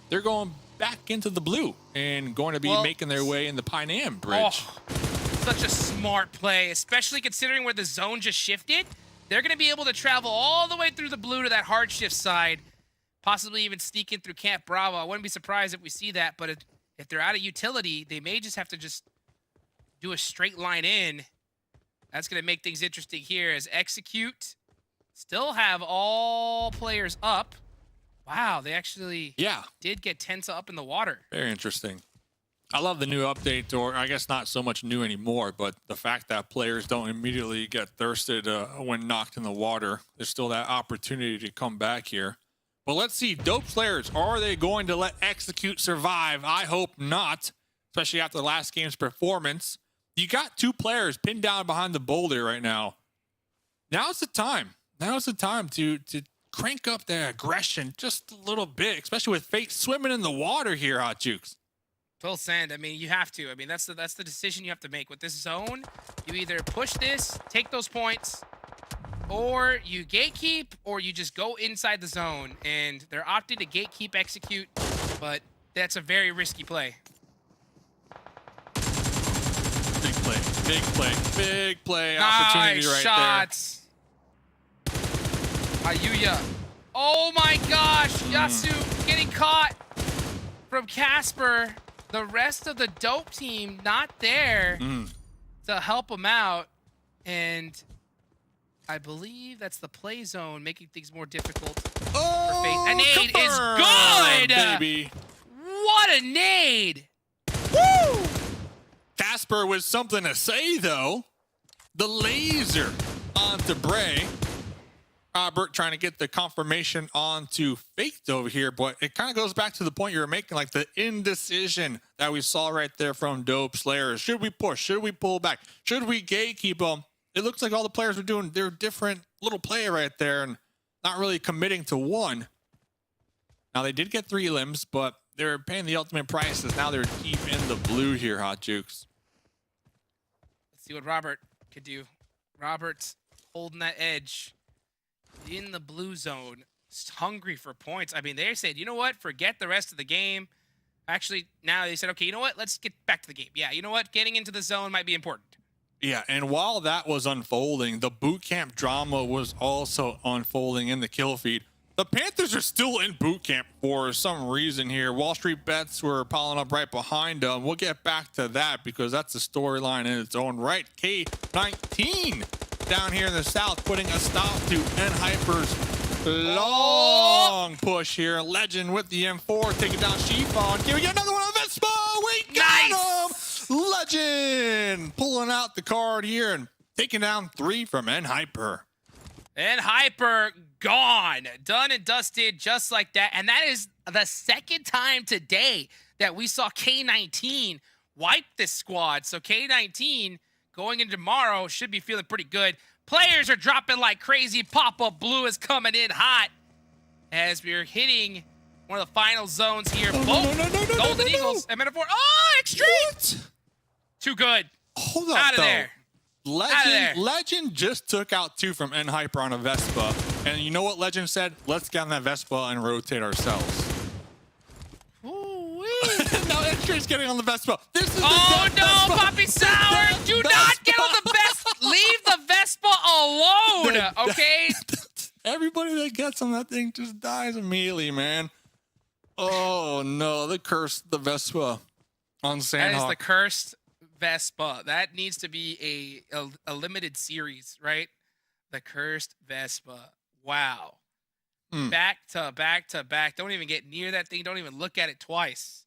they're going back into the blue and going to be making their way in the Pine Am bridge. Oh, such a smart play, especially considering where the zone just shifted. They're going to be able to travel all the way through the blue to that hard shift side, possibly even sneak in through Camp Bravo. I wouldn't be surprised if we see that, but if they're out of utility, they may just have to just do a straight line in. That's going to make things interesting here as Execute still have all players up. Wow, they actually did get Tensa up in the water. Very interesting. I love the new update, or I guess not so much new anymore, but the fact that players don't immediately get thirsted when knocked in the water. There's still that opportunity to come back here. But let's see, Dope Slayers, are they going to let Execute survive? I hope not, especially after the last game's performance. You got two players pinned down behind the boulder right now. Now's the time. Now's the time to crank up the aggression just a little bit, especially with Fate swimming in the water here, Hot Jukes. Full send. I mean, you have to. I mean, that's the decision you have to make with this zone. You either push this, take those points, or you gatekeep, or you just go inside the zone. And they're opting to gatekeep Execute, but that's a very risky play. Big play, big play, big play Nice opportunity right shots. Ayuya. Oh my gosh, Yasu getting caught from Casper. The rest of the Dope team not there to help him out. And I believe that's the play zone making things more difficult for Fate. A nade is good! Baby. What a nade! Woo! Casper with something to say, though. The laser onto Bray. Robert trying to get the confirmation onto Fate over here, but it kind of goes back to the point you were making, like the indecision that we saw right there from Dope Slayers. Should we push? Should we pull back? Should we gatekeep them? It looks like all the players are doing their different little play right there and not really committing to one. Now, they did get 3 limbs, but they're paying the ultimate prices. Now they're deep in the blue here, Hot Jukes. Let's see what Robert could do. Robert's holding that edge in the blue zone, hungry for points. I mean, they said, you know what? Forget the rest of the game. Actually, now they said, okay, you know what? Let's get back to the game. Yeah, you know what? Getting into the zone might be important. Yeah, and while that was unfolding, the boot camp drama was also unfolding in the kill feed. The Panthers are still in boot camp for some reason here. Wall Street Bets were piling up right behind them. We'll get back to that because that's a storyline in its own right. K19 down here in the south, putting a stop to N-Hyper's long push here. Legend with the M4, taking down Chiffon. Can we get another one on Vespa? We got him! Legend pulling out the card here and taking down 3 from N-Hyper. N-Hyper gone. Done and dusted just like that. And that is the second time today that we saw K19 wipe this squad. So K19 going into tomorrow should be feeling pretty good. Players are dropping like crazy. Pop-up blue is coming in hot as we're hitting one of the final zones here. Golden Eagles and Metaphor. Oh, extreme! What? Too good. Hold up, Out of though. there. there. Legend just took out 2 from N-Hyper on a Vespa. And you know what Legend said? Let's get on that Vespa and rotate ourselves. Ooh-wee. Now X-Ray's getting on the Vespa. This is Oh the no, Vespa. Poppy Sour! Do not get on the Vespa. Leave the Vespa alone, okay? Everybody that gets on that thing just dies immediately, man. Oh no, the Vespa on Sanhok. That is the cursed Vespa. That needs to be a limited series, right? The cursed Vespa. Wow. Back to back to back. Don't even get near that thing. Don't even look at it twice.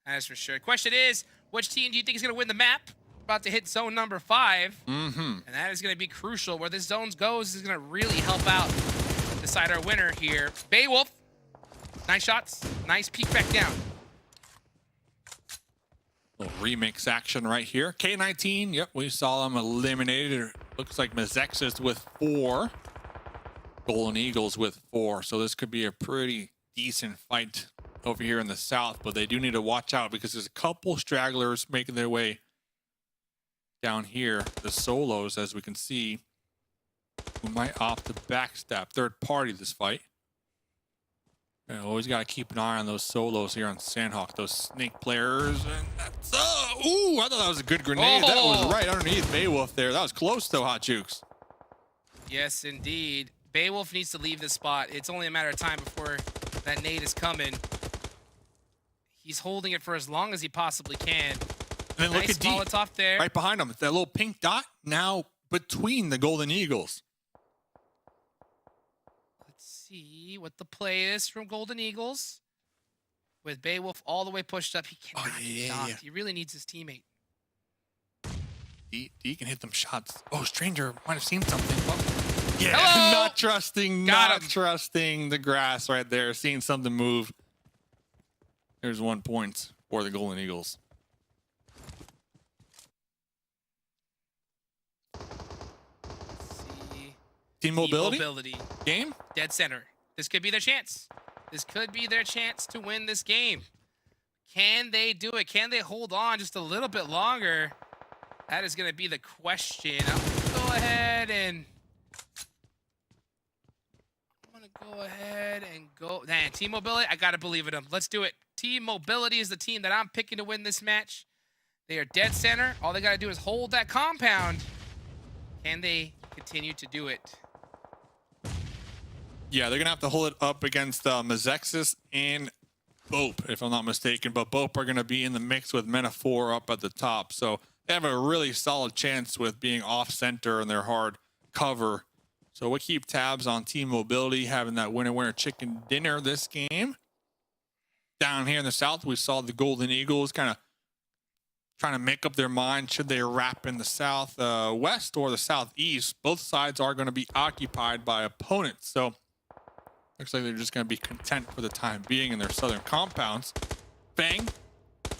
That's for sure. Question is, which team do you think is going to win the map? About to hit zone number 5. And that is going to be crucial. Where this zone goes is going to really help out decide our winner here. Beowulf. Nice shots. Nice peek back down. Little remix action right here. K19, yep, we saw them eliminated. Looks like MEZEXIS with 4. Golden Eagles with 4. So this could be a pretty decent fight over here in the south, but they do need to watch out because there's a couple stragglers making their way down here. The solos, as we can see, who might opt to backstab third party this fight. And always got to keep an eye on those solos here on Sanhok, those snake players. And that's, ooh, I thought that was a good grenade. That was right underneath Beowulf there. That was close though, Hot Jukes. Yes, indeed. Beowulf needs to leave this spot. It's only a matter of time before that nade is coming. He's holding it for as long as he possibly can. And then look Nice at D, Molotov there. right behind him. That little pink dot now between the Golden Eagles. Let's see what the play is from Golden Eagles. With Beowulf all the way pushed up, he cannot get knocked. He really needs his teammate. D can hit them shots. Oh, Stranger might have seen something. Oh, yeah, Hello! not trusting the grass right there. Seeing something move. There's 1 point for the Golden Eagles. Let's see. Team mobility Mobility. game. Dead center. This could be their chance. This could be their chance to win this game. Can they do it? Can they hold on just a little bit longer? That is going to be the question. I'm going to go ahead and... Man, Team Mobility, I got to believe in them. Let's do it. Team Mobility is the team that I'm picking to win this match. They are dead center. All they got to do is hold that compound. Can they continue to do it? Yeah, they're going to have to hold it up against MEZEXIS and BOPE, if I'm not mistaken. But BOPE are going to be in the mix with MENA4 up at the top. So they have a really solid chance with being off-center and their hard cover. So we'll keep tabs on Team Mobility having that winner-winner chicken dinner this game. Down here in the south, we saw the Golden Eagles kind of trying to make up their mind. Should they wrap in the southwest or the southeast? Both sides are going to be occupied by opponents. So looks like they're just going to be content for the time being in their southern compounds. Bang.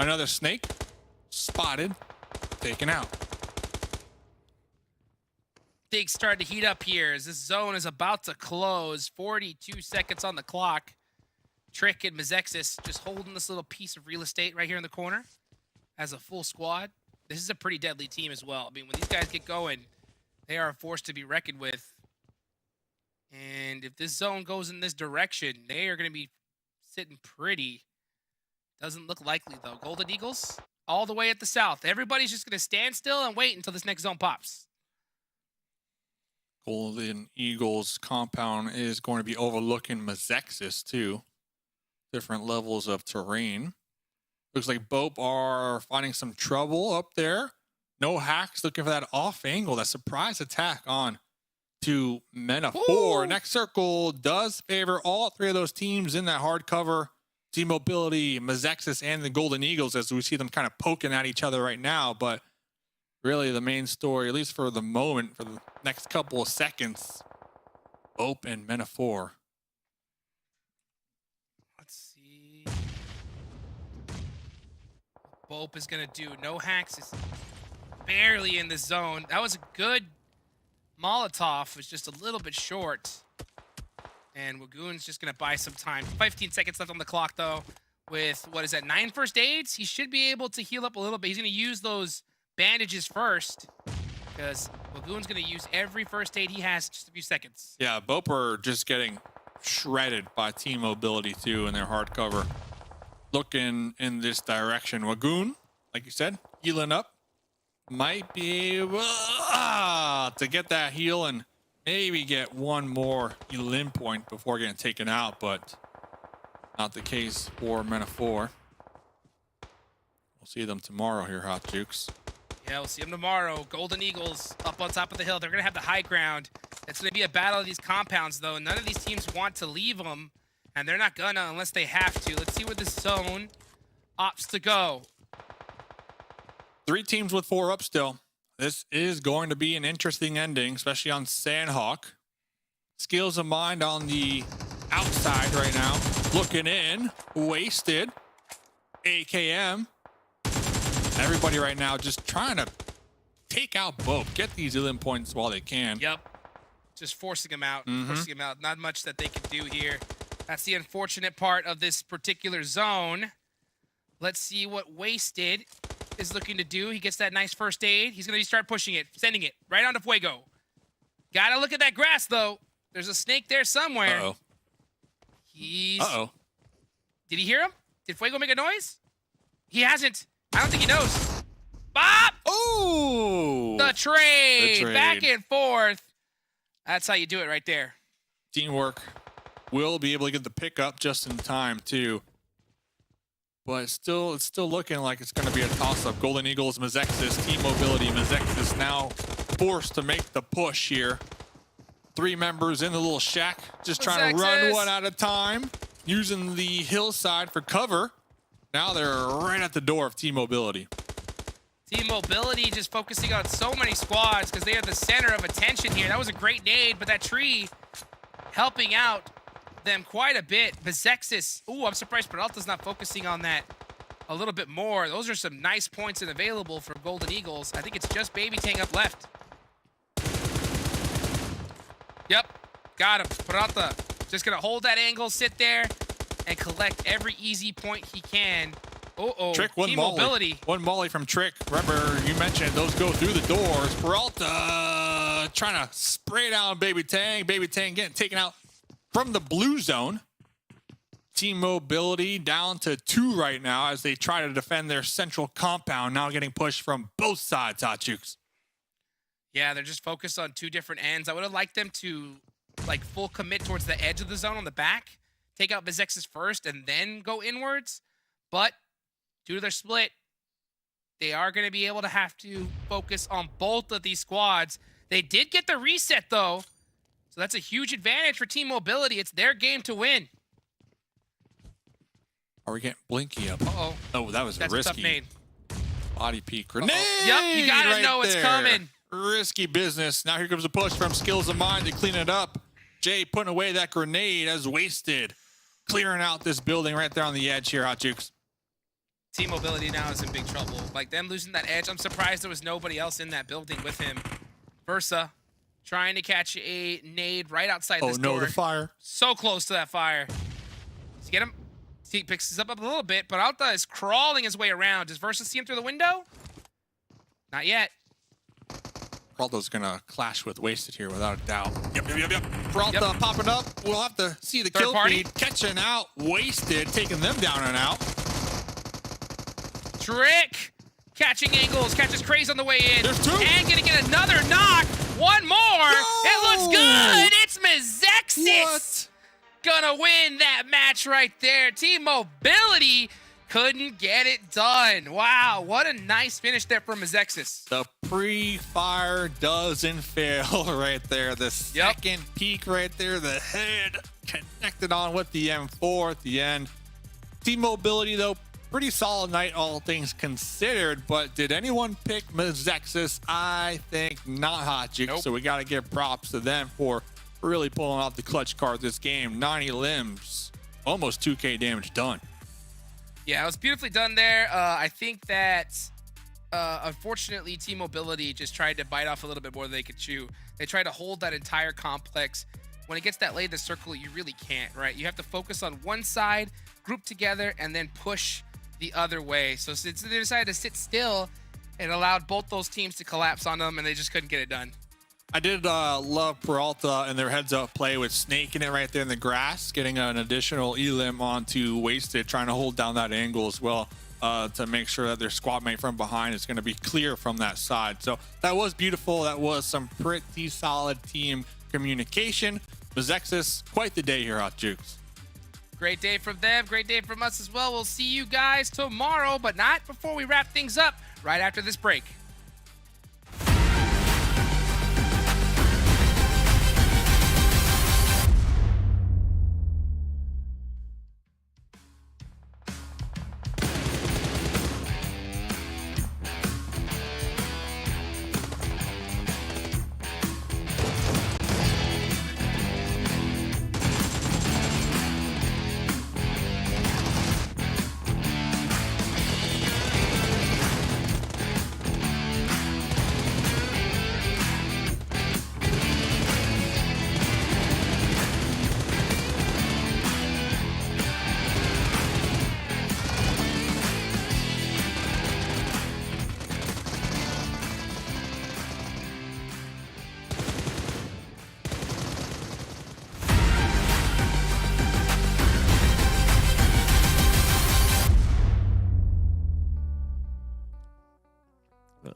Another snake. Spotted. Taken out. Things starting to heat up here as this zone is about to close. 42 seconds on the clock. Trick and MEZEXIS just holding this little piece of real estate right here in the corner as a full squad. This is a pretty deadly team as well. I mean, when these guys get going, they are a force to be reckoned with. And if this zone goes in this direction, they are going to be sitting pretty. Doesn't look likely, though. Golden Eagles all the way at the south. Everybody's just going to stand still and wait until this next zone pops. Golden Eagles compound is going to be overlooking MEZEXIS too. Different levels of terrain. Looks like BOPE are finding some trouble up there. No hacks, looking for that off angle, that surprise attack on to MENA4. Next circle does favor all 3 of those teams in that hard cover. Team Mobility, MEZEXIS, and the Golden Eagles, as we see them kind of poking at each other right now. But really the main story, at least for the moment, for the next couple of seconds, BOPE and MENA4. Let's see. BOPE is going to do no hacks. Is barely in the zone. That was a good Molotov. Was just a little bit short. And Wagoon's just going to buy some time. 15 seconds left on the clock, though. With, what is that, 9 first aids? He should be able to heal up a little bit. He's going to use those bandages first. because Lagoon's going to use every first aid he has in just a few seconds. Yeah, BOPE are just getting shredded by Team Mobility too in their hard cover. Looking in this direction. Wagoon, like you said, healing up. Might be able to get that heal and maybe get one more elim point before getting taken out, but not the case for Men4. We'll see them tomorrow here, Hot Jukes. Yeah, we'll see them tomorrow. Golden Eagles up on top of the hill. They're going to have the high ground. It's going to be a battle of these compounds, though. None of these teams want to leave them, and they're not going to unless they have to. Let's see where this zone opts to go. 3 teams with 4 up still. This is going to be an interesting ending, especially on Sanhok. Skills of Mind on the outside right now. Looking in. Wasted. AKM. Everybody right now just trying to take out BOPE. Get these elim points while they can. Yep. Just forcing them out. Forcing them out. Not much that they can do here. That's the unfortunate part of this particular zone. Let's see what Wasted is looking to do. He gets that nice first aid. He's going to start pushing it, sending it right onto Fuego. Gotta look at that grass, though. There's a snake there somewhere. Uh-oh. He's... Uh-oh. Did he hear him? Did Fuego make a noise? He hasn't. I don't think he knows. Bop! Ooh! The trade. The trade. Back and forth. That's how you do it right there. Teamwork. Will be able to get the pickup just in time, too. But it's still looking like it's going to be a toss-up. Golden Eagles, MEZEXIS, Team Mobility. MEZEXIS now forced to make the push here. 3 members in the little shack, just trying to run one at a time, using the hillside for cover. Now they're right at the door of Team Mobility. Team Mobility just focusing on so many squads because they are the center of attention here. That was a great nade, but that tree helping out them quite a bit. MEZEXIS. Ooh, I'm surprised Peralta's not focusing on that a little bit more. Those are some nice points and available for Golden Eagles. I think it's just Baby Tang up left. Yep, got him. Peralta just gonna hold that angle, sit there, and collect every easy point he can. Uh-oh, Trick, one Team molly. Mobility. One molly from Trick. Remember, you mentioned those go through the doors. Peralta trying to spray down Baby Tang. Baby Tang getting taken out from the blue zone. Team Mobility down to 2 right now as they try to defend their central compound. Now getting pushed from both sides, Hot Jukes. Yeah, they're just focused on 2 different ends. I would have liked them to, like, full commit towards the edge of the zone on the back, take out MEZEXIS first, and then go inwards. But due to their split, they are going to be able to have to focus on both of these squads. They did get the reset, though, so that's a huge advantage for Team Mobility. It's their game to win. Are we getting Blinky up? Uh-oh. Oh, that was That's risky. a tough nade. Body peek grenade. Yep, you gotta right know it's there. coming. Risky business. Now here comes a push from Skills of Mind to clean it up. Jay putting away that grenade as Wasted. Clearing out this building right there on the edge here, Hot Jukes. Team Mobility now is in big trouble. Like, them losing that edge, I'm surprised there was nobody else in that building with him. Versa trying to catch a nade right outside this door. Oh no, the fire. So close to that fire. Let's get him. He picks this up a little bit, but Peralta is crawling his way around. Does Versa see him through the window? Not yet. Peralta's gonna clash with Wasted here without a doubt. Yep. Peralta popping up. We'll have to see the kill feed. Catching out Wasted, taking them down and out. Trick! Catching angles, catches Craze on the way in. There's 2. And gonna get another knock. One more. No! It looks good. It's MEZEXIS. What? Gonna win that match right there. Team Mobility couldn't get it done. Wow, what a nice finish there from MEZEXIS. The pre-fire doesn't fail right there. The second peak right there, the head connected on with the M4 at the end. Team Mobility, though, pretty solid night, all things considered, but did anyone pick MEZEXIS? I think not, Hot Jukes. Nope. So we got to give props to them for really pulling off the clutch card this game. 90 limbs, almost 2K damage done. Yeah, it was beautifully done there. I think that, unfortunately, Team Mobility just tried to bite off a little bit more than they could chew. They tried to hold that entire complex. When it gets that late in the circle, you really can't, right? You have to focus on one side, group together, and then push the other way. So since they decided to sit still It allowed both those teams to collapse on them, and they just couldn't get it done. I did love Peralta and their heads-up play with snaking it right there in the grass, getting an additional elim onto Wasted, trying to hold down that angle as well to make sure that their squad mate from behind is going to be clear from that side. So that was beautiful. That was some pretty solid team communication. MEZEXIS, quite the day here, Hot Jukes. Great day from them. Great day from us as well. We'll see you guys tomorrow, but not before we wrap things up right after this break.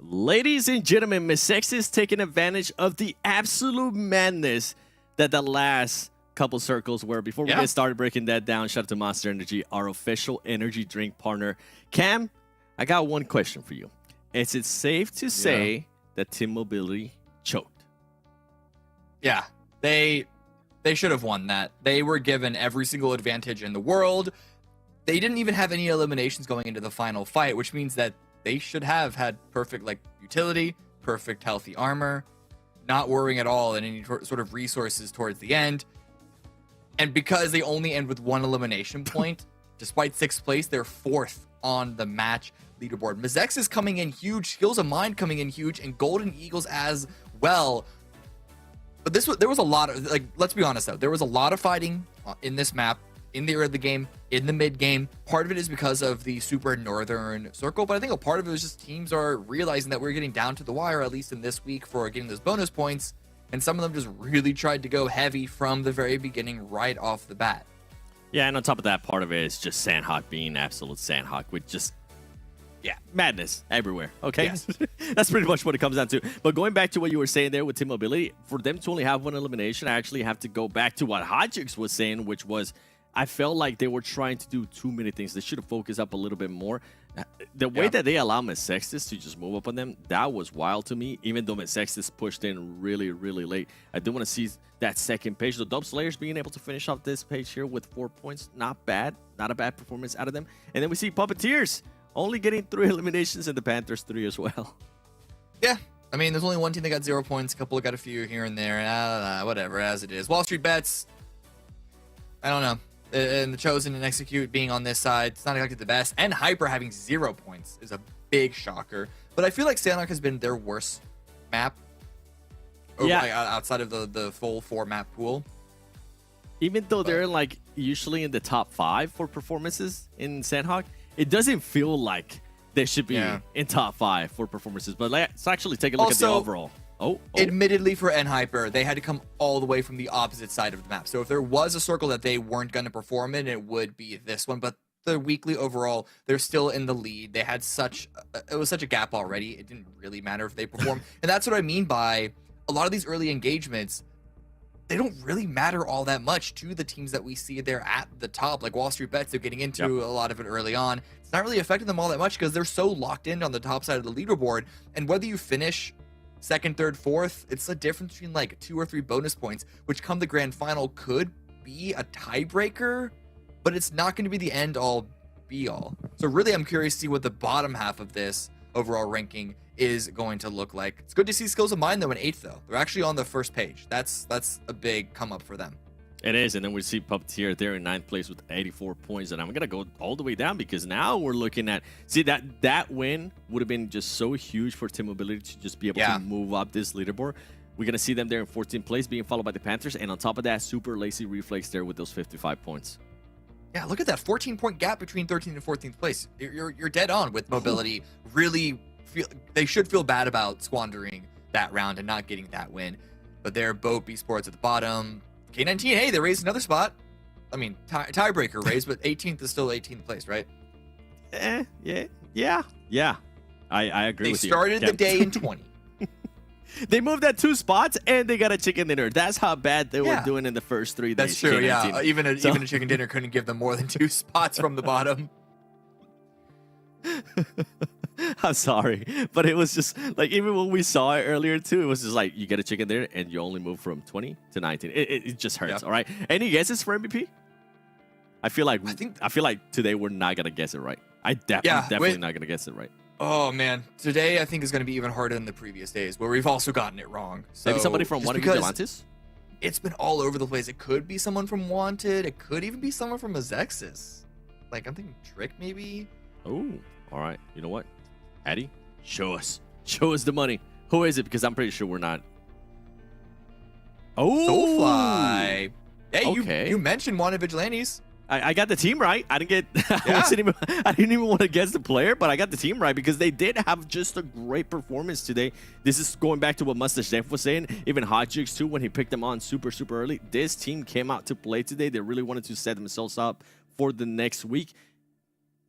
Ladies and gentlemen, MEZEXIS taking advantage of the absolute madness that the last couple circles were. Before we get started breaking that down, shout out to Monster Energy, our official energy drink partner. Cam, I got one question for you. Is it safe to say that Team Mobility choked? Yeah, they should have won that. They were given every single advantage in the world. They didn't even have any eliminations going into the final fight, which means that they should have had perfect utility, perfect healthy armor, not worrying at all in any sort of resources towards the end. And because they only end with one elimination point, despite 6th place, they're 4th on the match leaderboard. MEZEXIS coming in huge, Skills of Mind coming in huge, and Golden Eagles as well. But there was a lot of, let's be honest though, there was a lot of fighting in this map, in the early game, in the mid game. Part of it is because of the super northern circle, but I think a part of it was just teams are realizing that we're getting down to the wire, at least in this week, for getting those bonus points. And some of them just really tried to go heavy from the very beginning, right off the bat. Yeah, and on top of that, part of it is just Sanhok being absolute Sanhok with just, madness everywhere, okay? Yes. That's pretty much what it comes down to. But going back to what you were saying there with Team Mobility, for them to only have one elimination, I actually have to go back to what Hodgix was saying, which was, I felt like they were trying to do too many things. They should have focused up a little bit more. The way that they allow MEZEXIS to just move up on them, that was wild to me, even though MEZEXIS pushed in really, really late. I do want to see that second page. The Dub Slayers being able to finish off this page here with 4 points. Not bad. Not a bad performance out of them. And then we see Puppeteers only getting 3 eliminations and the Panthers 3 as well. Yeah. I mean, there's only one team that got 0 points. A couple got a few here and there. Whatever, as it is. WALLSTREETBETS, I don't know. And the Chosen and Execute being on this side, it's not exactly the best. And Hyper having 0 points is a big shocker. But I feel like Sanhok has been their worst map outside of the full 4-map pool. Even though they're usually in the top 5 for performances in Sanhok, it doesn't feel like they should be in top 5 for performances. But let's actually take a look at the overall. Admittedly, for N-Hyper, they had to come all the way from the opposite side of the map. So if there was a circle that they weren't going to perform in, it would be this one. But the weekly overall, they're still in the lead. They had it was such a gap already. It didn't really matter if they performed. And that's what I mean by a lot of these early engagements, they don't really matter all that much to the teams that we see there at the top. Like WALLSTREETBETS, they're getting into a lot of it early on. It's not really affecting them all that much because they're so locked in on the top side of the leaderboard. And whether you finish 2nd, 3rd, 4th, it's the difference between 2 or 3 bonus points, which come the grand final could be a tiebreaker, but it's not going to be the end all be all. So really, I'm curious to see what the bottom half of this overall ranking is going to look like. It's good to see Skills of Mind though in 8th though. They're actually on the first page. That's a big come up for them. It is, and then we see Puppeteer there in 9th place with 84 points, and I'm gonna go all the way down because now we're looking at that win would have been just so huge for Team Mobility to just be able to move up this leaderboard. We're gonna see them there in 14th place, being followed by the Panthers, and on top of that, super lazy Reflex there with those 55 points. Yeah, look at that 14-point gap between 13th and 14th place. You're dead on with Mobility really they should feel bad about squandering that round and not getting that win. But they're BOPE Esports at the bottom. K19, hey, they raised another spot. I mean, tiebreaker raise, but 18th is still 18th place, right? Yeah. I agree with you. They started the day in 20. They moved that 2 spots and they got a chicken dinner. That's how bad they were doing in the first 3 days. That's true, K19. yeah. Even a chicken dinner couldn't give them more than 2 spots from the bottom. I'm sorry, but it was just like, even when we saw it earlier too, it was just like, you get a chicken dinner and you only move from 20 to 19. It just hurts. All right. Any guesses for MVP? I feel like today we're not gonna guess it right. I'm definitely not gonna guess it right. Oh man, today I think is gonna be even harder than the previous days where we've also gotten it wrong. So maybe somebody from one of Vigilantes? It's been all over the place. It could be someone from Wanted. It could even be someone from MEZEXIS. Like, I'm thinking Trick maybe. Oh, all right. You know what? Addy, show us the money. Who is it? Because I'm pretty sure we're not. Oh, Soulfly. Hey, okay. you mentioned Wanted Vigilantes. I got the team right. I didn't even want to guess the player, but I got the team right because they did have just a great performance today. This is going back to what Mustache Def was saying. Even Hot Jigs too, when he picked them on super early. This team came out to play today. They really wanted to set themselves up for the next week.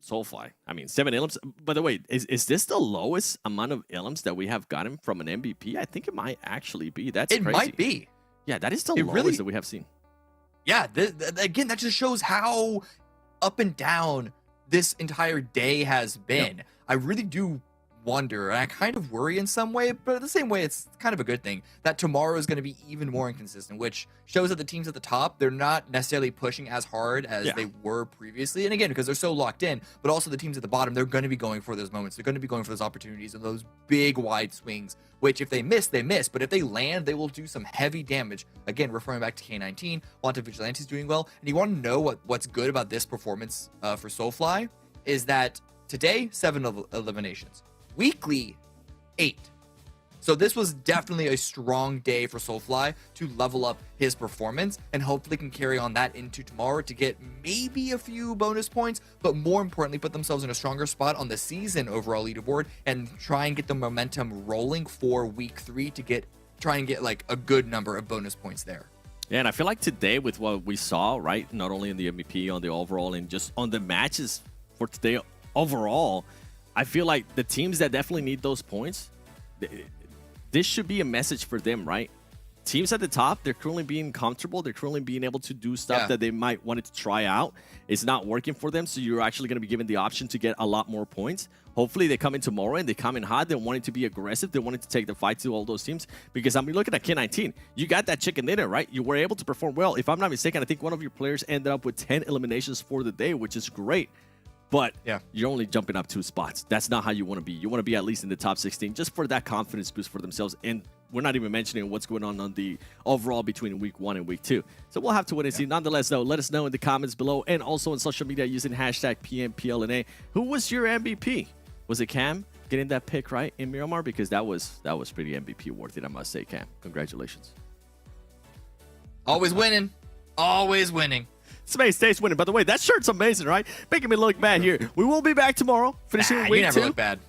Soulfly, I mean, 7 ilms. By the way, is this the lowest amount of ilms that we have gotten from an MVP? I think it might actually be. That's crazy. It might be. Yeah, that is the lowest that we have seen. Yeah, again, that just shows how up and down this entire day has been. Yep. I really do wonder, and I kind of worry in some way, but the same way, it's kind of a good thing that tomorrow is going to be even more inconsistent, which shows that the teams at the top, they're not necessarily pushing as hard as they were previously. And again, because they're so locked in, but also the teams at the bottom, they're going to be going for those moments. They're going to be going for those opportunities and those big wide swings, which if they miss, they miss. But if they land, they will do some heavy damage. Again, referring back to K19, Wanted Vigilantes doing well. And you want to know what's good about this performance for Soulfly is that today, 7 eliminations. Weekly, 8. So this was definitely a strong day for Soulfly to level up his performance and hopefully can carry on that into tomorrow to get maybe a few bonus points, but more importantly, put themselves in a stronger spot on the season overall leaderboard and try and get the momentum rolling for week 3 to try and get like a good number of bonus points there. Yeah, and I feel like today with what we saw, right, not only in the MVP, on the overall, and just on the matches for today overall, I feel like the teams that definitely need those points, this should be a message for them, right? Teams at the top, they're currently being comfortable. They're currently being able to do stuff that they might want to try out. It's not working for them, so you're actually going to be given the option to get a lot more points. Hopefully, they come in tomorrow and they come in hot. They want it to be aggressive. They wanted to take the fight to all those teams. Because I'm looking at K19. You got that chicken dinner, right? You were able to perform well. If I'm not mistaken, I think one of your players ended up with 10 eliminations for the day, which is great. But you're only jumping up 2 spots. That's not how you want to be. You want to be at least in the top 16 just for that confidence boost for themselves. And we're not even mentioning what's going on the overall between week 1 and week 2. So we'll have to wait and see. Nonetheless, though, let us know in the comments below and also on social media using hashtag PMPL NA. Who was your MVP? Was it Cam getting that pick right in Miramar? Because that was pretty MVP worthy, I must say, Cam. Congratulations. Always winning. Always winning. Space stays winning. By the way, that shirt's amazing, right? Making me look bad here. We will be back tomorrow, finishing week 2. You never look bad.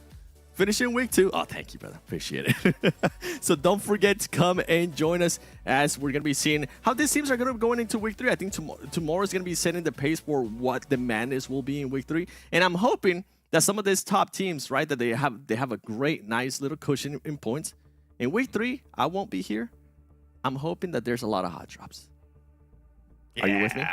Finishing week 2. Oh, thank you, brother. Appreciate it. So don't forget to come and join us as we're going to be seeing how these teams are going to be going into week 3. I think tomorrow is going to be setting the pace for what the madness will be in week 3. And I'm hoping that some of these top teams, right, that they have a great, nice little cushion in points. In week 3, I won't be here. I'm hoping that there's a lot of hot drops. Are you with me?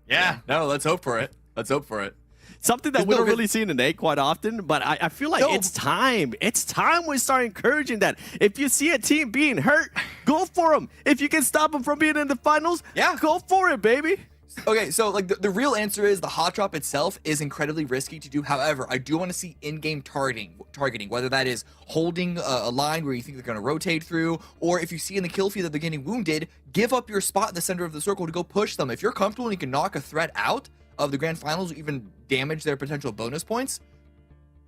Yeah. No, let's hope for it. Let's hope for it. Something that we don't really see in NA quite often, but I feel like it's time. It's time we start encouraging that. If you see a team being hurt, go for them. If you can stop them from being in the finals, go for it, baby. Okay, so like the real answer is the hot drop itself is incredibly risky to do. However, I do want to see in-game targeting, whether that is holding a line where you think they're going to rotate through, or if you see in the kill feed that they're getting wounded, give up your spot in the center of the circle to go push them. If you're comfortable and you can knock a threat out of the grand finals or even damage their potential bonus points,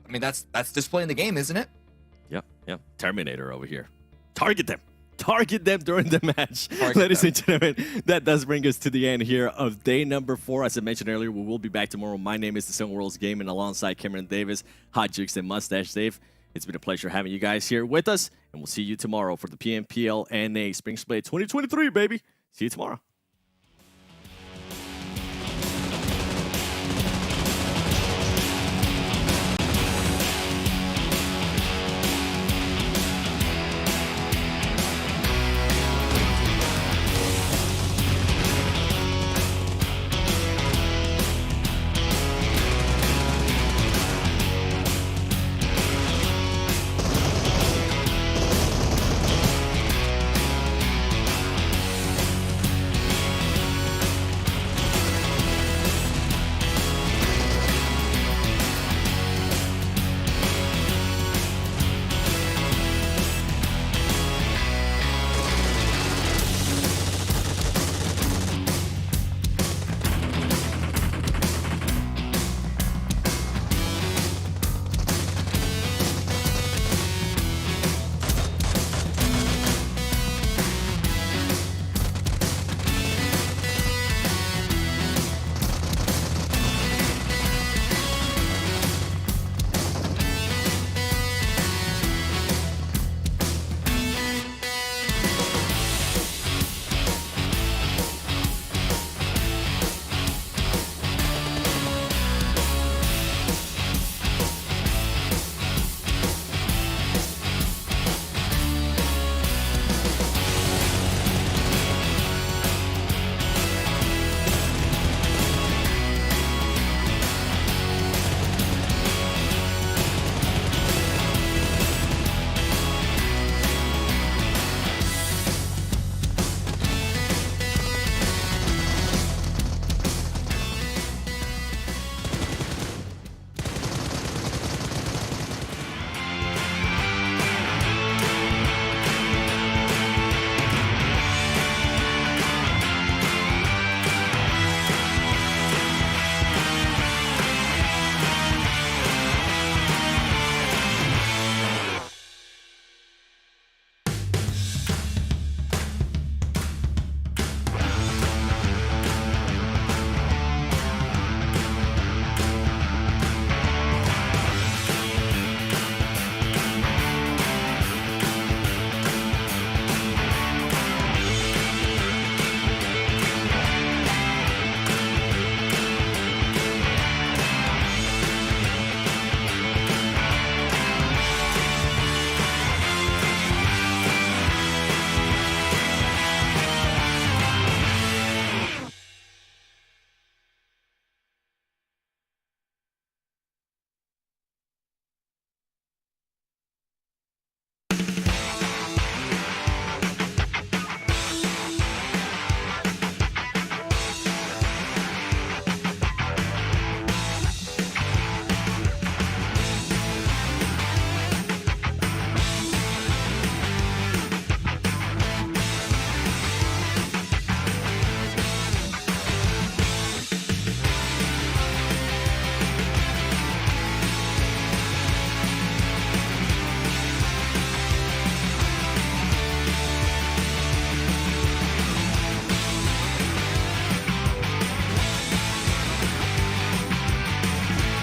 I mean, that's displaying the game, isn't it? Yep. Terminator over here. Target them. Target them during the match. Ladies and gentlemen, that does bring us to the end here of day number 4. As I mentioned earlier, we will be back tomorrow. My name is The World's Game, and alongside Cameron Davis, Hot Jukes, and Mustache Dave. It's been a pleasure having you guys here with us, and we'll see you tomorrow for the PMPL NA Spring Split 2023, baby. See you tomorrow.